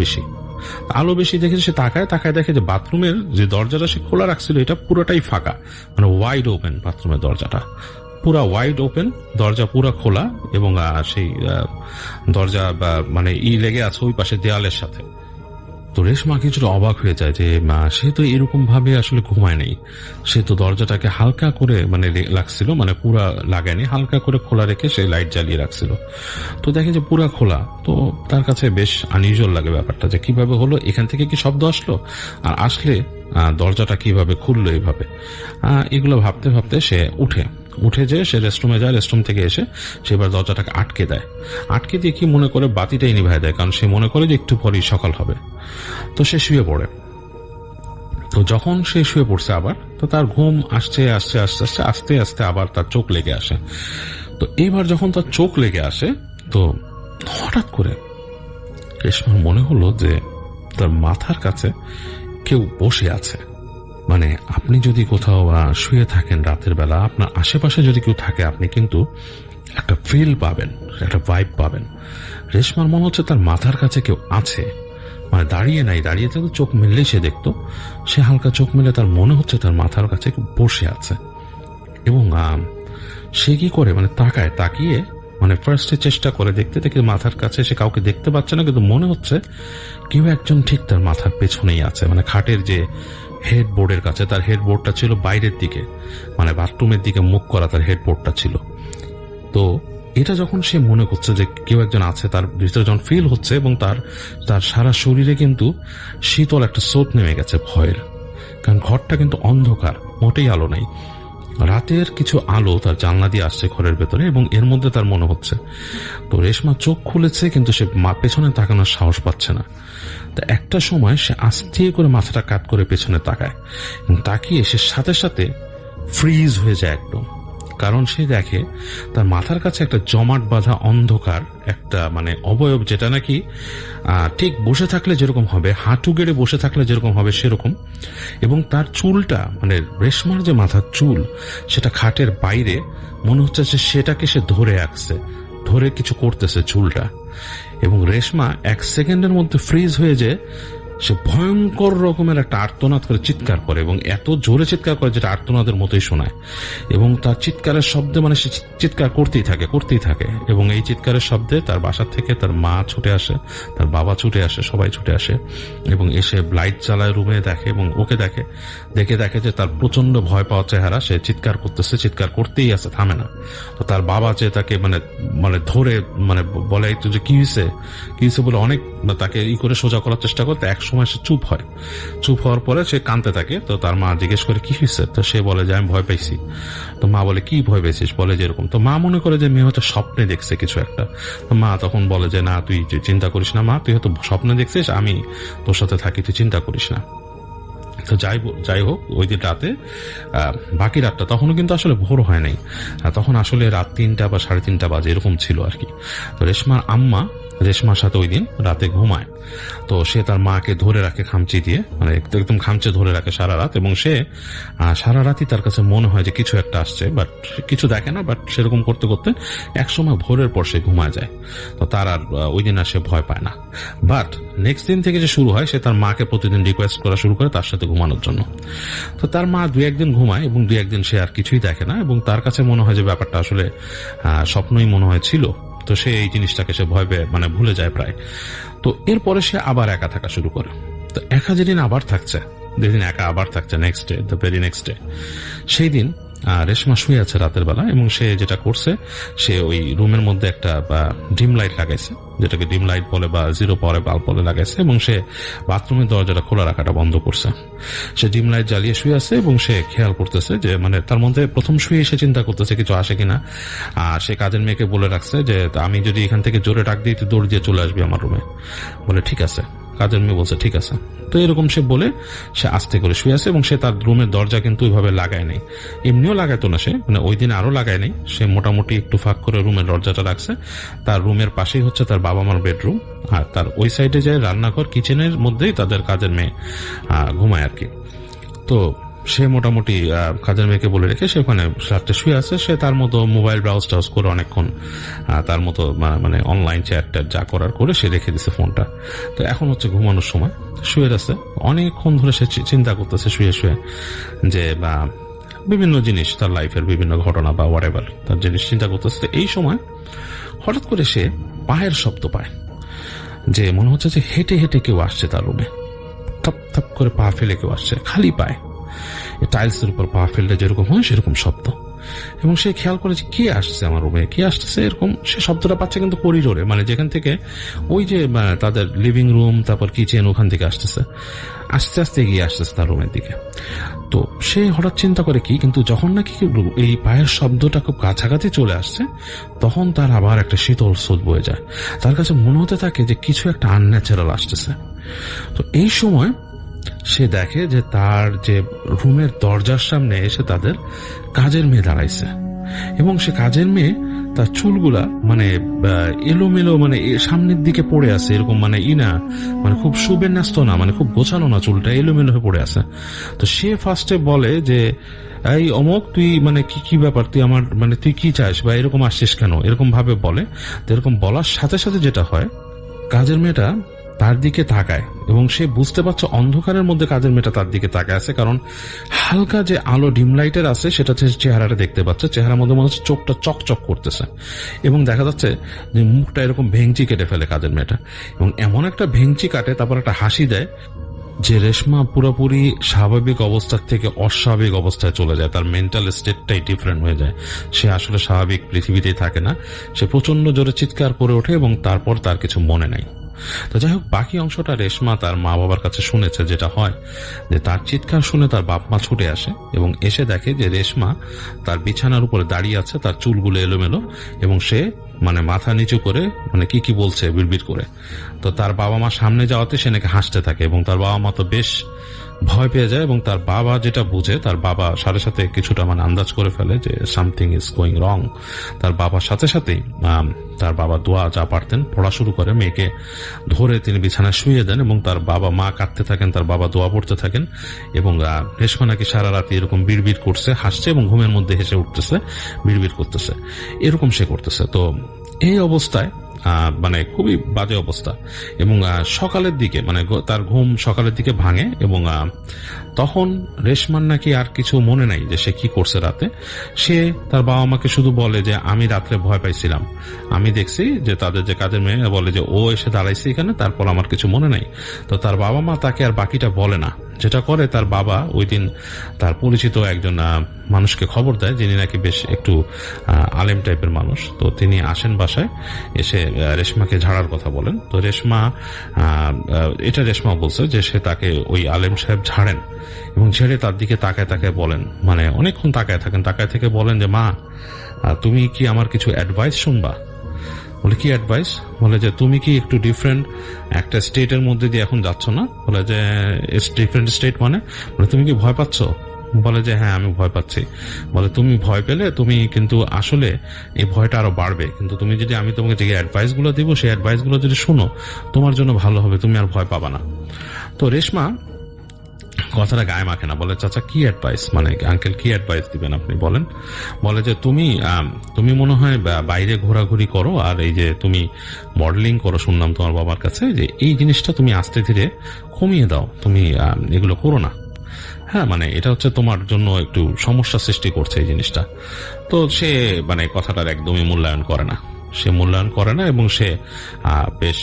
বেশি দেখে সে তাকায় দেখে যে বাথরুমের যে দরজাটা সে খোলা রাখছিল এটা পুরোটাই ফাঁকা, মানে ওয়াইড ওপেন। বাথরুমের দরজাটা পুরা ওয়াইড ওপেন, দরজা পুরা খোলা, এবং সেই দরজা মানে লেগে আছে ওই পাশে দেয়ালের সাথে। তো রেশমা কিছুটা অবাক হয়ে যায় যে সে তো এরকম ভাবে আসলে ঘুমায় নেই। সে তো দরজাটাকে হালকা করে মানে লাগছিল, মানে পুরা লাগায়নি, হালকা করে খোলা রেখে সে লাইট জ্বালিয়ে রাখছিল। তো দেখে যে পুরা খোলা। তো তার কাছে বেশ আনইউজুয়াল লাগে ব্যাপারটা, যে কিভাবে হলো, এখান থেকে কি শব্দ আসলো, আর আসলে দরজাটা কিভাবে খুললো এইভাবে। এগুলো ভাবতে ভাবতে সে উঠে যে সে রেস্টরুমে যায়। রেস্টরুম থেকে এসে সে এবার দরজাটাকে আটকে দিয়ে কি মনে করে বাতিটাই নিভায় দেয়, কারণ সে মনে করে যে একটু পরেই সকাল হবে। তো সে শুয়ে পড়ে। তো যখন সে শুয়ে পড়ছে আবার, তো তার ঘুম আসছে আস্তে আবার তার চোখ লেগে আসে। তো এইবার যখন তার চোখ লেগে আসে, তো হঠাৎ করে রেশমার মনে হলো যে তার মাথার কাছে কেউ বসে আছে, মানে আপনি যদি কোথাও শুয়ে থাকেন রাতের বেলা, আপনার আশেপাশে যদি কেউ থাকে, আপনি কিন্তু একটা ফিল পাবেন, একটা ভাইব পাবেন। রেশমার মনে হচ্ছে তার মাথার কাছে কেউ আছে, মানে দাঁড়িয়ে নাই, দাঁড়িয়ে থাকলে চোখ মেললেই সে দেখতো, সে হালকা চোখ মেলে তার মনে হচ্ছে তার মাথার কাছে কেউ বসে আছে। এবং সে কি করে, মানে তাকিয়ে মানে ফার্স্টে চেষ্টা করে দেখতে দেখে মাথার কাছে সে কাউকে দেখতে পাচ্ছে না, কিন্তু মনে হচ্ছে কেউ একজন ঠিক তার মাথার পেছনেই আছে। মানে খাটের যে হেডবোর্ডের কাছে, তার হেডবোর্ডটা ছিল বাইরের দিকে, মানে বাথরুমের দিকে মুখ করা তার হেডবোর্ডটা ছিল। তো এটা যখন সে মনে করছে যে কেউ একজন আছে, তার ভিতরে যখন ফিল হচ্ছে, এবং তার সারা শরীরে কিন্তু শীতল একটা স্রোত নেমে গেছে ভয়ের। কারণ ঘরটা কিন্তু অন্ধকার, মোটেই আলো নাই। রাতের কিছু আলো তার জানলা দিয়ে আসছে ঘরের ভেতরে, এবং এর মধ্যে তার মনে হচ্ছে। তো রেশমা চোখ খুলেছে, কিন্তু সে পেছনে তাকানোর সাহস পাচ্ছে না। তা একটা সময় সে আস্তে করে মাথাটা কাত করে পেছনে তাকায়, এবং তাকিয়ে সে সাথে সাথে ফ্রিজ হয়ে যায় একদম। কারণ সে দেখে তার মাথার কাছে একটা জমাট বাঁধা অন্ধকার একটা মানে অবয়ব, যেটা নাকি ঠিক বসে থাকলে যেরকম হবে, হাঁটু গেড়ে বসে থাকলে যেরকম হবে সেরকম। এবং তার চুলটা, মানে রেশমার যে মাথার চুল, সেটা খাটের বাইরে মনে হচ্ছে যে সেটাকে সে ধরে রাখছে, ধরে কিছু করতেছে চুলটা। এবং রেশমা 1 সেকেন্ডের মধ্যে ফ্রিজ হয়ে যায়। সে ভয়ঙ্কর রকমের একটা আর্তনাদ করে চিৎকার করে, এবং এত জোরে চিৎকার করে যেটা আর্তনাদের মতোই শোনায়। এবং তার চিৎকারের শব্দে মানে সে চিৎকার করতেই থাকে। এবং এই চিৎকারের শব্দে তার বাসা থেকে তার মা ছুটে আসে, তার বাবা ছুটে আসে, সবাই ছুটে আসে, এবং এসে লাইট জ্বালায় রুমে দেখে, এবং ওকে দেখে যে তার প্রচন্ড ভয় পাওয়া চেহারা, সে চিৎকার করতেছে, চিৎকার করতেই আছে, থামে না। তো তার বাবা যে তাকে মানে ধরে মানে বলে যে কি হয়েছে বলে অনেক তাকে করে সোজা করার চেষ্টা করতে, এক সময় সে চুপ হওয়ার পরে সে কাঁদতে থাকে। তো তার মা জিজ্ঞেস করে কি হয়েছে, তো সে বলে যে আমি ভয় পাইছি। তো মা বলে কি ভয় পেয়েছিস, বলে যে এরকম। তো মা মনে করে যে মেয়ে হয়তো স্বপ্নে দেখছে কিছু একটা। তো মা তখন বলে যে না, তুই চিন্তা করিস না মা, তুই হয়তো স্বপ্নে দেখছিস, আমি তোর সাথে থাকি, তুই চিন্তা করিস না। তো যাই হোক ওই দিন রাতে বাকি রাতটা তখনও কিন্তু আসলে ভোর হয় নাই, তখন আসলে রাত 3টা বা 3:30 বাজে এরকম ছিল আর কি। তো রেশমার আম্মা রেশমার সাথে ওই দিন রাতে ঘুমায়। তো সে তার মাকে ধরে রাখে খামচি দিয়ে, মানে একদম খামচে ধরে রাখে সারা রাত। এবং সে সারা রাতই তার কাছে মনে হয় যে কিছু একটা আসছে, বাট কিছু দেখে না। বাট সেরকম করতে করতে একসময় ভোরের পর সে ঘুমায় যায়। তো তার আর ওই দিন আর সে ভয় পায় না। বাট নেক্সট দিন থেকে যে শুরু হয়, সে তার মাকে প্রতিদিন রিকোয়েস্ট করা শুরু করে তার সাথে ঘুমানোর জন্য। তো তার মা 2-1 দিন ঘুমায়, এবং 2-1 দিন সে আর কিছুই দেখে না, এবং তার কাছে মনে হয় যে ব্যাপারটা আসলে স্বপ্নই মনে হয় ছিল। তো সে এই জিনিসটাকে সে ভয় পেয়ে মানে ভুলে যায় প্রায়। তো এরপরে সে আবার একা থাকা শুরু করে। তো একা যেদিন আবার থাকছে, যেদিন একা আবার থাকছে, next day, the very next day, সেই দিন রেশমা শুয়ে আছে রাতের বেলা। এবং সে যেটা করছে, সে ওই রুমের মধ্যে একটা ডিম লাইট লাগাইছে, যেটাকে ডিম লাইট বলে বা 0 পাওয়ারে বাল্ব বলে লাগাইছে, এবং সে বাথরুমের দরজাটা খোলা রাখাটা বন্ধ করছে। সে ডিম লাইট জ্বালিয়ে শুয়ে আছে, এবং সে খেয়াল করতেছে যে মানে তার মধ্যে প্রথম শুয়ে এসে চিন্তা করতেছে কিছু আসে কিনা। সে কাজের মেয়েকে বলে রাখছে যে আমি যদি এখান থেকে জোরে ডাক দিই, তুই দৌড় দিয়ে চলে আসবি আমার রুমে। বলে ঠিক আছে। কাজের মেয়ে বলছে ঠিক আছে। তো এরকম সে বলে সে আস্তে করে শুয়ে আছে, এবং সে তার রুমের দরজা কিন্তু ওইভাবে লাগায় নাই, এমনিও লাগাইতো না সে, মানে ওই দিন আরো লাগায় নাই। সে মোটামুটি একটু ফাঁক করে রুমের দরজাটা রাখছে। তার রুমের পাশেই হচ্ছে তার বাবা মার বেডরুম, আর তার ওই সাইডে যায় রান্নাঘর, কিচেনের মধ্যেই তাদের কাজের মেয়ে ঘুমায় আর কি। তো সে মোটামুটি কাজের মেয়েকে বলে রেখে সে ওখানে রাত্রে শুয়ে আছে। সে তার মতো মোবাইল ব্রাউজ টাউজ করে অনেকক্ষণ তার মতো মানে অনলাইন চ্যাট যা করার করে সে রেখে দিছে ফোনটা। তো এখন হচ্ছে ঘুমানোর সময়, শুয়ে আছে অনেকক্ষণ ধরে সে চিন্তা করতেছে শুয়ে যে বিভিন্ন জিনিস, তার লাইফের বিভিন্ন ঘটনা বা হোয়াটএভার তার জিনিস চিন্তা করতেছে। এই সময় হঠাৎ করে সে পায়ের শব্দ পায়, যে মনে হচ্ছে যে হেঁটে হেঁটে কেউ আসছে তার রুমে, থপ থপ করে পা ফেলে কেউ আসছে, খালি পায়, টাইলসের উপর পা ফেললে যেরকম হয় সেরকম শব্দ। এবং সে খেয়াল করে যে কে আসছে আমার রুমে, কে আসতেছে এরকম। সে শব্দটা পাচ্ছে কিন্তু করিডোরে, মানে যেখান থেকে ওই যে তাদের লিভিং রুম, তারপর কিচেন, ওখান থেকে আসতেছে, আস্তে আস্তে এগিয়ে আসতেছে তার রুমের দিকে। তো সে হঠাৎ চিন্তা করে কি, কিন্তু যখন নাকি এই পায়ের শব্দটা খুব কাছাকাছি চলে আসছে, তখন তার আবার একটা শীতল স্রোত বয়ে যায়। তার কাছে মনে হতে থাকে যে কিছু একটা আনন্যাচারাল আসতেছে। তো এই সময় সে দেখে যে তার যে রুমের দরজার সামনে এসে তাদের কাজের মেয়ে দাঁড়াইছে, এবং সে কাজের মেয়ে তার চুলগুলা মানে এলোমেলো, মানে সামনের দিকে পড়ে আছে এরকম, মানে না মানে খুব সুবিন্যস্ত না, মানে খুব গোছানো না, চুলটা এলোমেলো হয়ে পড়ে আছে। তো সে ফার্স্টে বলে যে এই অমুক, তুই মানে কি ব্যাপার, তুই আমার মানে তুই কি চাস বা এরকম আসছিস কেন, এরকম ভাবে বলে। তো এরকম বলার সাথে সাথে যেটা হয়, কাজের মেয়েটা তার দিকে তাকায় এবং সে বুঝতে পারছে অন্ধকারের মধ্যে কাজের মেয়েটা তার দিকে তাকায় আছে, কারণ হালকা যে আলো ডিম লাইটের আছে সেটা চেহারাটা দেখতে পাচ্ছে, চেহারার মধ্যে মনে হচ্ছে চোখটা চকচক করতেছে এবং দেখা যাচ্ছে যে মুখটা এরকম ভেঙচি কেটে ফেলে কাজের মেয়েটা, এবং এমন একটা ভেঙচি কাটে, তারপর একটা হাসি দেয় যে রেশমা পুরোপুরি স্বাভাবিক অবস্থার থেকে অস্বাভাবিক অবস্থায় চলে যায়। তার মেন্টাল স্টেটটাই ডিফারেন্ট হয়ে যায়, সে আসলে স্বাভাবিক পৃথিবীতেই থাকে না, সে প্রচন্ড জোরে চিৎকার করে ওঠে এবং তারপর তার কিছু মনে নাই। তো যাই হোক, বাকি অংশটা রেশমা তার মা বাবার কাছে শুনেছে। যেটা হয় যে তার চিৎকার শুনে তার বাপ মা ছুটে আসে এবং এসে দেখে যে রেশমা তার বিছানার উপরে দাঁড়িয়ে আছে, তার চুলগুলো এলোমেলো এবং সে মানে মাথা নিচু করে মানে কি বলছে বিড়বিড় করে। তো তার বাবা মা সামনে যাওয়াতে সে নাকি হাসতে থাকে এবং তার বাবা মা তো বেশ ভয় পেয়ে যায় এবং তার বাবা যেটা বুঝে, তার বাবা সাথে সাথে কিছুটা মানে আন্দাজ করে ফেলে যে সামথিং ইজ গোয়িং রং। তার বাবার সাথে সাথেই তার বাবা দোয়া যা পারতেন পড়া শুরু করে, মেয়েকে ধরে তিনি বিছানায় শুয়ে দেন এবং তার বাবা মা কাঁদতে থাকেন, তার বাবা দোয়া পড়তে থাকেন এবং রেশমা নাকি সারা রাতে এরকম বিড়বিড় করছে, হাসছে এবং ঘুমের মধ্যে হেসে উঠতেছে, বিড়বিড় করতেছে, এরকম সে করতেছে। তো এই অবস্থায় মানে খুবই বাজে অবস্থা এবং সকালের দিকে মানে তার ঘুম সকালের দিকে ভাঙে এবং তখন রেশমার নাকি আর কিছু মনে নাই যে সে কি করছে রাতে। সে তার বাবা মাকে শুধু বলে যে আমি রাত্রে ভয় পাইছিলাম, আমি দেখছি যে তাদের যে কাজের মেয়ে বলে যে ও এসে দাঁড়াইছে এখানে, তারপর আমার কিছু মনে নাই। তো তার বাবা মা তাকে আর বাকিটা বলে না। যেটা করে, তার বাবা ওই দিন তার পরিচিত একজন মানুষকে খবর দেয়, যিনি নাকি বেশ একটু আলেম টাইপের মানুষ। তো তিনি আসেন বাসায়, এসে রেশমাকে ঝাড়ার কথা বলেন। তো রেশমা বলছে যে সে তাকে ওই আলেম সাহেব ঝাড়েন এবং ঝেড়ে তার দিকে তাকায় তাকায় বলেন, মানে অনেকক্ষণ তাকায় থাকেন, তাকায় থেকে বলেন যে মা, তুমি কি আমার কিছু অ্যাডভাইস শুনবা? বলে কি অ্যাডভাইস? বলে যে তুমি কি একটু ডিফারেন্ট একটা স্টেটের মধ্যে দিয়ে এখন যাচ্ছ না? বলে যে ডিফারেন্ট স্টেট মানে? বলে তুমি কি ভয় পাচ্ছ? বলে যে হ্যাঁ আমি ভয় পাচ্ছি। বলে তুমি ভয় পেলে তুমি কিন্তু আসলে এই ভয়টা আরো বাড়বে, কিন্তু তুমি যদি আমি তোমাকে যে অ্যাডভাইস গুলো দিব সেই অ্যাডভাইস গুলো যদি শুনো তোমার জন্য ভালো হবে, তুমি আর ভয় পাবা না। তো রেশমা কথাটা গায়ে মাখে না, বলে চাচা কি অ্যাডভাইস, মানে আঙ্কেল কি অ্যাডভাইস দিবেন আপনি বলেন? বলে যে তুমি মনে হয় বাইরে ঘোরাঘুরি করো আর এই যে তুমি মডেলিং করো, শুনলাম তোমার বাবার কাছে, যে এই জিনিসটা তুমি আস্তে ধীরে কমিয়ে দাও, তুমি এগুলো করো না। হ্যাঁ, মানে এটা হচ্ছে তোমার জন্য একটু সমস্যা সৃষ্টি করছে এই জিনিসটা। তো সে মানে কথাটার একদমই মূল্যায়ন করে না, এবং সে বেশ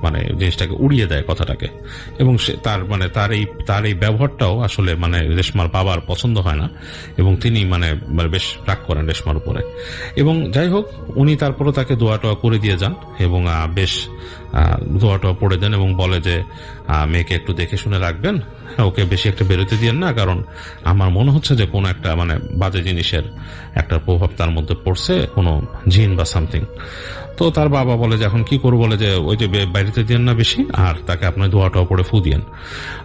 মানে জিনিসটাকে উড়িয়ে দেয় কথাটাকে, এবং সে তার এই ব্যবহারটাও আসলে মানে রেশমার বাবার পছন্দ হয় না এবং তিনি মানে বেশ রাগ করেন রেশমার উপরে। এবং যাই হোক, উনি তারপরে তাকে দোয়া করে দিয়ে যান এবং বেশ দোয়াটা পড়ে দেন এবং বলে যে মেয়েকে একটু দেখে শুনে রাখবেন, ওকে বেশি একটা বেরোতে দিয়েন না, কারণ আমার মনে হচ্ছে যে কোনো একটা মানে বাজে জিনিসের একটা প্রভাব তার মধ্যে পড়ছে, কোনো জিন বা সামথিং। তো তার বাবা বলে যে এখন কি করবো, বলে যে ওই যে বাইরেতে দিয়েন না বেশি, আর তাকে আপনার দোয়াটাও পড়ে ফু দিয়েন।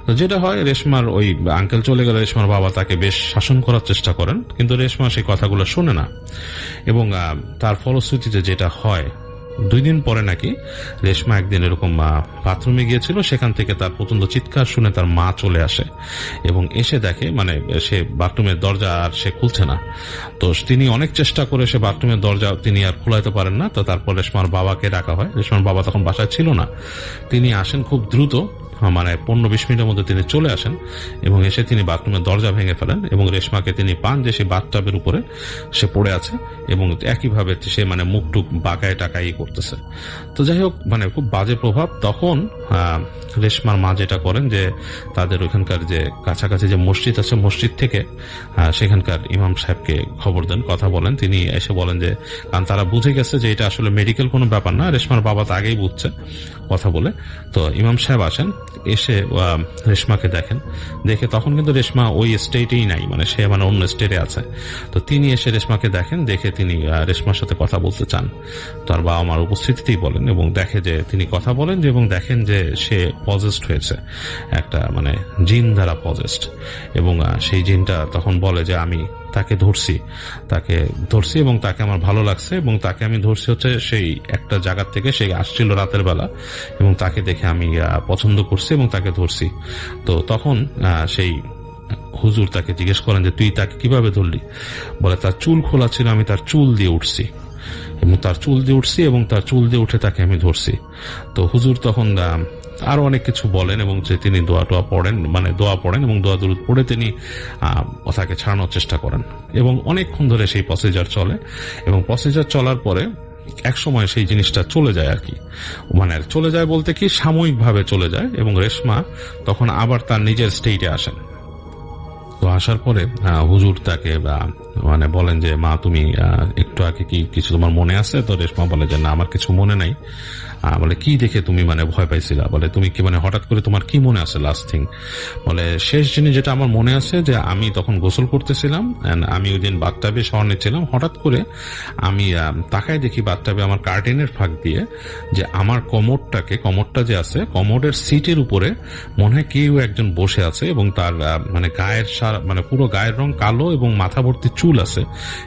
তো যেটা হয়, রেশমার ওই আঙ্কেল চলে গেলে রেশমার বাবা তাকে বেশ শাসন করার চেষ্টা করেন, কিন্তু রেশমা সেই কথাগুলো শোনে না এবং তার ফলশ্রুতিতে যেটা হয়, 2 দিন পরে নাকি রেশমা একদিন এরকম বাথরুমে গিয়েছিল, সেখান থেকে তার প্রচন্ড চিৎকার শুনে তার মা চলে আসে এবং এসে দেখে মানে সে বাথরুমের দরজা আর সে খুলছে না। তো তিনি অনেক চেষ্টা করে সে বাথরুমের দরজা তিনি আর খোলাইতে পারেন না। তো তারপর রেশমার বাবাকে ডাকা হয়, রেশমার বাবা তখন বাসায় ছিল না, তিনি আসেন খুব দ্রুত, মানে 15-20 মিনিটের মধ্যে তিনি চলে আসেন এবং এসে তিনি বাথরুমের দরজা ভেঙে ফেলেন এবং রেশমাকে তিনি পান যে সে বাথটাবের উপরে সে পড়ে আছে এবং একইভাবে সে মানে মুখ টুক বাঁকায় টাকাই করতেছে। তো যাই হোক, মানে খুব বাজে প্রভাব। তখন রেশমার মা যেটা করেন যে তাদের ওইখানকার যে কাছাকাছি যে মসজিদ আছে, মসজিদ থেকে সেখানকার ইমাম সাহেবকে খবর দেন, কথা বলেন। তিনি এসে বলেন যে, কারণ তারা বুঝে গেছে যে এটা আসলে মেডিকেল কোনো ব্যাপার না, রেশমার বাবা তো আগেই বুঝছে কথা বলে। তো ইমাম সাহেব আসেন, এসে রেশমাকে দেখেন, দেখে তখন কিন্তু রেশমা ওই স্টেটেই নাই, মানে সে মানে অন্য স্টেটে আছে। তো তিনি এসে রেশমাকে দেখেন, দেখে তিনি রেশমার সাথে কথা বলতে চান, তার বাবা মার উপস্থিতিতেই বলেন এবং দেখে যে তিনি কথা বলেন যে এবং দেখেন যে সে পজেসড হয়েছে, একটা মানে জিন দ্বারা পজেসড, এবং সেই জিনটা তখন বলে যে আমি তাকে ধরছি এবং তাকে আমার ভালো লাগছে, এবং তাকে আমি ধরছি হচ্ছে সেই একটা জায়গা থেকে, সে আসছিল রাতের বেলা, এবং তাকে দেখে আমি পছন্দ করছি এবং তাকে ধরছি। তো তখন সেই হুজুর তাকে জিজ্ঞেস করেন যে তুই তাকে কিভাবে ধরলি? বলে তার চুল খোলা ছিল, আমি তার চুল দিয়ে উঠছি এবং তার চুল দিয়ে উঠে তাকে আমি ধরছি। তো হুজুর তখন আরো অনেক কিছু বলেন এবং যে তিনি দোয়া পড়েন এবং দোয়া দুরূদ পড়ে তিনি তাকে ছাড়ানোর চেষ্টা করেন, এবং অনেকক্ষণ ধরে সেই প্রসিজার চলে, এবং প্রসিজার চলার পরে এক সময় সেই জিনিসটা চলে যায় আর কি, মানে চলে যায় বলতে কি সাময়িকভাবে চলে যায়, এবং রেশমা তখন আবার তার নিজের স্টেটে আসেন। তো আসার পরে হুজুর তাকে মানে বলেন যে মা তুমি একটু আগে কি কিছু তোমার মনে আছে? তো রেশমা বলে যে না, আমার কিছু মনে নাই। বলে কি দেখে তুমি মানে ভয় পাইছিলা? বলে তুমি কি মানে হঠাৎ করে তোমার কি মনে আছে লাস্ট থিং? বলে শেষ জিনিস যেটা আমার মনে আছে যে আমি তখন গোসল করতেছিলাম, আমি ওই দিন বাথটাবে শাওয়ার নিচ্ছিলাম, হঠাৎ করে আমি তাকায় দেখি বাথটাবে আমার কার্টেনের ফাঁক দিয়ে যে আমার কমোডটা যে আছে, কমোডের সিটের উপরে মনে হয় কেউ একজন বসে আছে, এবং তার মানে মানে পুরো গায়ের রং কালো এবং মাথা ভর্তি চুল আছে,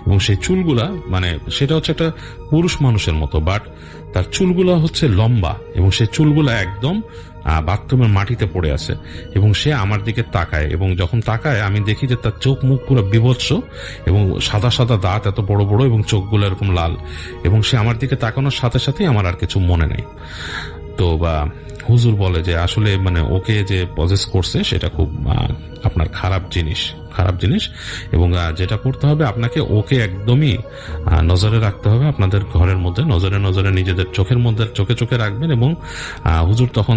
এবং সেই চুলগুলা মানে সেটা হচ্ছে একটা পুরুষ মানুষের মতো, বাট তার চুলগুলা হচ্ছে লম্বা, এবং সেই চুলগুলা একদম বাথরুমের মাটিতে পড়ে আছে, এবং সে আমার দিকে তাকায়, এবং যখন তাকায় আমি দেখি যে তার চোখ মুখ পুরো বিভৎস, এবং সাদা সাদা দাঁত এত বড় বড়, এবং চোখগুলো এরকম লাল, এবং সে আমার দিকে তাকানোর সাথে সাথেই আমার আর কিছু মনে নেই। তো হুজুর বলে যে আসলে মানে ওকে যে পজেস করছে সেটা খুব আপনার খারাপ জিনিস, এবং যেটা করতে হবে আপনাকে ওকে একদমই নজরে রাখতে হবে, আপনাদের ঘরের মধ্যে নজরে নিজেদের চোখে রাখবেন। এবং হুজুর তখন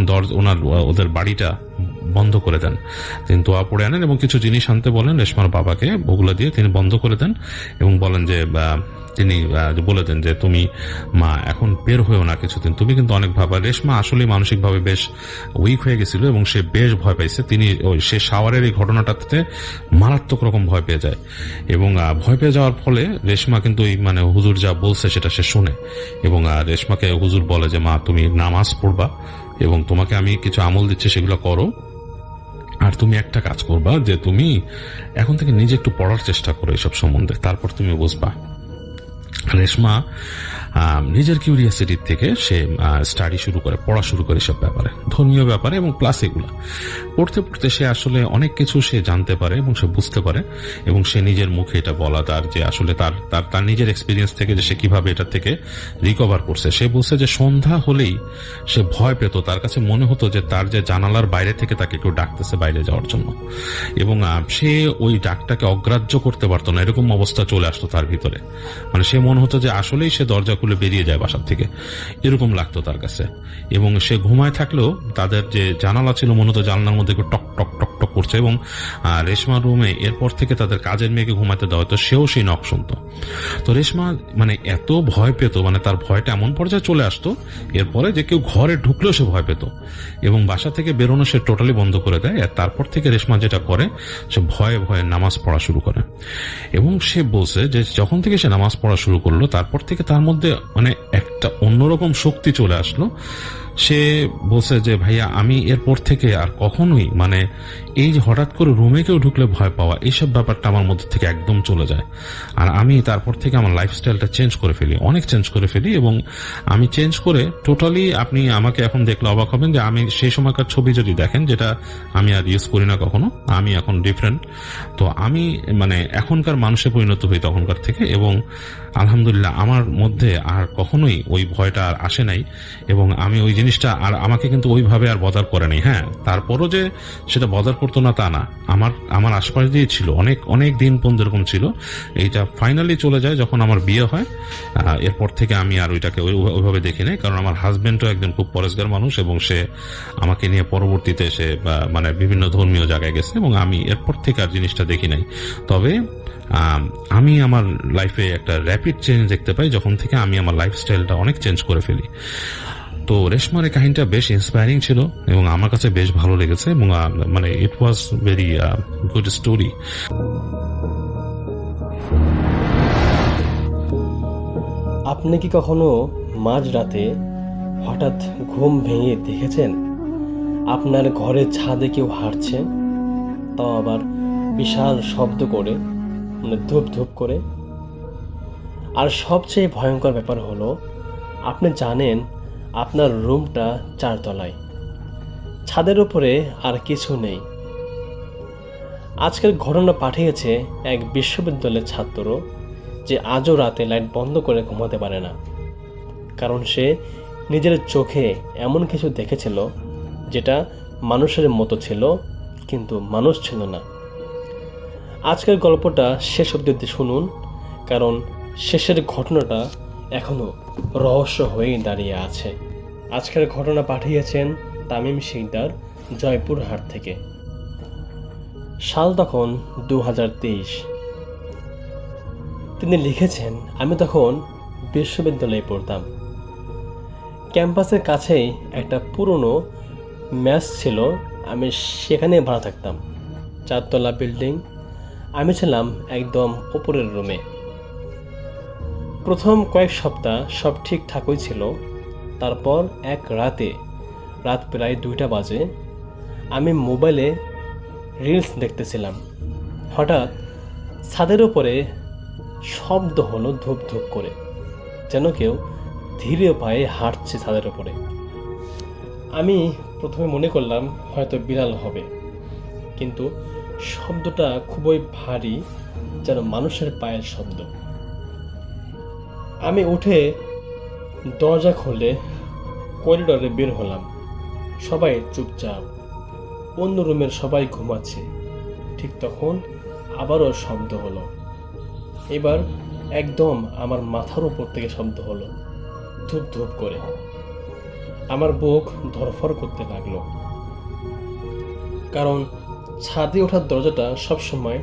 ওদের বাড়িটা বন্ধ করে দেন, তিনি দোয়া পড়ে আনেন এবং কিছু জিনিস আনতে বলেন রেশমার বাবাকে, ওগুলো দিয়ে তিনি বন্ধ করে দেন, এবং বলেন যে তিনি বলে দেন যে তুমি মা এখন বের হয়েও না কিছুদিন, তুমি কিন্তু অনেক ভাবা। রেশমা আসলে মানসিকভাবে বেশ উইক হয়ে গেছিল এবং সে বেশ ভয় পাইছে, সে শাওয়ারের এই ঘটনাটাতে মারাত্মক রকম ভয় পেয়ে যায়, এবং ভয় পেয়ে যাওয়ার ফলে রেশমা কিন্তু মানে হুজুর যা বলছে সেটা সে শুনে, এবং রেশমাকে হুজুর বলে যে মা তুমি নামাজ পড়বা, এবং তোমাকে আমি কিছু আমল দিচ্ছি সেগুলো করো, আর তুমি একটা কাজ করবা যে তুমি এখন থেকে নিজে একটু পড়ার চেষ্টা করো এসব সম্বন্ধে, তারপর তুমি বুঝবা। রেশমা নিজের কিউরিয়াসিটির থেকে সে পড়া শুরু করে সব ব্যাপারে, ধর্মীয় ব্যাপারে, এবং প্লাস এগুলা পড়তে সে আসলে অনেক কিছু সে জানতে পারে এবং সে বুঝতে পারে, এবং সে নিজের মুখে এটা বলা তার যে আসলে তার নিজের এক্সপিরিয়েন্স থেকে যে সে কিভাবে এটা থেকে রিকভার করছে। সে বলছে যে সন্ধ্যা হলেই সে ভয় পেত, তার কাছে মনে হতো যে তার যে জানালার বাইরে থেকে তাকে কেউ ডাকতেছে বাইরে যাওয়ার জন্য, এবং সে ওই ডাকটাকে অগ্রাহ্য করতে পারতো না, এরকম অবস্থা চলে আসতো তার ভিতরে, মানে সে মনে হতো যে আসলেই সে দরজা খুলে বেরিয়ে যায় বাসার থেকে, এরকম লাগতো তার কাছে। এবং সে ঘুমায় থাকলেও তাদের যে জানালা ছিল মনে হতো জানালার মধ্যে টক টক টক টক করছে, এবং রেশমার রুমে এরপর থেকে তাদের কাজের মেয়েকে ঘুমাতে দেওয়া হতো, সেও সেই নক শুনতো। তো রেশমা মানে এত ভয় পেত, মানে তার ভয়টা এমন পর্যায়ে চলে আসতো এরপরে যে কেউ ঘরে ঢুকলেও সে ভয় পেত, এবং বাসা থেকে বেরোনো সে টোটালি বন্ধ করে দেয়। আর তারপর থেকে রেশমা যেটা করে সে ভয়ে ভয়ে নামাজ পড়া শুরু করে, এবং সে বলছে যে যখন থেকে সে নামাজ পড়া শুরু করলো তারপর থেকে তার মধ্যে মানে একটা অন্যরকম শক্তি চলে আসলো। সে বলছে যে ভাইয়া আমি এরপর থেকে আর কখনোই মানে এই যে হঠাৎ করে রুমে কেউ ঢুকলে ভয় পাওয়া এইসব ব্যাপারটা আমার মধ্যে থেকে একদম চলে যায়, আর আমি তারপর থেকে আমার লাইফস্টাইলটা অনেক চেঞ্জ করে ফেলি, এবং আমি চেঞ্জ করে টোটালি, আপনি আমাকে এখন দেখলে অবাক হবেন যে আমি সেই সময়কার ছবি যদি দেখেন, যেটা আমি আর ইউজ করি না কখনো, আমি এখন ডিফারেন্ট। তো আমি মানে এখনকার মানুষে পরিণত হই তখনকার থেকে, এবং আলহামদুলিল্লাহ আমার মধ্যে আর কখনোই ওই ভয়টা আর আসে নাই, এবং আমি ওই জিনিসটা আর আমাকে কিন্তু ওইভাবে আর বদার করে নাই। হ্যাঁ, তারপরও যে সেটা বদার করতো না তা না, আমার আশপাশ দিয়ে ছিল অনেক অনেক দিন পর্যন্ত এরকম ছিল। এইটা ফাইনালি চলে যায় যখন আমার বিয়ে হয়, এরপর থেকে আমি আর ওইটাকে ওইভাবে দেখি নাই, কারণ আমার হাজবেন্ডও একজন খুব পরেশগার মানুষ, এবং সে আমাকে নিয়ে পরবর্তীতে সে মানে বিভিন্ন ধর্মীয় জায়গায় গেছে, এবং আমি এরপর থেকে আর জিনিসটা দেখি নাই। তবে আমি আমার লাইফে একটা র্যাপিড চেঞ্জ দেখতে পাই যখন থেকে আমি আমার লাইফস্টাইলটা অনেক চেঞ্জ করে ফেলি। তো রেশমার এই কাহিনীটা বেশ ইন্সপায়ারিং ছিল এবং আমার কাছে বেশ ভালো লেগেছে, এবং মানে ইট ওয়াজ ভেরি গুড স্টোরি। আপনি কি কখনো মাঝরাতে হঠাৎ ঘুম ভেঙে দেখেছেন আপনার ঘরের ছাদে কেউ হাঁটছে, তাও আবার বিশাল শব্দ করে? ধূপ ধূপ করে। আর সবচেয়ে ভয়ঙ্কর ব্যাপার হলো, আপনি জানেন আপনার রুমটা 4 তলায়, ছাদের উপরে আর কিছু নেই। আজকের ঘটনা পাঠিয়েছে এক বিশ্ববিদ্যালয়ের ছাত্র, যে আজও রাতে লাইট বন্ধ করে ঘুমাতে পারে না, কারণ সে নিজের চোখে এমন কিছু দেখেছিল যেটা মানুষের মতো ছিল, কিন্তু মানুষ ছিল না। আজকের গল্পটা শেষ অবধি শুনুন, কারণ শেষের ঘটনাটা এখনো রহস্য হয়েই দাঁড়িয়ে আছে। আজকের ঘটনা পাঠিয়েছেন তামিম শিকদার, জয়পুরহাট থেকে। সাল তখন 2023। তিনি লিখেছেন, আমি তখন বিশ্ববিদ্যালয়ে পড়তাম। ক্যাম্পাসের কাছেই একটা পুরনো মেস ছিল, আমি সেখানে ভাড়া থাকতাম। 4 তলা বিল্ডিং, আমি ছিলাম একদম উপরের রুমে। প্রথম কয়েক সপ্তাহ সব ঠিকঠাকই ছিল। তারপর এক রাত প্রায় 2টা বাজে, আমি মোবাইলে রিলস দেখতেছিলাম। হঠাৎ ছাদের উপরে শব্দ হলো ধূপ ধূপ করে, যেন কেউ ধীরে পায়ে হাঁটছে ছাদের উপরে। আমি প্রথমে মনে করলাম হয়তো বিড়াল হবে, কিন্তু শব্দটা খুবই ভারী, যেন মানুষের পায়ের শব্দ। আমি উঠে দরজা খুলে করিডোরে বের হলাম। সবাই চুপচাপ, অন্য রুমের সবাই ঘুমাচ্ছে। ঠিক তখন আবারও শব্দ হলো। এবার একদম আমার মাথার উপর থেকে শব্দ হলো, ধূপ ধূপ করে। আমার বুক ধরফর করতে লাগলো, কারণ ছাদে ওঠার দরজাটা সবসময়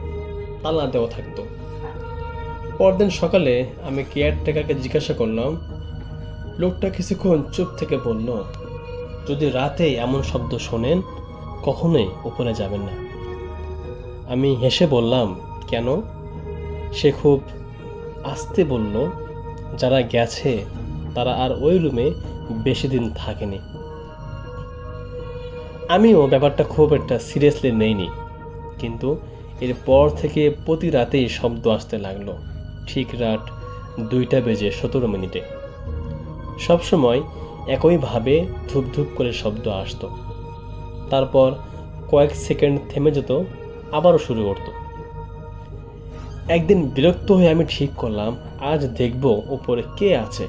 তালা দেওয়া থাকতো। পরদিন সকালে আমি কেয়ারটেকারকে জিজ্ঞাসা করলাম। লোকটা কিছুক্ষণ চুপ থেকে বলল, যদি রাতে এমন শব্দ শোনেন কখনোই উপরে যাবেন না। আমি হেসে বললাম, কেন? সে খুব আস্তে বলল, যারা গেছে তারা আর ওই রুমে বেশি দিন থাকেনি। আমিও ব্যাপারটা খুব একটা সিরিয়াসলি নেইনি, কিন্তু এরপর থেকে প্রতি রাতেই শব্দ আসতে লাগলো, ঠিক রাত 2:17 সবসময় একইভাবে ধূপ ধূপ করে শব্দ আসতো। তারপর কয়েক সেকেন্ড থেমে যেত, আবারও শুরু করতো। একদিন বিরক্ত হয়ে আমি ঠিক করলাম, আজ দেখব উপরে কে আছে।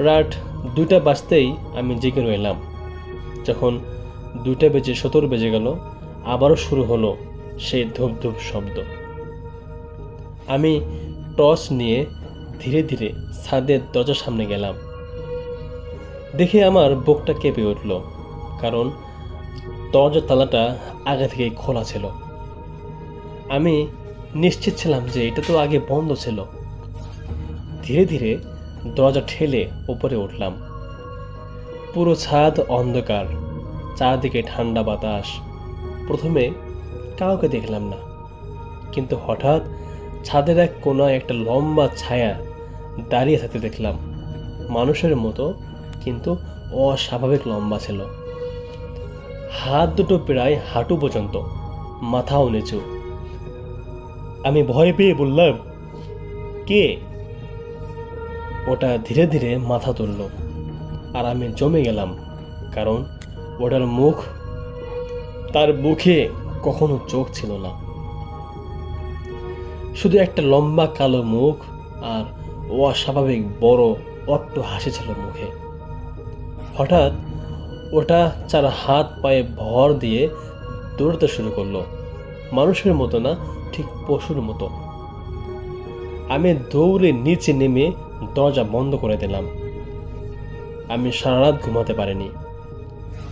রাত 2টা বাজতেই আমি জেগে রইলাম। যখন 2:17 বেজে গেল, আবারও শুরু হলো সেই ধূপ ধূপ শব্দ। আমি টর্চ নিয়ে ধীরে ধীরে ছাদের দরজার সামনে গেলাম। দেখে আমার বুকটা কেঁপে উঠল, কারণ দরজার তালাটা আগে থেকেই খোলা ছিল। আমি নিশ্চিত ছিলাম যে এটা তো আগে বন্ধ ছিল। ধীরে ধীরে দরজা ঠেলে উপরে উঠলাম। পুরো ছাদ অন্ধকার, চারদিকে ঠান্ডা বাতাস। প্রথমে কাউকে দেখলাম না, কিন্তু হঠাৎ ছাদের এক কোনায় একটা লম্বা ছায়া দাঁড়িয়ে থাকতে দেখলাম। মানুষের মতো, কিন্তু অস্বাভাবিক লম্বা ছিল। হাত দুটো প্রায় হাঁটু পর্যন্ত, মাথাও নিচু। আমি ভয় পেয়ে বললাম, কে? ওটা ধীরে ধীরে মাথা তুলল, আর আমি জমে গেলাম, কারণ ওটার তার মুখে কখনো চোখ ছিল না, শুধু একটা লম্বা কালো মুখ আর অস্বাভাবিক বড় অট্ট হাসি ছিল মুখে। হঠাৎ ওটা 4 হাত পায়ে ভর দিয়ে দৌড়তে শুরু করলো, মানুষের মতো না, ঠিক পশুর মতো। আমি দৌড়ে নিচে নেমে দরজা বন্ধ করে দিলাম। আমি সারা রাত ঘুমাতে পারিনি।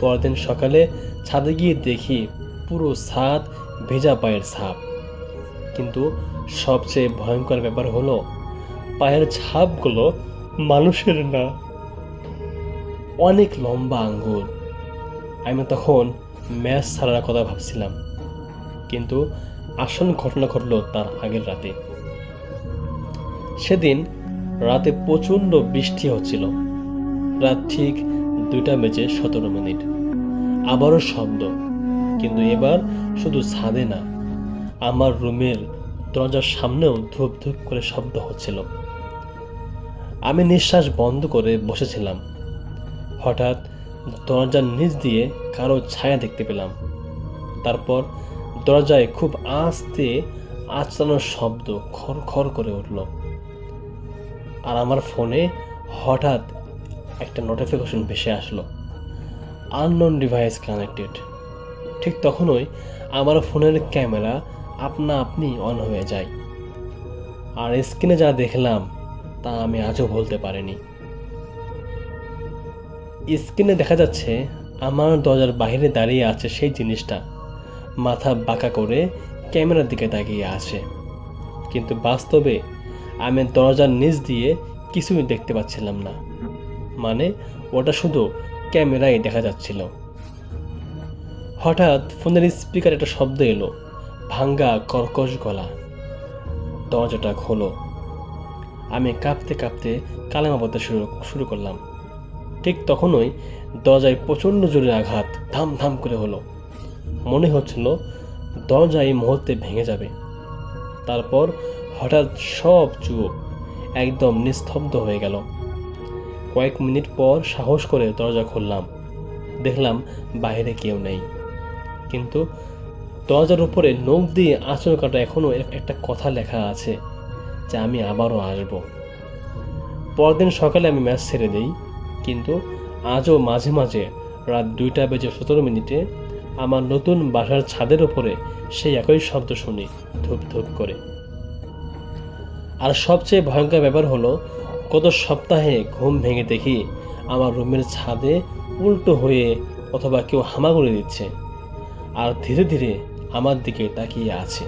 পরদিন সকালে ছাদে গিয়ে দেখি পুরো ছাদ ভেজা পায়ের ছাপ। কিন্তু সবচেয়ে ভয়ঙ্কর ব্যাপার হলো, পায়ের ছাপগুলো মানুষের না, অনেক লম্বা আঙ্গুল। আমি তখন ম্যাচ ছাড়ার কথা ভাবছিলাম, কিন্তু আসল ঘটনা ঘটল তার আগের রাতে। সেদিন রাতে প্রচণ্ড বৃষ্টি হচ্ছিল। রাত ঠিক 2:17 আবারও শব্দ, কিন্তু এবার শুধু ছাদে না, আমার রুমের দরজার সামনেও ধূপ ধূপ করে শব্দ হচ্ছিল। আমি নিঃশ্বাস বন্ধ করে বসেছিলাম। হঠাৎ দরজার নিচ দিয়ে কারো ছায়া দেখতে পেলাম। তারপর দরজায় খুব আস্তে আঁচড়ানোর শব্দ খর খর করে উঠল। আর আমার ফোনে হঠাৎ একটা নোটিফিকেশন ভেসে আসলো, আননোন ডিভাইস কানেক্টেড। ঠিক তখনই আমার ফোনের ক্যামেরা আপনা আপনি অন হয়ে যায়। আর স্ক্রিনে যা দেখলাম তা আমি আজও বলতে পারিনি। স্ক্রিনে দেখা যাচ্ছে আমার দরজার বাইরে দাঁড়িয়ে আছে সেই জিনিসটা, মাথা বাঁকা করে ক্যামেরার দিকে তাকিয়ে আছে। কিন্তু বাস্তবে আমি দরজার নিচ দিয়ে কিছুই দেখতে পাচ্ছিলাম না, মানে ওটা শুধু ক্যামেরায় দেখা যাচ্ছিল। হঠাৎ ফোনের স্পিকার একটা শব্দ এলো, ভাঙ্গা কর্কশ গলা, দরজাটা খোলো। আমি কাঁপতে কাঁপতে কালেমা পড়তে শুরু করলাম। ঠিক তখনই দরজায় প্রচণ্ড জোরে আঘাত ধাম ধাম করে হলো। মনে হচ্ছিল দরজা এই মুহূর্তে ভেঙে যাবে। তারপর হঠাৎ সব চুপ, একদম নিস্তব্ধ হয়ে গেল। কয়েক মিনিট পর সাহস করে দরজা খুললাম। দেখলাম বাইরে কেউ নেই, কিন্তু দরজার উপরে নখ দিয়ে আঁচড় কাটা এখনো একটা কথা লেখা আছে যে আমি আবারও আসব। পরদিন সকালে আমি ম্যাচ ছেড়ে দিই, কিন্তু আজও মাঝে মাঝে রাত 2:17 আমার নতুন বাসার ছাদের উপরে সেই একই শব্দ শুনি, ধূপ ধূপ করে। আর সবচেয়ে ভয়ঙ্কর ব্যাপার হলো, গত সপ্তাহে ঘুম ভেঙে দেখি আমার রুমের ছাদে উল্টো হয়ে অথবা কেউ হামাগুড়ি দিচ্ছে, আর ধীরে ধীরে আমার দিকে তাকিয়ে আছে,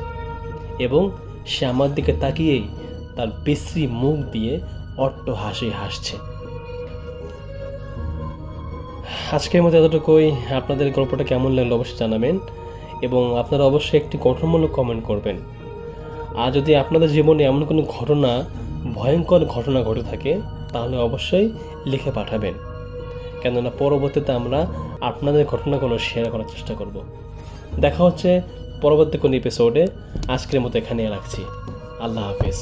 এবং সে আমার দিকে তাকিয়েই তার বিশ্রী মুখ দিয়ে অট্ট হাসি হাসছে। আজকের মতো এতটুকুই। আপনাদের গল্পটা কেমন লাগলো অবশ্যই জানাবেন, এবং আপনারা অবশ্যই একটি গঠনমূলক কমেন্ট করবেন। আর যদি আপনাদের জীবনে এমন কোনো ঘটনা, ভয়ঙ্কর ঘটনা ঘটে থাকে, তাহলে অবশ্যই লিখে পাঠাবেন, কেননা পরবর্তীতে আমরা আপনাদের ঘটনাগুলো শেয়ার করার চেষ্টা করব। দেখা হচ্ছে পরবর্তী কোনো এপিসোডে। আজকের মতো এখানে রাখছি। আল্লাহ হাফেজ।